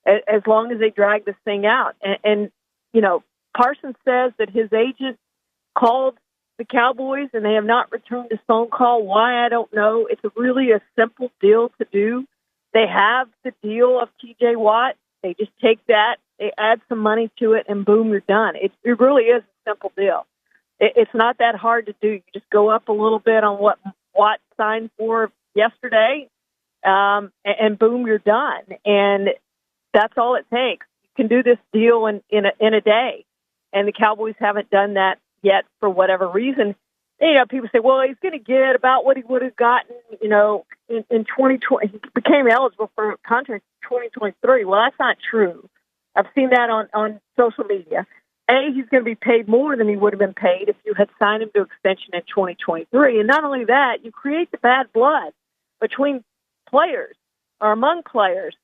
as long as they drag this thing out. And you know, Parsons says that his agent called the Cowboys and they have not returned his phone call. Why, I don't know. It's really a simple deal to do. They have the deal of TJ Watt. They just take that, they add some money to it, and boom, you're done. It really is a simple deal. It's not that hard to do. You just go up a little bit on what Watt signed for yesterday, and boom, you're done. And that's all it takes. You can do this deal in a day. And the Cowboys haven't done that yet for whatever reason. You know, people say, well, he's going to get about what he would have gotten, you know, in 2020. He became eligible for a contract in 2023. Well, that's not true. I've seen that on social media. He's going to be paid more than he would have been paid if you had signed him to extension in 2023. And not only that, you create the bad blood between players or among players.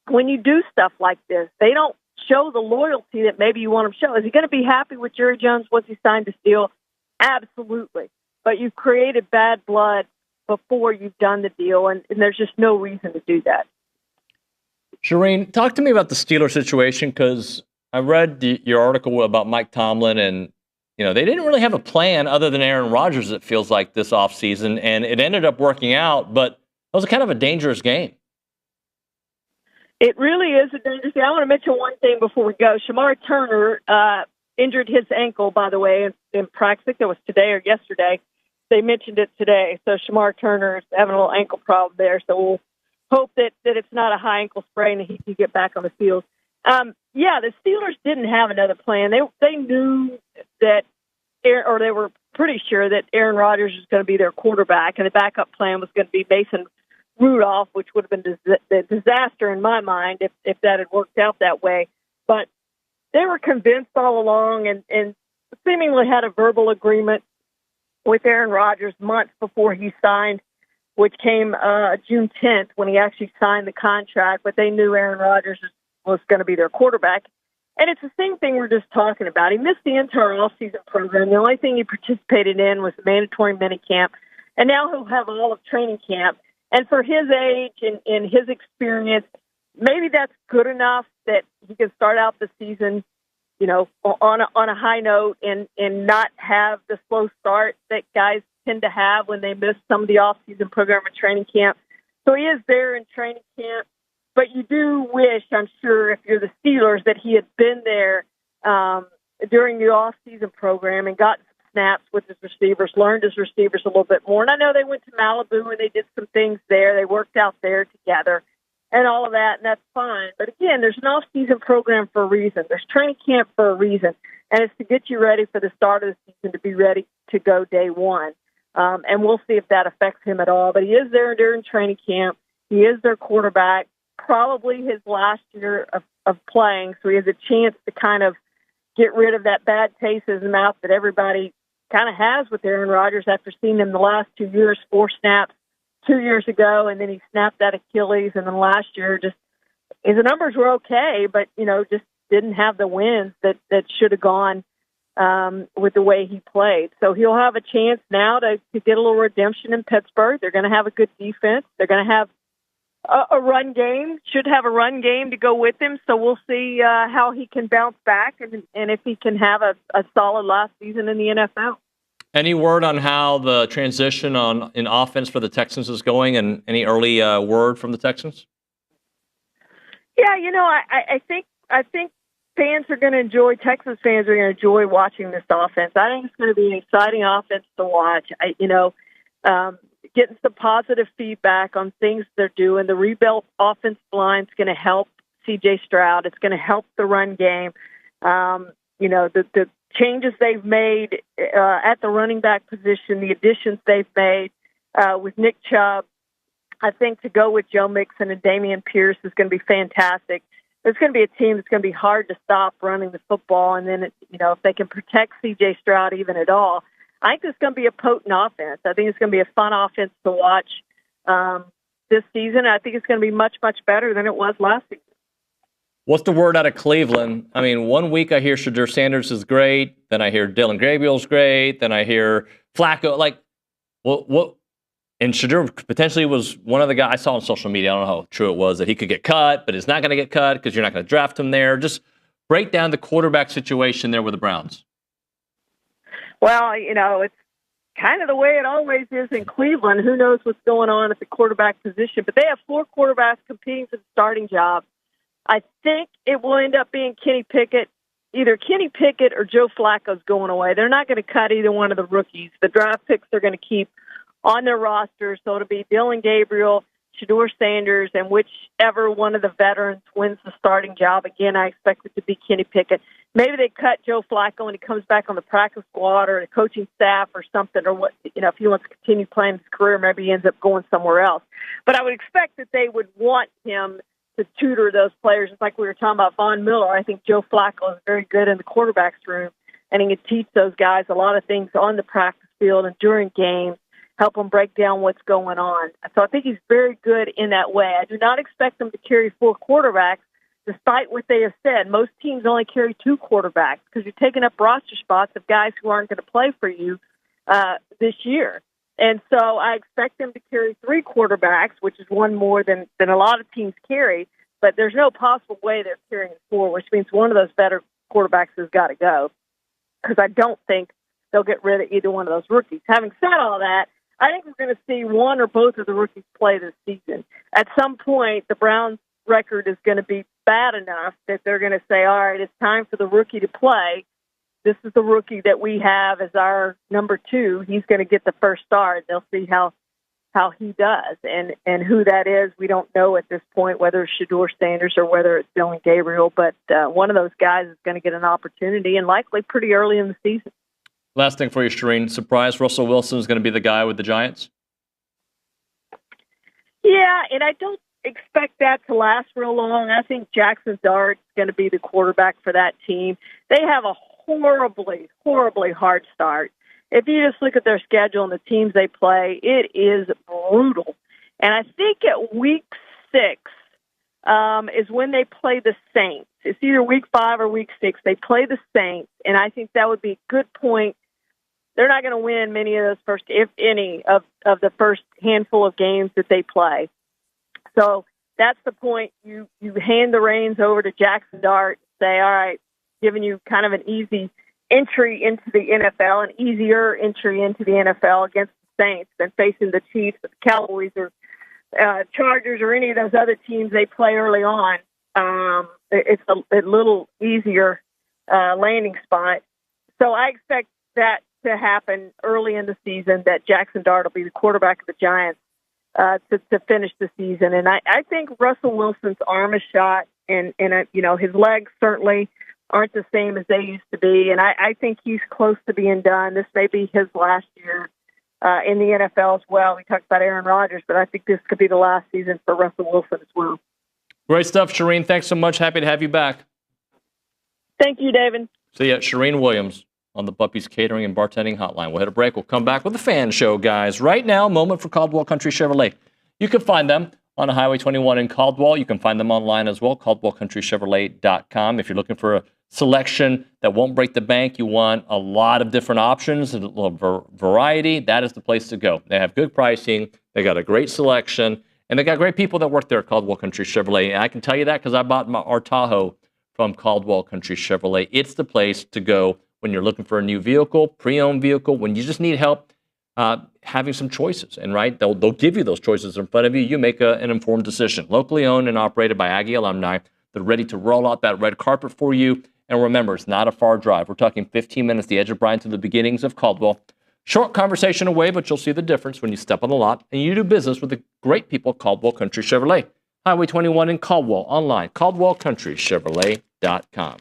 When you do stuff like this, they don't show the loyalty that maybe you want him to show. Is he going to be happy with Jerry Jones once he signed this deal? Absolutely. But you've created bad blood before you've done the deal, and there's just no reason to do that. Charean, talk to me about the Steelers situation, because I read your article about Mike Tomlin, and they didn't really have a plan other than Aaron Rodgers, it feels like, this offseason, and it ended up working out, but it was kind of a dangerous game. It really is a dangerous game. I want to mention one thing before we go. Shamar Turner injured his ankle, by the way, in practice. I think that was today or yesterday. They mentioned it today. So Shamar Turner is having a little ankle problem there. So we'll hope that it's not a high ankle sprain and he can get back on the field. The Steelers didn't have another plan. They knew that, or they were pretty sure that Aaron Rodgers was going to be their quarterback, and the backup plan was going to be Mason Rudolph, which would have been a disaster in my mind if that had worked out that way. But they were convinced all along and seemingly had a verbal agreement with Aaron Rodgers months before he signed, which came June 10th when he actually signed the contract. But they knew Aaron Rodgers was going to be their quarterback. And it's the same thing we're just talking about. He missed the entire offseason program. The only thing he participated in was the mandatory minicamp. And now he'll have all of training camp. And for his age and his experience, maybe that's good enough that he can start out the season, on a high note and not have the slow start that guys tend to have when they miss some of the offseason program and training camp. So he is there in training camp. But you do wish, I'm sure, if you're the Steelers, that he had been there during the off-season program and gotten some snaps with his receivers, learned his receivers a little bit more. And I know they went to Malibu and they did some things there. They worked out there together and all of that, and that's fine. But again, there's an off-season program for a reason. There's training camp for a reason, and it's to get you ready for the start of the season to be ready to go day one. And we'll see if that affects him at all. But he is there during training camp. He is their quarterback. Probably his last year of playing, so he has a chance to kind of get rid of that bad taste in his mouth that everybody kind of has with Aaron Rodgers after seeing him the last 2 years, 4 snaps 2 years ago, and then he snapped that Achilles, and then last year just his numbers were okay, but just didn't have the wins that should have gone with the way he played. So he'll have a chance now to get a little redemption in Pittsburgh. They're going to have a good defense. They're going to have a run game, should have a run game to go with him. So we'll see how he can bounce back and if he can have a solid last season in the NFL. Any word on how the transition in offense for the Texans is going, and any early word from the Texans? Yeah, I think fans are going to enjoy, Texas fans are going to enjoy watching this offense. I think it's going to be an exciting offense to watch. Getting some positive feedback on things they're doing. The rebuilt offensive line is going to help C.J. Stroud. It's going to help the run game. The changes they've made at the running back position, the additions they've made with Nick Chubb, I think to go with Joe Mixon and Dameon Pierce is going to be fantastic. There's going to be a team that's going to be hard to stop running the football, and then if they can protect C.J. Stroud even at all, I think it's going to be a potent offense. I think it's going to be a fun offense to watch this season. I think it's going to be much, much better than it was last season. What's the word out of Cleveland? I mean, one week I hear Shadur Sanders is great, then I hear Dylan Gabriel's great, then I hear Flacco. What? And Shadur potentially was one of the guys I saw on social media. I don't know how true it was that he could get cut, but he's not going to get cut because you're not going to draft him there. Just break down the quarterback situation there with the Browns. Well, it's kind of the way it always is in Cleveland. Who knows what's going on at the quarterback position? But they have 4 quarterbacks competing for the starting job. I think it will end up being Kenny Pickett. Either Kenny Pickett or Joe Flacco's going away. They're not going to cut either one of the rookies. The draft picks they're going to keep on their roster. So it'll be Dylan Gabriel, Shadur Sanders, and whichever one of the veterans wins the starting job. Again, I expect it to be Kenny Pickett. Maybe they cut Joe Flacco and he comes back on the practice squad or the coaching staff or something, or what, if he wants to continue playing his career, maybe he ends up going somewhere else. But I would expect that they would want him to tutor those players. It's like we were talking about Von Miller. I think Joe Flacco is very good in the quarterback's room, and he can teach those guys a lot of things on the practice field and during games, help them break down what's going on. So I think he's very good in that way. I do not expect them to carry 4 quarterbacks, despite what they have said. Most teams only carry 2 quarterbacks because you're taking up roster spots of guys who aren't going to play for you this year. And so I expect them to carry 3 quarterbacks, which is one more than a lot of teams carry, but there's no possible way they're carrying 4, which means one of those better quarterbacks has got to go. because I don't think they'll get rid of either one of those rookies. Having said all that, I think we're going to see one or both of the rookies play this season. At some point, the Browns' record is going to be bad enough that they're going to say, all right, it's time for the rookie to play. This is the rookie that we have as our number 2. He's going to get the first start. They'll see how he does. And who that is, we don't know at this point, whether it's Shedeur Sanders or whether it's Dylan Gabriel. But one of those guys is going to get an opportunity, and likely pretty early in the season. Last thing for you, Charean. Surprise, Russell Wilson is going to be the guy with the Giants? Yeah, and I don't expect that to last real long. I think Jackson Dart is going to be the quarterback for that team. They have a horribly, horribly hard start. If you just look at their schedule and the teams they play, it is brutal. And I think at week 6 is when they play the Saints. It's either week 5 or week 6. They play the Saints, and I think that would be a good point. They're not going to win many of those first, if any, of the first handful of games that they play. So that's the point. You hand the reins over to Jackson Dart, say, all right, giving you kind of an easy entry into the NFL, an easier entry into the NFL against the Saints than facing the Chiefs or the Cowboys or Chargers or any of those other teams they play early on. It's a little easier landing spot. So I expect that to happen early in the season, that Jackson Dart will be the quarterback of the Giants to finish the season. And I think Russell Wilson's arm is shot, and his legs certainly aren't the same as they used to be. And I think he's close to being done. This may be his last year in the NFL as well. We talked about Aaron Rodgers, but I think this could be the last season for Russell Wilson as well. Great stuff, Charean. Thanks so much. Happy to have you back. Thank you, David. So, yeah, Charean Williams on the Buppy's Catering and Bartending Hotline. We'll hit a break. We'll come back with the fan show, guys. Right now, moment for Caldwell Country Chevrolet. You can find them on Highway 21 in Caldwell. You can find them online as well, CaldwellCountryChevrolet.com. If you're looking for a selection that won't break the bank, you want a lot of different options, a little variety, that is the place to go. They have good pricing, they got a great selection, and they got great people that work there at Caldwell Country Chevrolet. And I can tell you that because I bought our Tahoe from Caldwell Country Chevrolet. It's the place to go when you're looking for a new vehicle, pre-owned vehicle, when you just need help having some choices. And right, they'll give you those choices in front of you. You make an informed decision. Locally owned and operated by Aggie alumni. They're ready to roll out that red carpet for you. And remember, it's not a far drive. We're talking 15 minutes, the edge of Bryan to the beginnings of Caldwell. Short conversation away, but you'll see the difference when you step on the lot and you do business with the great people at Caldwell Country Chevrolet. Highway 21 in Caldwell, online, CaldwellCountryChevrolet.com.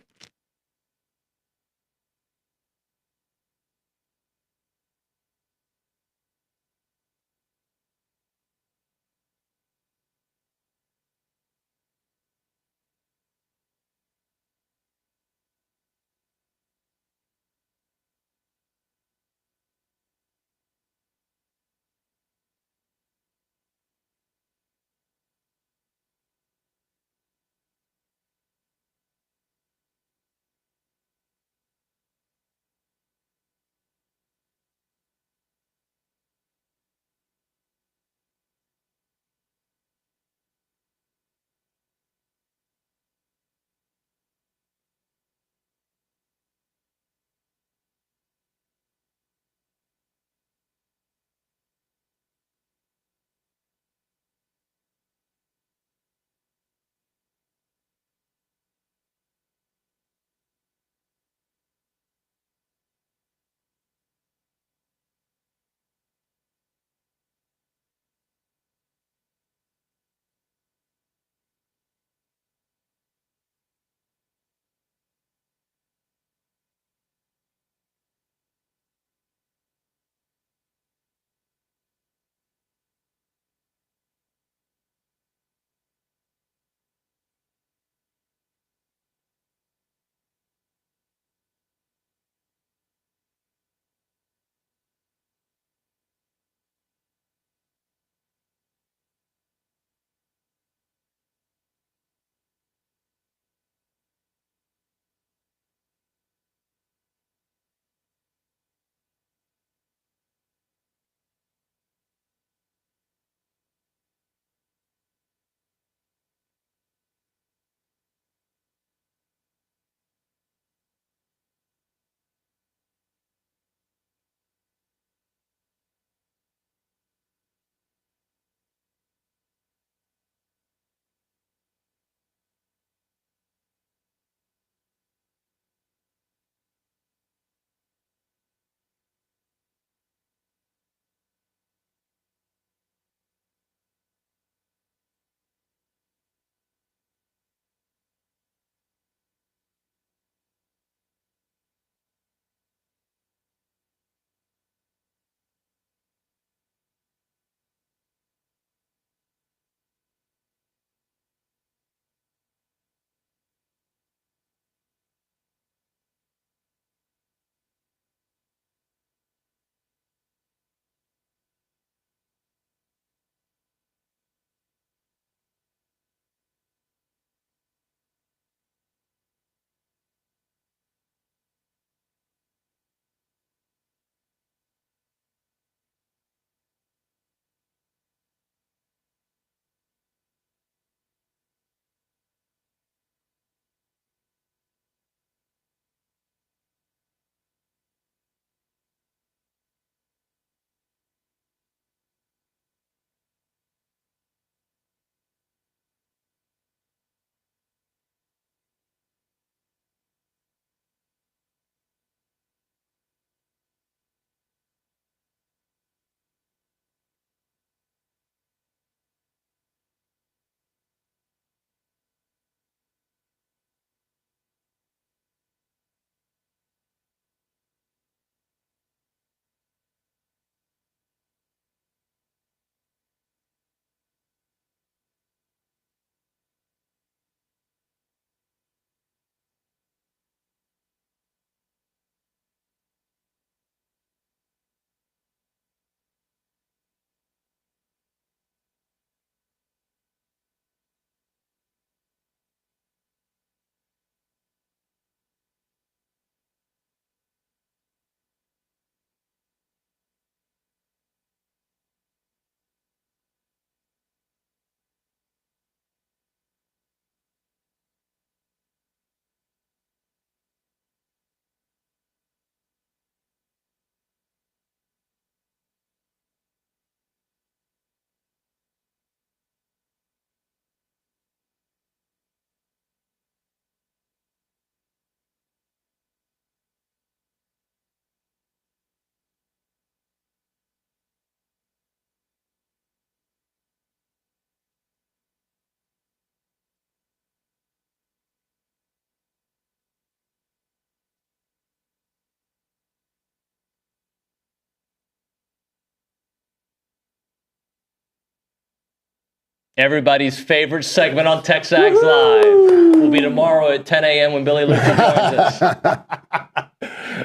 Everybody's favorite segment on TexAgs Live will be tomorrow at 10 a.m. when Billy Luther joins us.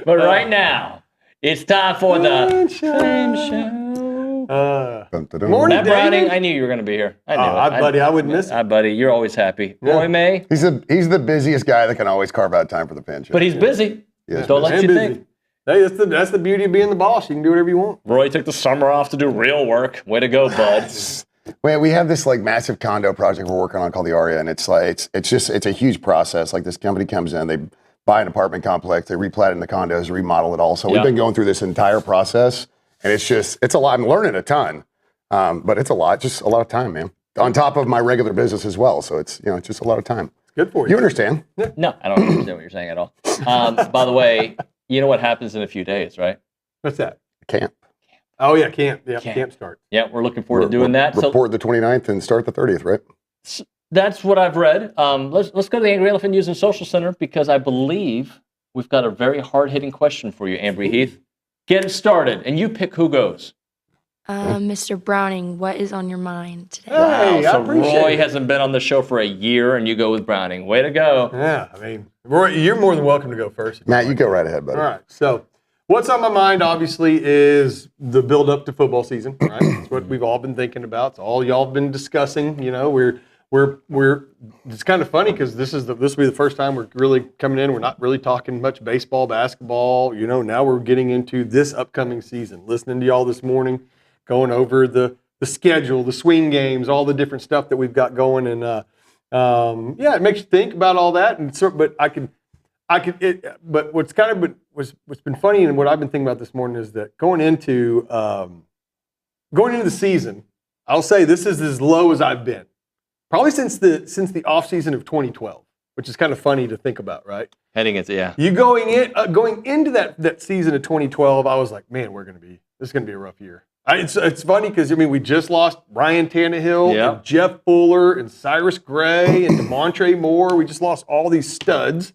But right now, it's time for the Fan Show. Morning, Matt David. Browning, I knew you were going to be here. I knew it. Buddy, I wouldn't miss it. Hi, buddy. You're always happy. Yeah. Roy May. He's the busiest guy that can always carve out time for the Fan Show. But he's busy. Yeah. Don't let you busy. think. Hey, that's the beauty of being the boss. You can do whatever you want. Roy took the summer off to do real work. Way to go, bud. Well, we have this like massive condo project we're working on called the Aria, and it's like it's a huge process. Like this company comes in, they buy an apartment complex, they replat it into condos, remodel it all. So we've been going through this entire process, and it's a lot. I'm learning a ton, but it's a lot, just a lot of time, man. On top of my regular business as well, so it's just a lot of time. It's good for you. You understand? No, I don't understand what you're saying at all. By the way, you know what happens in a few days, right? What's that? Camp. Oh yeah, camp. Yeah, camp starts. Yeah, we're looking forward to doing that. Report the 29th and start the 30th, right? That's what I've read. Let's go to the Angry Elephant News and Social Center because I believe we've got a very hard-hitting question for you, Ambry Heath. Get it started, and you pick who goes. Mr. Browning, what is on your mind today? Wow, Hey, so I appreciate Roy it. hasn't been on the show for a year, and you go with Browning. Way to go. Yeah, I mean, Roy, you're more than welcome to go first. Matt, you go right ahead, buddy. All right. So, what's on my mind, obviously, is the build-up to football season. Right? It's what we've all been thinking about. It's all y'all have been discussing. You know, we're. It's kind of funny because this will be the first time we're really coming in. We're not really talking much baseball, basketball. You know, now we're getting into this upcoming season. Listening to y'all this morning, going over the schedule, the swing games, all the different stuff that we've got going, and it makes you think about all that. And so, but But what's been funny and what I've been thinking about this morning is that going into the season, I'll say this is as low as I've been, probably since the off season of 2012, which is kind of funny to think about, right? Heading into You going into that season of 2012, I was like, man, this is gonna be a rough year. It's funny because we just lost Ryan Tannehill, and Jeff Fuller, and Cyrus Gray, and DeMontre Moore. We just lost all these studs.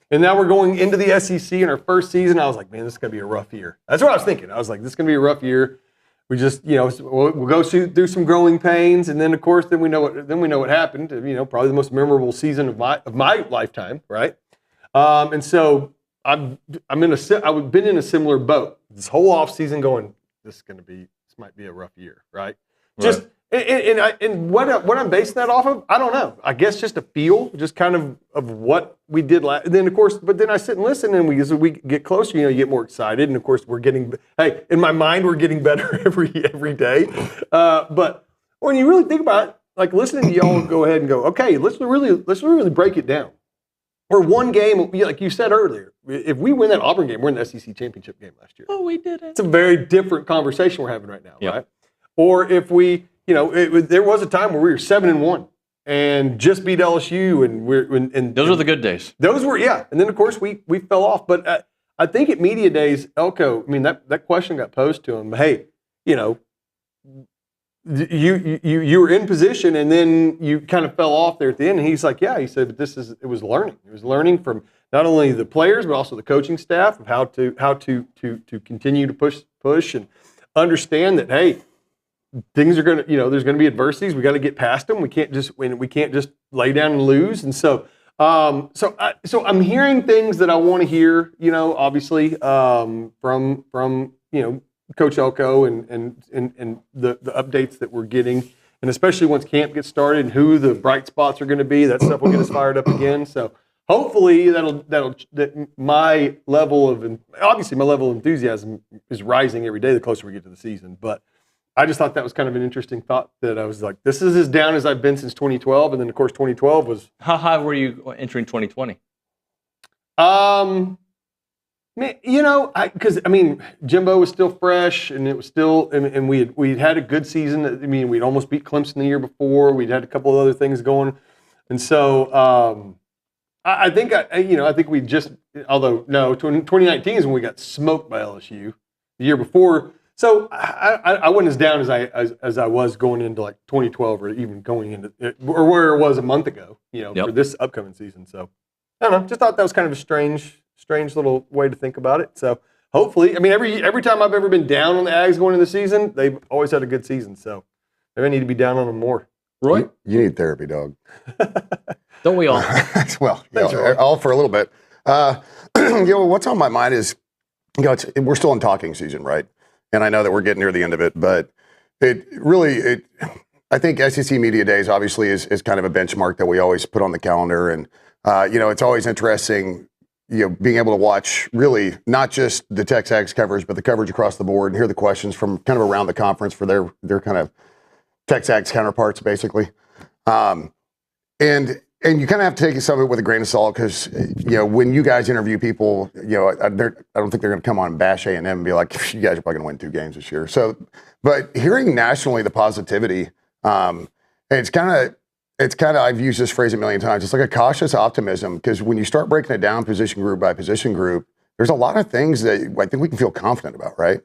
And now we're going into the SEC in our first season. I was like, man, this is going to be a rough year. That's what I was thinking. I was like, this is going to be a rough year. We just, we'll go through some growing pains, and then of course, then we know what happened. Probably the most memorable season of my lifetime, right? And so I've been in a similar boat this whole off season, going, this might be a rough year, right? Just. And what I'm basing that off of, I don't know. I guess just a feel, just kind of what we did last. And then of course, but then I sit and listen, and as we get closer, you get more excited. And of course, in my mind, we're getting better every day. But when you really think about it, like listening to y'all go ahead and go, okay, let's really break it down. We're one game, like you said earlier. If we win that Auburn game, we're in the SEC championship game last year. Oh, we did it. It's a very different conversation we're having right now, right? Or if we. There was a time where we were 7-1 and just beat LSU, and those were the good days. Those were, and then of course we fell off. But I think at media days, Elko, that question got posed to him. Hey, you were in position, and then you kind of fell off there at the end. And he's like, he said, but it was learning. It was learning from not only the players but also the coaching staff of how to continue to push and understand that things are going to, there's going to be adversities. We got to get past them. We can't just lay down and lose. And so I'm hearing things that I want to hear, obviously, from Coach Elko and the updates that we're getting, and especially once camp gets started and who the bright spots are going to be. That stuff will get us fired up again. So hopefully my level of enthusiasm is rising every day the closer we get to the season. But I just thought that was kind of an interesting thought, that I was like, this is as down as I've been since 2012. And then, of course, 2012 was... How high were you entering 2020? Because, Jimbo was still fresh, and it was still... And we'd had a good season. We'd almost beat Clemson the year before. We'd had a couple of other things going. And so I think we just... Although, no, 2019 is when we got smoked by LSU. The year before... So I wasn't as down as I was going into like 2012, or even going into or where it was a month ago, for this upcoming season. So I don't know, just thought that was kind of a strange little way to think about it. So hopefully, every time I've ever been down on the Ags going into the season, they've always had a good season. So maybe I need to be down on them more. Roy? You need therapy, dog. Don't we all? Well, all for a little bit. What's on my mind is, we're still in talking season, right? And I know that we're getting near the end of it, but I think SEC Media Days obviously is kind of a benchmark that we always put on the calendar. And, it's always interesting, being able to watch really not just the TexAgs coverage, but the coverage across the board and hear the questions from kind of around the conference for their kind of TexAgs counterparts, basically. And you kind of have to take some of it with a grain of salt because, when you guys interview people, I don't think they're going to come on and bash A&M and be like, you guys are probably going to win 2 games this year. So, but hearing nationally the positivity, and it's kind of, I've used this phrase a million times. It's like a cautious optimism because when you start breaking it down position group by position group, there's a lot of things that I think we can feel confident about, right?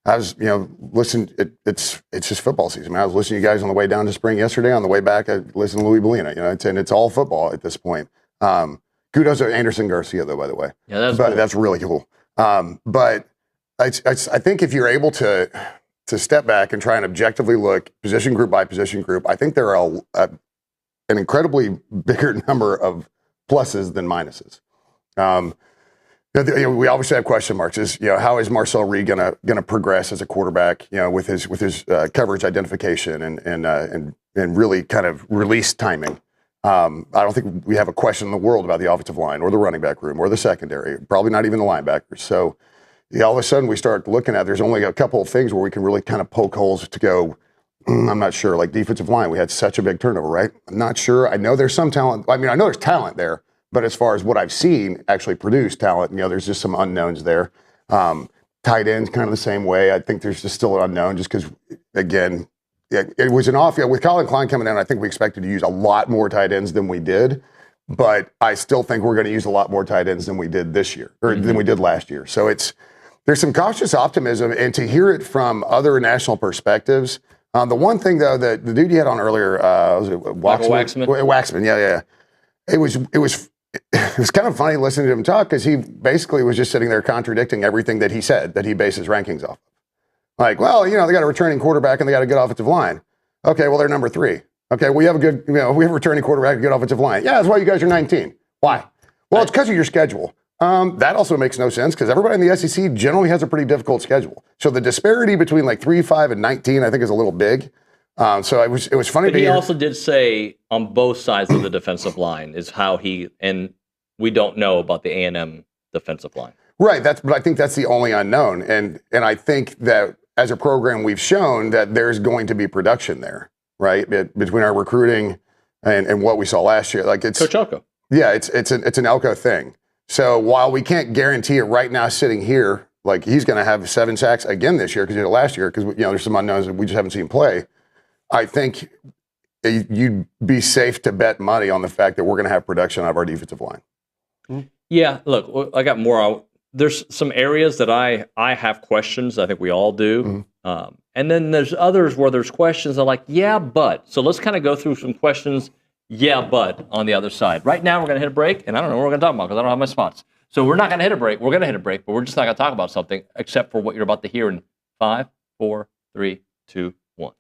I was, listening. It's just football season. I was listening to you guys on the way down to spring yesterday. On the way back, I listened to Louis Bellina. It's all football at this point. Kudos to Anderson Garcia, though, by the way. Yeah, that's really cool. But I think if you're able to step back and try and objectively look position group by position group, I think there are an incredibly bigger number of pluses than minuses. We obviously have question marks. How is Marcel Reed gonna progress as a quarterback? With his coverage identification and really kind of release timing. I don't think we have a question in the world about the offensive line or the running back room or the secondary. Probably not even the linebackers. So all of a sudden we start looking at there's only a couple of things where we can really kind of poke holes to go. I'm not sure. Like defensive line, we had such a big turnover, right? I'm not sure. I know there's some talent. I know there's talent there. But as far as what I've seen actually produce talent, there's just some unknowns there. Tight ends, kind of the same way. I think there's just still an unknown just because, again, it was an off. With Colin Klein coming in, I think we expected to use a lot more tight ends than we did. But I still think we're going to use a lot more tight ends than we did this year, or than we did last year. So there's some cautious optimism. And to hear it from other national perspectives, the one thing, though, that the dude you had on earlier, was it Wachsman? Wachsman, yeah. It was kind of funny listening to him talk because he basically was just sitting there contradicting everything that he said that he bases rankings off of. Like, well, they got a returning quarterback and they got a good offensive line. Okay, well, they're number 3. Okay, we have we have a returning quarterback, a good offensive line. Yeah, that's why you guys are 19. Why? Well, it's because of your schedule. That also makes no sense because everybody in the SEC generally has a pretty difficult schedule. So the disparity between like 3, 5, and 19, I think, is a little big. So it was funny. But he also did say on both sides of the defensive line is how and we don't know about the A&M defensive line. Right. But I think that's the only unknown. And I think that as a program, we've shown that there's going to be production there, right? Between our recruiting and what we saw last year. Like it's Coach Elko. Yeah, it's an Elko thing. So while we can't guarantee it right now sitting here, like he's going to have 7 sacks again this year because he did it last year because there's some unknowns that we just haven't seen play. I think you'd be safe to bet money on the fact that we're going to have production out of our defensive line. Yeah, look, I got more. There's some areas that I have questions. I think we all do. And then there's others where there's questions that are like, yeah, but. So let's kind of go through some questions, yeah, but, on the other side. Right now, we're going to hit a break, and I don't know what we're going to talk about because I don't have my spots. So we're not going to hit a break. We're going to hit a break, but we're just not going to talk about something except for what you're about to hear in 5, 4, 3, 2, 1.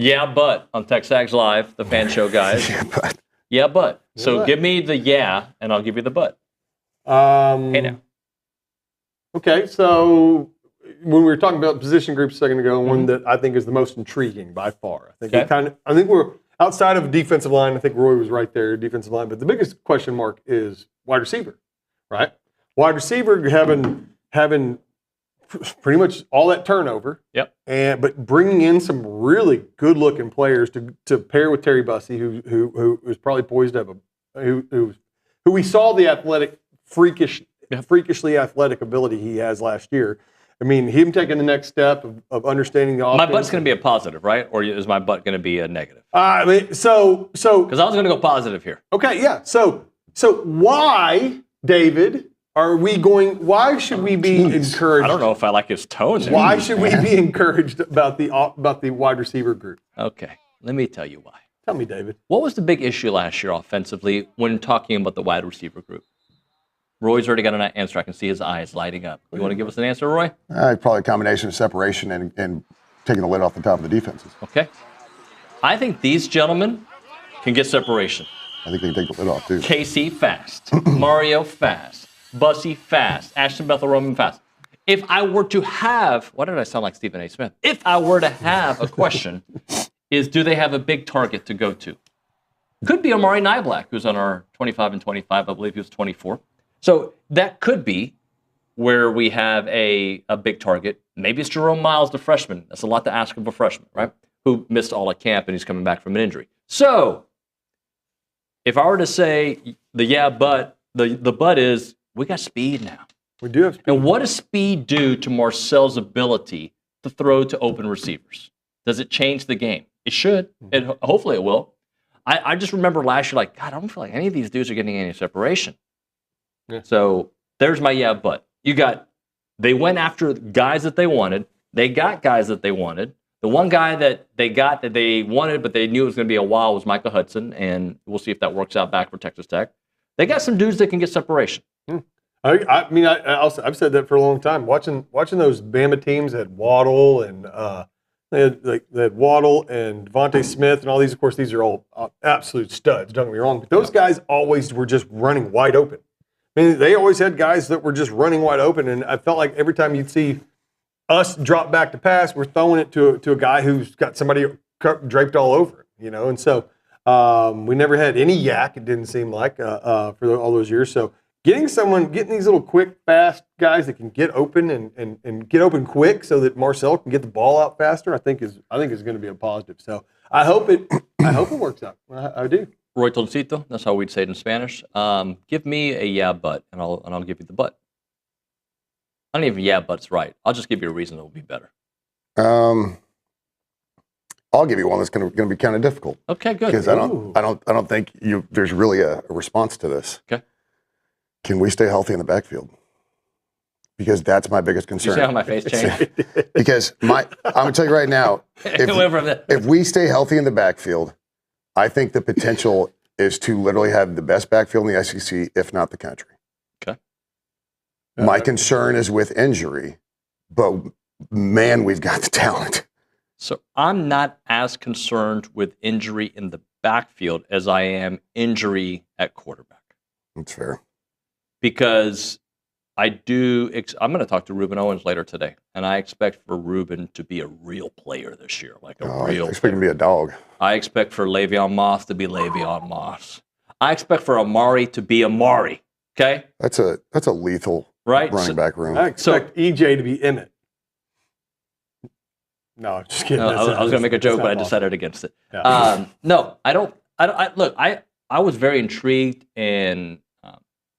Yeah, but on TexAgs Live, the fan show guys. Yeah, but. So give me the yeah, and I'll give you the but. Hey now. Okay, so when we were talking about position groups a second ago, one that I think is the most intriguing by far. I think we're outside of defensive line. I think Roy was right there, defensive line. But the biggest question mark is wide receiver, right? Wide receiver having pretty much all that turnover. Yep. But bringing in some really good looking players to pair with Terry Bussey, who is probably poised to have who we saw the freakishly athletic ability he has last year. I mean, him taking the next step of understanding the offense. My butt's going to be a positive, right? Or is my butt going to be a negative? I mean, because I was going to go positive here. Okay, yeah. So why, David? Why should we be encouraged? I don't know if I like his tone. Why should we be encouraged about the wide receiver group? Okay, let me tell you why. Tell me, David. What was the big issue last year offensively when talking about the wide receiver group? Roy's already got an answer. I can see his eyes lighting up. You want to give us an answer, Roy? Probably a combination of separation and taking the lid off the top of the defenses. Okay. I think these gentlemen can get separation. I think they can take the lid off, too. KC fast. Mario fast. Bussey fast. Ashton Bethel Roman fast. If I were to have, why did I sound like Stephen A. Smith? If I were to have a question, is do they have a big target to go to? Could be Amari Nyblack, who's on our 25 and 25. I believe he was 24. So that could be where we have a big target. Maybe it's Jerome Miles, the freshman. That's a lot to ask of a freshman, right? Who missed all at camp and he's coming back from an injury. So if I were to say the but is we got speed now. We do have speed. And what does speed do to Marcel's ability to throw to open receivers? Does it change the game? It should. Hopefully it will. I just remember last year, like, God, I don't feel like any of these dudes are getting any separation. Yeah. So there's my but. They went after guys that they wanted. They got guys that they wanted. The one guy that they wanted, but they knew it was going to be a while was Micah Hudson, and we'll see if that works out back for Texas Tech. They got some dudes that can get separation. I've said that for a long time. Watching those Bama teams that had Waddle and they had Waddle and Devontae Smith and all these. Of course, these are all absolute studs. Don't get me wrong, but those guys always were just running wide open. I mean, they always had guys that were just running wide open, and I felt like every time you'd see us drop back to pass, we're throwing it to a guy who's got somebody draped all over him, And so we never had any yak. It didn't seem like for all those years. So getting these little quick, fast guys that can get open and get open quick, so that Marcel can get the ball out faster, I think is going to be a positive. So I hope it works out. I do. Roy Tolcito, that's how we'd say it in Spanish. Give me a but, and I'll give you the but. I don't even but's right. I'll just give you a reason it will be better. I'll give you one that's going to be kind of difficult. Okay, good. Because I don't think there's really a response to this. Okay. Can we stay healthy in the backfield? Because that's my biggest concern. You see how my face changed? Because I'm going to tell you right now, if we stay healthy in the backfield, I think the potential is to literally have the best backfield in the SEC, if not the country. Okay. My concern is with injury, but man, we've got the talent. So I'm not as concerned with injury in the backfield as I am injury at quarterback. That's fair. Because I'm going to talk to Ruben Owens later today, and I expect for Ruben to be a real player this year, like a real. I expect him to be a dog. I expect for Le'Veon Moss to be Le'Veon Moss. I expect for Amari to be Amari. Okay, that's a lethal running back room. I expect EJ to be Emmett. No, just kidding. No, I was going to make a joke, but I decided against it. Yeah. No, I don't. Look, I was very intrigued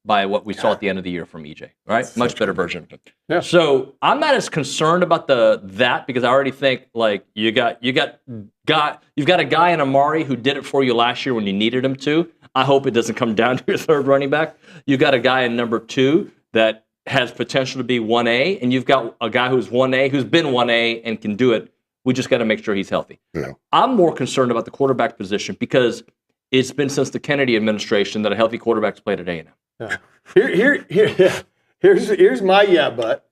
by what we saw at the end of the year from EJ, right? That's much better version of him. Yeah. So I'm not as concerned about that because I already think like you've got a guy in Amari who did it for you last year when you needed him to. I hope it doesn't come down to your third running back. You've got a guy in number 2 that has potential to be 1A, and you've got a guy who's 1A, who's been 1A and can do it. We just got to make sure he's healthy. Yeah. I'm more concerned about the quarterback position because it's been since the Kennedy administration that a healthy quarterback's played at A&M. Yeah. Here's my but.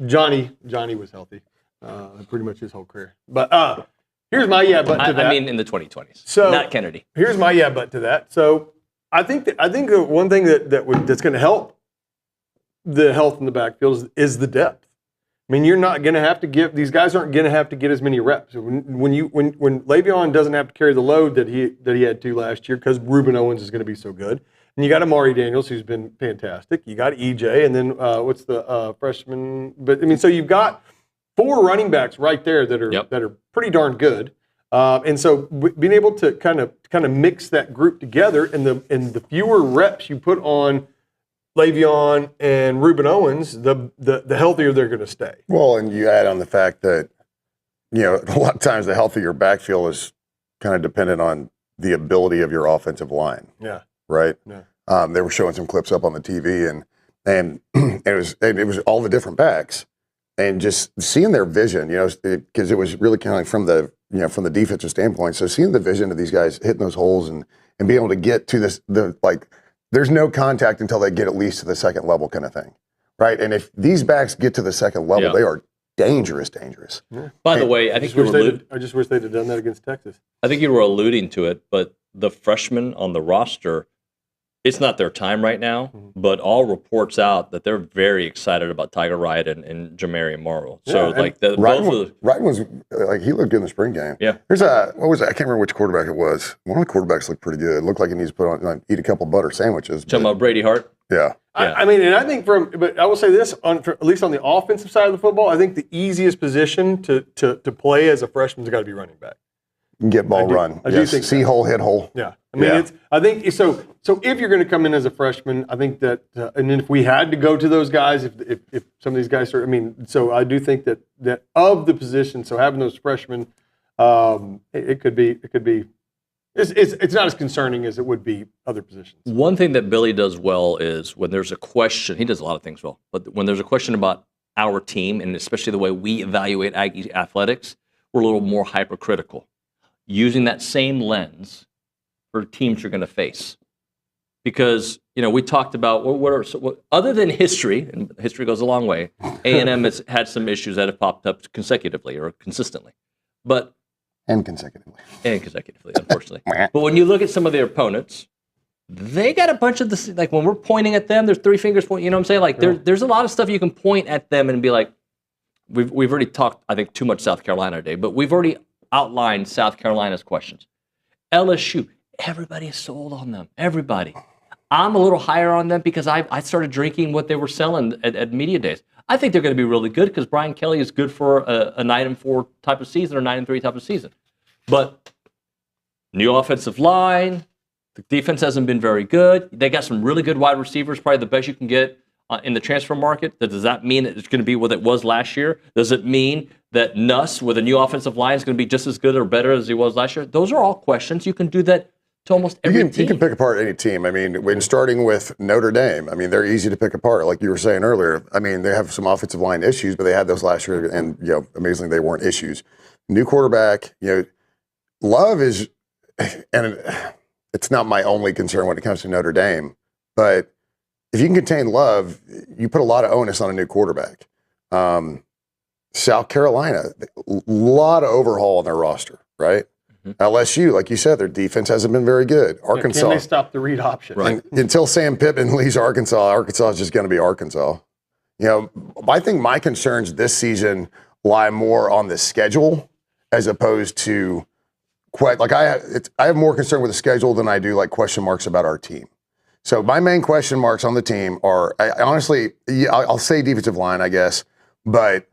Johnny was healthy pretty much his whole career. But Here's my yeah, but to that. I mean, in the 2020s. So not Kennedy. Here's my yeah, but to that. So I think the one thing that's going to help the health in the backfield is the depth. I mean, you're not going to have to give these guys aren't going to have to get as many reps. When Le'Veon doesn't have to carry the load that he had to last year because Reuben Owens is going to be so good, and you got Amari Daniels who's been fantastic. You got EJ, and then what's the freshman? But I mean, so you've got 4 running backs right there that are pretty darn good. And so being able to kind of mix that group together, and the fewer reps you put on Le'Veon and Reuben Owens, the healthier they're going to stay. Well, and you add on the fact that, a lot of times the health of your backfield is kind of dependent on the ability of your offensive line. Yeah. Right? Yeah. They were showing some clips up on the TV, and it was all the different backs, and just seeing their vision, because it was really kind of like from the defensive standpoint. So seeing the vision of these guys hitting those holes and being able to get to there's no contact until they get at least to the second level kind of thing, right? And if these backs get to the second level, they are dangerous. Yeah. By the way, I just wish they'd have done that against Texas. I think you were alluding to it, but the freshmen on the roster, it's not their time right now, but all reports out that they're very excited about Tiger Wright and Jamarian Morrow. So Wright was he looked good in the spring game. Yeah. There's what was that? I can't remember which quarterback it was. One of the quarterbacks looked pretty good. It looked like he needs to put on eat a couple butter sandwiches. Talking about Brady Hart? Yeah. I mean, and I think but I will say this, at least on the offensive side of the football, I think the easiest position to play as a freshman's got to be running back. Get ball run. I do think see hole, hit hole. Yeah. I mean, I think so. So if you're going to come in as a freshman, I think that, and then if we had to go to those guys, if some of these guys are, so I do think that of the position, so having those freshmen, it could be, it's not as concerning as it would be other positions. One thing that Billy does well is when there's a question, he does a lot of things well, but when there's a question about our team, and especially the way we evaluate Aggie athletics, we're a little more hypercritical, using that same lens for teams you're going to face. Because, we talked about other than history, and history goes a long way, A&M has had some issues that have popped up consecutively or consistently. And consecutively, unfortunately. But when you look at some of their opponents, they got a bunch of this, like when we're pointing at them, there's 3 fingers pointing, you know what I'm saying? Like there's a lot of stuff you can point at them and be like, we've already talked, I think, too much South Carolina today, but we've already outlined South Carolina's questions. LSU, everybody is sold on them. Everybody. I'm a little higher on them because I started drinking what they were selling at media days. I think they're going to be really good because Brian Kelly is good for a 9-4 type of season or 9-3 type of season. But new offensive line, the defense hasn't been very good. They got some really good wide receivers, probably the best you can get in the transfer market. Does that mean it's going to be what it was last year? Does it mean that Nuss with a new offensive line is going to be just as good or better as he was last year? Those are all questions. You can do that to almost every team. You can pick apart any team. When starting with Notre Dame, they're easy to pick apart. Like you were saying earlier, they have some offensive line issues, but they had those last year, and amazingly they weren't issues. New quarterback, Love is, and it's not my only concern when it comes to Notre Dame, but if you can contain Love, you put a lot of onus on a new quarterback. South Carolina, a lot of overhaul on their roster, right? LSU, like you said, their defense hasn't been very good. Arkansas. Can they stop the read option? Right. Until Sam Pittman leaves Arkansas is just going to be Arkansas. I think my concerns this season lie more on the schedule as opposed to I have more concern with the schedule than I do question marks about our team. So my main question marks on the team are, I'll say defensive line, I guess, but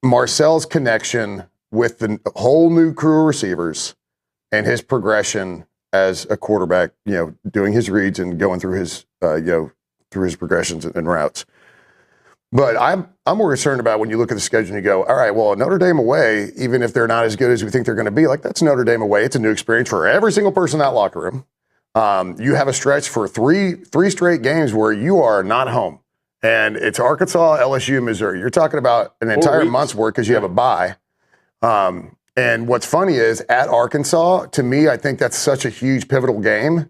Marcel's connection with the whole new crew of receivers and his progression as a quarterback, doing his reads and going through his, through his progressions and routes. But I'm more concerned about when you look at the schedule and you go, all right, well, Notre Dame away, even if they're not as good as we think they're going to be, that's Notre Dame away. It's a new experience for every single person in that locker room. You have a stretch for three straight games where you are not home. And it's Arkansas, LSU, Missouri. You're talking about an entire month's work because you have a bye. And what's funny is at Arkansas, to me, I think that's such a huge pivotal game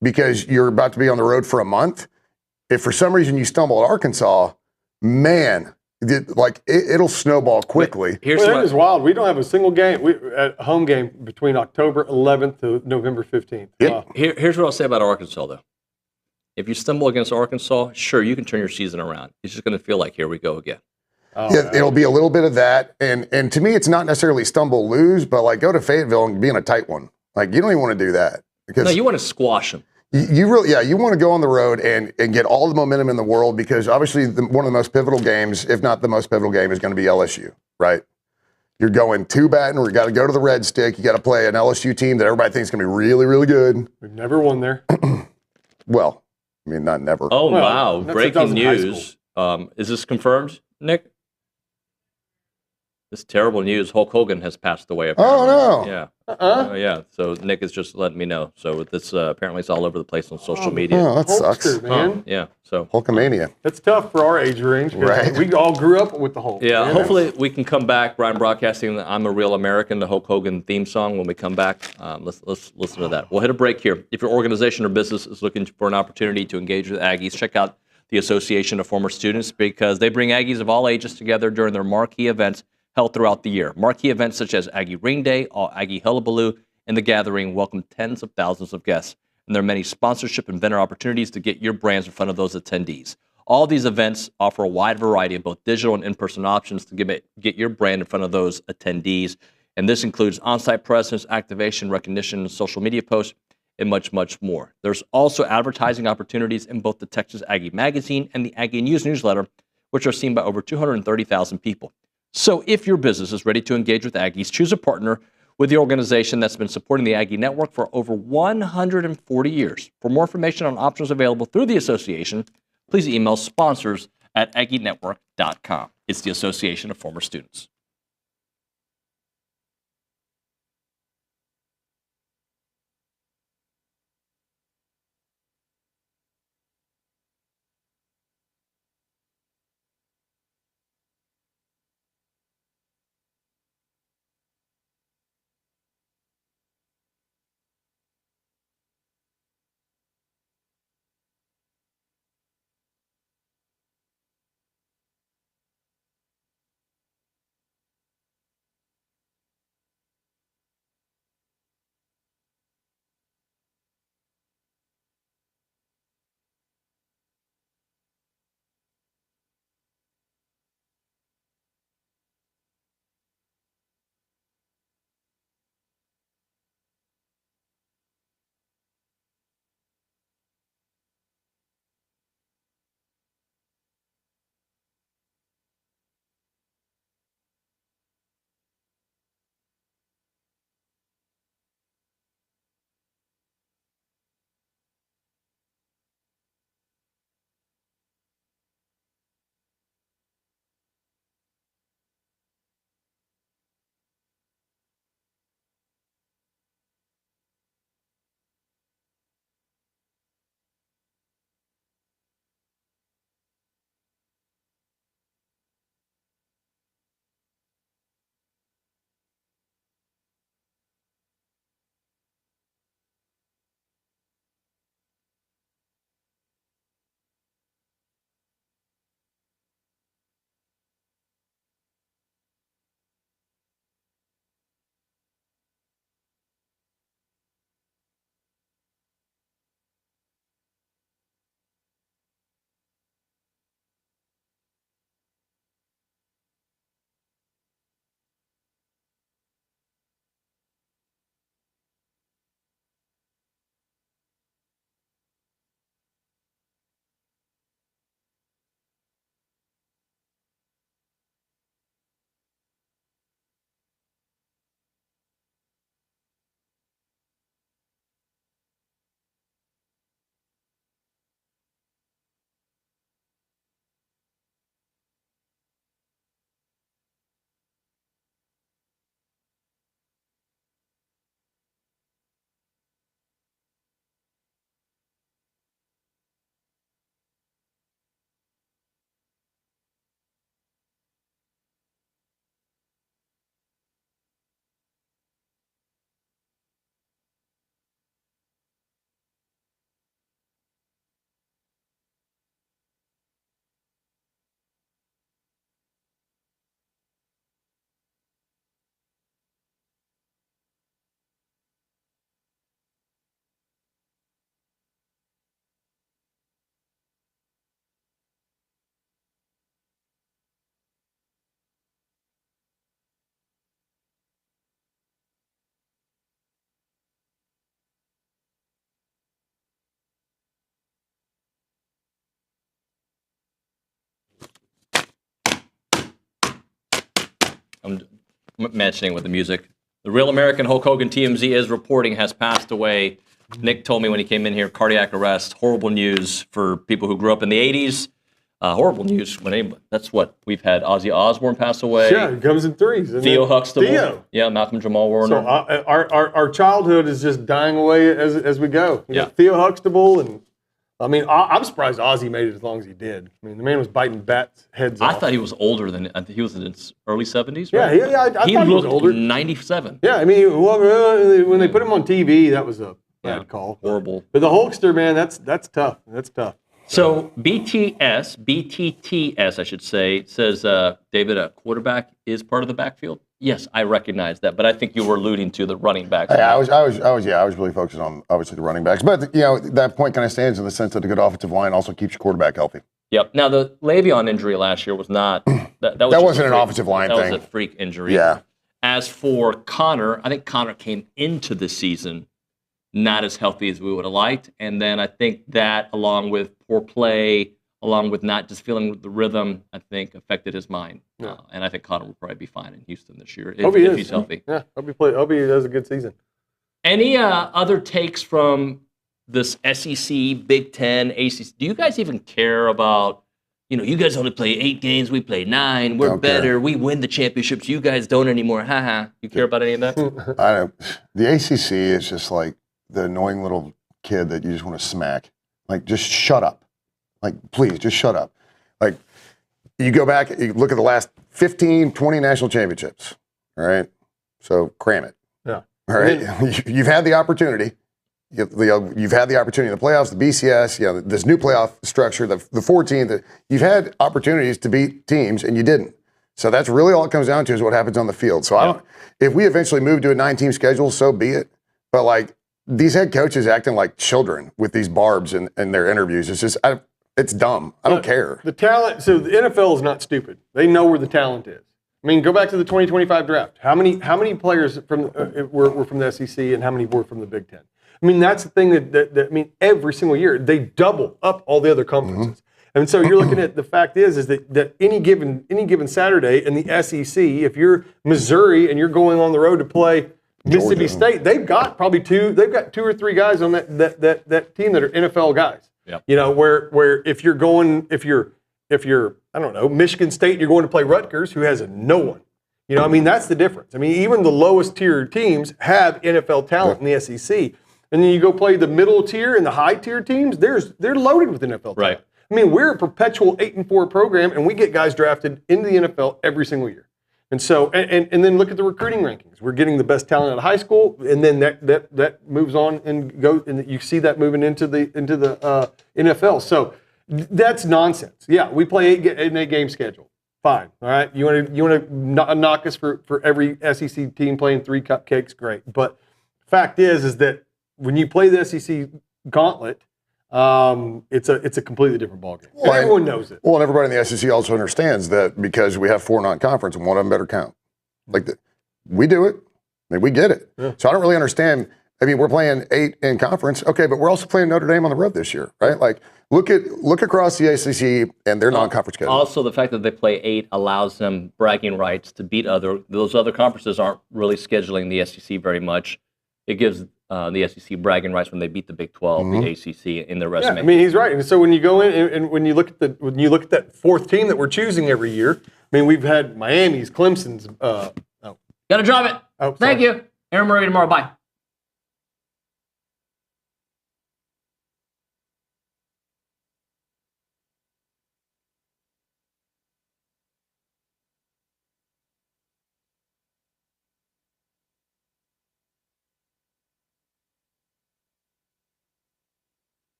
because you're about to be on the road for a month. If for some reason you stumble at Arkansas, man, It'll snowball quickly. It is wild. We don't have a single game, a home game between October 11th to November 15th. Yep. Wow. Here's what I'll say about Arkansas, though. If you stumble against Arkansas, sure, you can turn your season around. It's just going to feel like, here we go again. It'll be a little bit of that. And to me, it's not necessarily stumble, lose, but like go to Fayetteville and be in a tight one. Like you don't even want to do that. Because no, you want to squash them. You really, you want to go on the road and get all the momentum in the world because obviously one of the most pivotal games, if not the most pivotal game, is going to be LSU, right? You're going to Baton, or you got to go to the Red Stick. You got to play an LSU team that everybody thinks is going to be really, really good. We've never won there. Well, I mean, not never. Oh, wow. Breaking news. Is this confirmed, Nick? This terrible news. Hulk Hogan has passed away. Apparently. Oh, no. Yeah. Yeah. So Nick is just letting me know. So this apparently it's all over the place on social media. Oh, that sucks. Man. Yeah. So Hulkamania. That's tough for our age range. Right. We all grew up with the Hulk. Yeah. Man. Hopefully we can come back. Brian broadcasting the "I'm a Real American," the Hulk Hogan theme song. When we come back, let's listen to that. We'll hit a break here. If your organization or business is looking for an opportunity to engage with Aggies, check out the Association of Former Students because they bring Aggies of all ages together during their marquee events held throughout the year. Marquee events such as Aggie Ring Day, All Aggie Hullabaloo, and The Gathering welcome tens of thousands of guests. And there are many sponsorship and vendor opportunities to get your brands in front of those attendees. All these events offer a wide variety of both digital and in-person options to get your brand in front of those attendees. And this includes on-site presence, activation, recognition, social media posts, and much, much more. There's also advertising opportunities in both the Texas Aggie Magazine and the Aggie News newsletter, which are seen by over 230,000 people. So if your business is ready to engage with Aggies, choose a partner with the organization that's been supporting the Aggie Network for over 140 years. For more information on options available through the association, please email sponsors@aggienetwork.com. It's the Association of Former Students. I'm mentioning with the music. The real American Hulk Hogan, TMZ is reporting, has passed away. Nick told me when he came in here, cardiac arrest. Horrible news for people who grew up in the 80s. Horrible news. That's what we've had. Ozzy Osbourne pass away. Yeah, it comes in threes. Theo Huxtable. Theo. Yeah, Malcolm Jamal Warner. So our childhood is just dying away as we go. You know, Theo Huxtable, and I mean, I'm surprised Ozzy made it as long as he did. I mean, the man was biting bats' heads off. I thought he was older than. I think he was in his early 70s. Yeah, Right? I thought he he was looked older. 97. Yeah, I mean, when they put him on TV, that was a bad call. Horrible. But the Hulkster, man, that's tough. That's tough. So BTTS, I should say, says, David, a quarterback is part of the backfield. Yes, I recognize that, but I think you were alluding to the running backs. I was really focused on obviously the running backs, but that point kind of stands in the sense that a good offensive line also keeps your quarterback healthy. Yep. Now the Le'Veon injury last year was not that wasn't an offensive line thing. That was a freak injury. Yeah. As for Connor, I think Connor came into the season not as healthy as we would have liked, and then I think that, along with poor play, along with not just feeling the rhythm, I think affected his mind. Yeah. And I think Connor will probably be fine in Houston this year Hope if he's healthy. Yeah, hope he does a good season. Any other takes from this SEC, Big Ten, ACC? Do you guys even care about, you guys only play 8 games, we play 9, we're better, we win the championships, you guys don't anymore, haha. You care about any of that? I don't. The ACC is just like the annoying little kid that you just want to smack. Like, just shut up. Like, please, just shut up. Like, you go back, you look at the last 15, 20 national championships, all right? So, cram it. Yeah. All right? You've had the opportunity. You've had the opportunity in the playoffs, the BCS, this new playoff structure, the 14. You've had opportunities to beat teams, and you didn't. So that's really all it comes down to is what happens on the field. So if we eventually move to a 9-team schedule, so be it. But, like, these head coaches acting like children with these barbs in their interviews. It's just, it's dumb. I don't care. The talent, so the NFL is not stupid. They know where the talent is. I mean, go back to the 2025 draft. How many players were from the SEC and how many were from the Big Ten? I mean, that's the thing that every single year they double up all the other conferences. Mm-hmm. And so you're looking at the fact is that any given Saturday in the SEC, if you're Missouri and you're going on the road to play Mississippi State, they've got 2 or 3 guys on that team that are NFL guys. Yep. Where if you're I don't know, Michigan State, you're going to play Rutgers, who has no one. I mean, that's the difference. I mean, even the lowest tier teams have NFL talent in the SEC. And then you go play the middle tier and the high tier teams, they're loaded with NFL talent. Right. I mean, we're a perpetual 8-4 program, and we get guys drafted into the NFL every single year. And so, and then look at the recruiting rankings. We're getting the best talent out of high school, and then that moves on and you see that moving into the NFL. So that's nonsense. Yeah, we play an 8-game schedule. Fine. All right. You want to knock us for every SEC team playing 3 cupcakes? Great. But fact is that when you play the SEC gauntlet, it's a completely different ballgame. Well, everyone knows it. Well, and everybody in the SEC also understands that because we have 4 non-conference and one of them better count. We do it. I mean, we get it. Yeah. So I don't really understand. I mean, we're playing 8 in conference. Okay, but we're also playing Notre Dame on the road this year, right? Like, look across the ACC and their non-conference schedule. Also, the fact that they play 8 allows them bragging rights to beat those other conferences aren't really scheduling the SEC very much. It gives the SEC bragging rights when they beat the Big 12, the ACC in their resume. Yeah, I mean, he's right. And so when you go in and when you look at that 4th team that we're choosing every year, I mean, we've had Miami's, Clemson's. Gotta drop it. Thank you. Aaron Murray tomorrow. Bye.